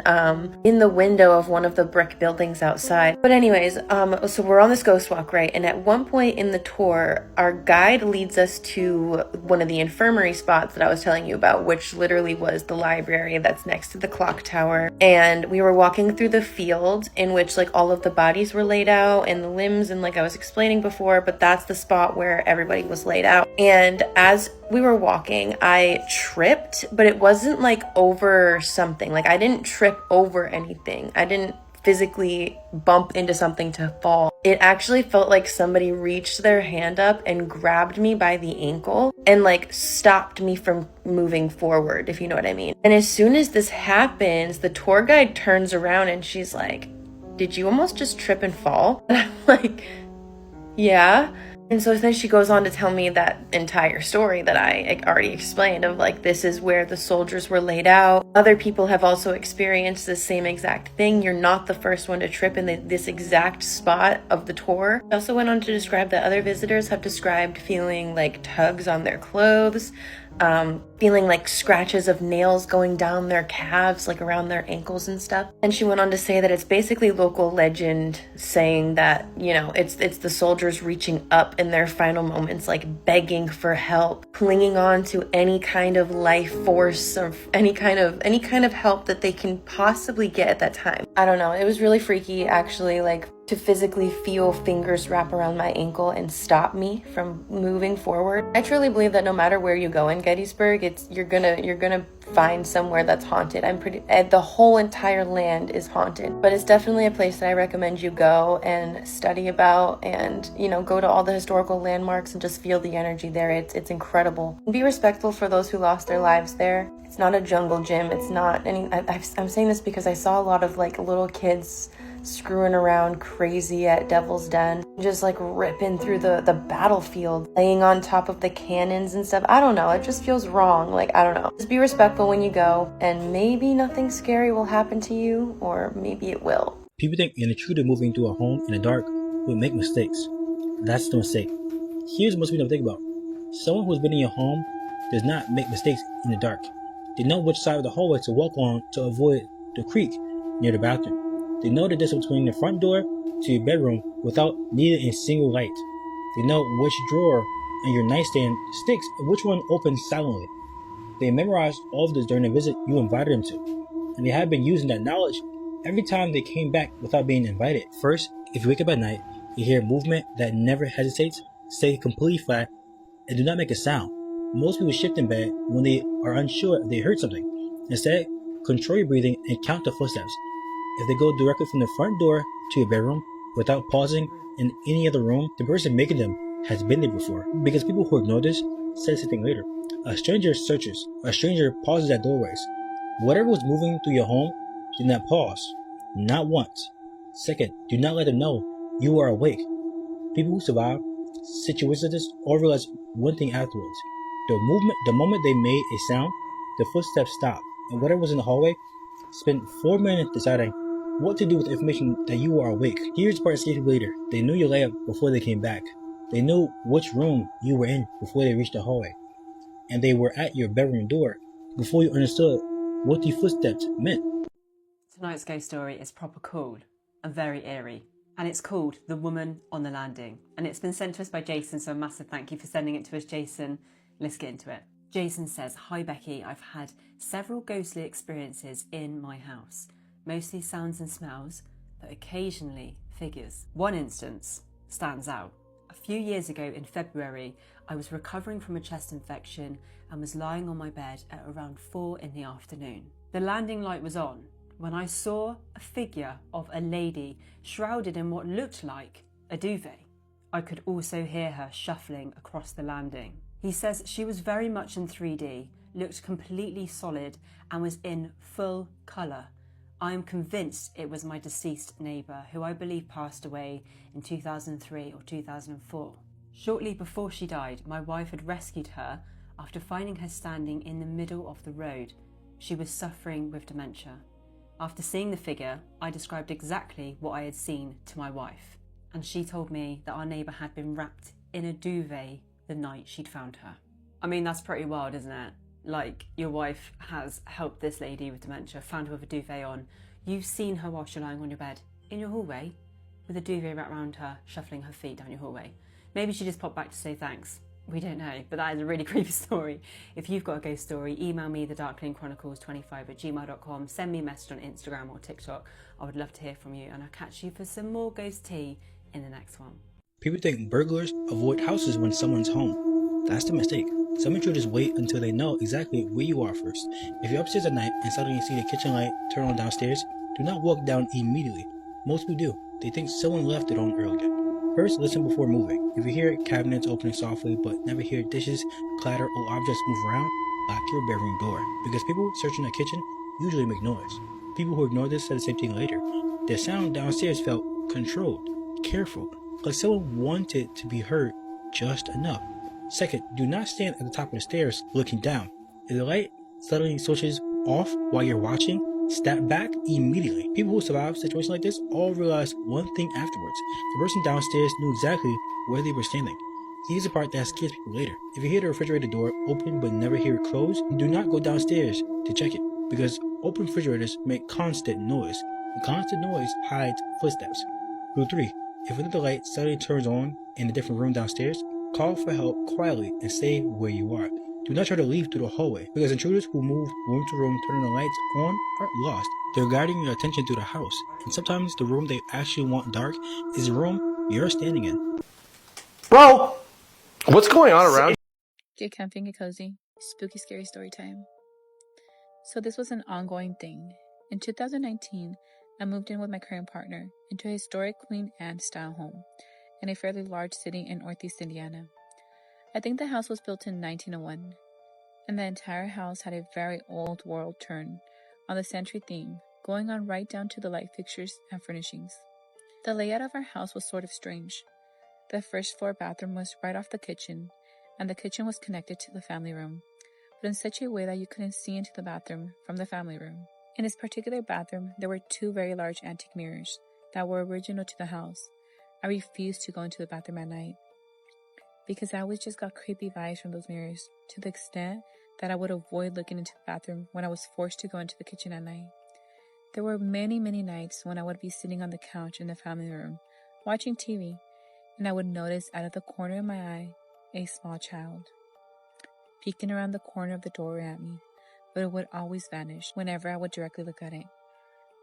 the window of one of the brick buildings outside. But anyways, so we're on this ghost walk, right? And at one point in the tour, our guide leads us to one of the infirmary spots that I was telling you about, which literally was the library that's next to the clock tower. And we were walking through the field in which like all of the bodies were laid out and the limbs and like I was explaining before, but that's the spot where everybody was laid out. And as we were walking, I tripped, but it wasn't like over something. Like I didn't trip over anything. I didn't physically bump into something to fall. It actually felt like somebody reached their hand up and grabbed me by the ankle and like stopped me from moving forward, if you know what I mean. And as soon as this happens, the tour guide turns around and she's like, "Did you almost just trip and fall?" And I'm like, "Yeah." And so then she goes on to tell me that entire story that I already explained of like, this is where the soldiers were laid out. Other people have also experienced the same exact thing. You're not the first one to trip in this exact spot of the tour. She also went on to describe that other visitors have described feeling like tugs on their clothes, feeling like scratches of nails going down their calves, like around their ankles and stuff. And she went on to say that it's basically local legend saying that, you know, it's the soldiers reaching up in their final moments, like begging for help, clinging on to any kind of life force or any kind of help that they can possibly get at that time. I don't know. It was really freaky, actually, like to physically feel fingers wrap around my ankle and stop me from moving forward. I truly believe that no matter where you go in Gettysburg, you're gonna find somewhere that's haunted. The whole entire land is haunted, but it's definitely a place that I recommend you go and study about, and you know, go to all the historical landmarks and just feel the energy there. It's incredible. Be respectful for those who lost their lives there. It's not a jungle gym. It's not any. I'm saying this because I saw a lot of like little kids screwing around crazy at Devil's Den, just like ripping through the battlefield, laying on top of the cannons and stuff. I don't know, it just feels wrong. Like, I don't know. Just be respectful when you go, and maybe nothing scary will happen to you, or maybe it will. People think an intruder moving into a home in the dark will make mistakes. That's the mistake. Here's what most people don't think about. Someone who's been in your home does not make mistakes in the dark. They know which side of the hallway to walk on to avoid the creak near the bathroom. They know the distance between the front door to your bedroom without needing a single light. They know which drawer in your nightstand sticks and which one opens silently. They memorized all of this during the visit you invited them to, and they have been using that knowledge every time they came back without being invited. First, if you wake up at night, you hear movement that never hesitates, stay completely flat, and do not make a sound. Most people shift in bed when they are unsure if they heard something. Instead, control your breathing and count the footsteps. If they go directly from the front door to your bedroom without pausing in any other room, the person making them has been there before. Because people who ignore this say something later. A stranger searches. A stranger pauses at doorways. Whatever was moving through your home did not pause. Not once. Second, do not let them know you are awake. People who survive situations like this all realize one thing afterwards. The moment they made a sound, the footsteps stopped, and whatever was in the hallway spent 4 minutes deciding what to do with the information that you are awake. Here's the part that scared people later. They knew your layout before they came back. They knew which room you were in before they reached the hallway. And they were at your bedroom door before you understood what the footsteps meant. Tonight's ghost story is proper cool and very eerie. And it's called The Woman on the Landing. And it's been sent to us by Jason, so a massive thank you for sending it to us, Jason. Let's get into it. Jason says, "Hi Becky, I've had several ghostly experiences in my house. Mostly sounds and smells, but occasionally figures. One instance stands out. A few years ago in February, I was recovering from a chest infection and was lying on my bed at around 4 in the afternoon. The landing light was on when I saw a figure of a lady shrouded in what looked like a duvet. I could also hear her shuffling across the landing. He says she was very much in 3D, looked completely solid, and was in full colour. I am convinced it was my deceased neighbour, who I believe passed away in 2003 or 2004. Shortly before she died, my wife had rescued her after finding her standing in the middle of the road. She was suffering with dementia. After seeing the figure, I described exactly what I had seen to my wife, and she told me that our neighbour had been wrapped in a duvet the night she'd found her." I mean, that's pretty wild, isn't it? Like, your wife has helped this lady with dementia, found her with a duvet on. You've seen her whilst you're lying on your bed in your hallway with a duvet wrapped around her, shuffling her feet down your hallway. Maybe she just popped back to say thanks. We don't know, but that is a really creepy story. If you've got a ghost story, email me, thedarklingchronicles25@gmail.com. Send me a message on Instagram or TikTok. I would love to hear from you, and I'll catch you for some more ghost tea in the next one. People think burglars avoid houses when someone's home. That's the mistake. Some intruders wait until they know exactly where you are first. If you're upstairs at night and suddenly you see the kitchen light turn on downstairs, do not walk down immediately. Most people do. They think someone left it on earlier. First, listen before moving. If you hear cabinets opening softly but never hear dishes clatter or objects move around, lock your bedroom door. Because people searching the kitchen usually make noise. People who ignore this said the same thing later. The sound downstairs felt controlled, careful, like someone wanted to be heard just enough. Second, do not stand at the top of the stairs looking down. If the light suddenly switches off while you're watching, step back immediately. People who survive situations like this all realize one thing afterwards. The person downstairs knew exactly where they were standing. Here's the part that scares people later. If you hear the refrigerator door open but never hear it close, do not go downstairs to check it, because open refrigerators make constant noise, and constant noise hides footsteps. Rule 3. If another light suddenly turns on in a different room downstairs, call for help quietly and stay where you are. Do not try to leave through the hallway, because intruders who move room to room turning the lights on are lost. They're guiding your attention to the house, and sometimes the room they actually want dark is the room you're standing in. Bro, what's going on around? Get camping, get cozy. Spooky, scary story time. So this was an ongoing thing. In 2019, I moved in with my current partner into a historic Queen Anne style home in a fairly large city in Northeast Indiana. I think the house was built in 1901, and the entire house had a very old world turn on the century theme, going on right down to the light fixtures and furnishings. The layout of our house was sort of strange. The first floor bathroom was right off the kitchen, and the kitchen was connected to the family room, but in such a way that you couldn't see into the bathroom from the family room. In this particular bathroom, there were 2 very large antique mirrors that were original to the house. I refused to go into the bathroom at night because I always just got creepy vibes from those mirrors, to the extent that I would avoid looking into the bathroom when I was forced to go into the kitchen at night. There were many, many nights when I would be sitting on the couch in the family room, watching TV, and I would notice out of the corner of my eye a small child peeking around the corner of the doorway at me, but it would always vanish whenever I would directly look at it.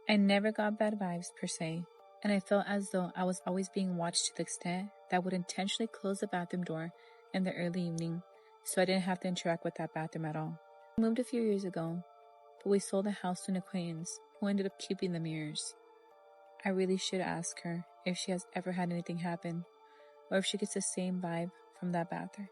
I never got bad vibes per se, and I felt as though I was always being watched to the extent that I would intentionally close the bathroom door in the early evening so I didn't have to interact with that bathroom at all. We moved a few years ago, but we sold the house to an acquaintance who ended up keeping the mirrors. I really should ask her if she has ever had anything happen, or if she gets the same vibe from that bathroom.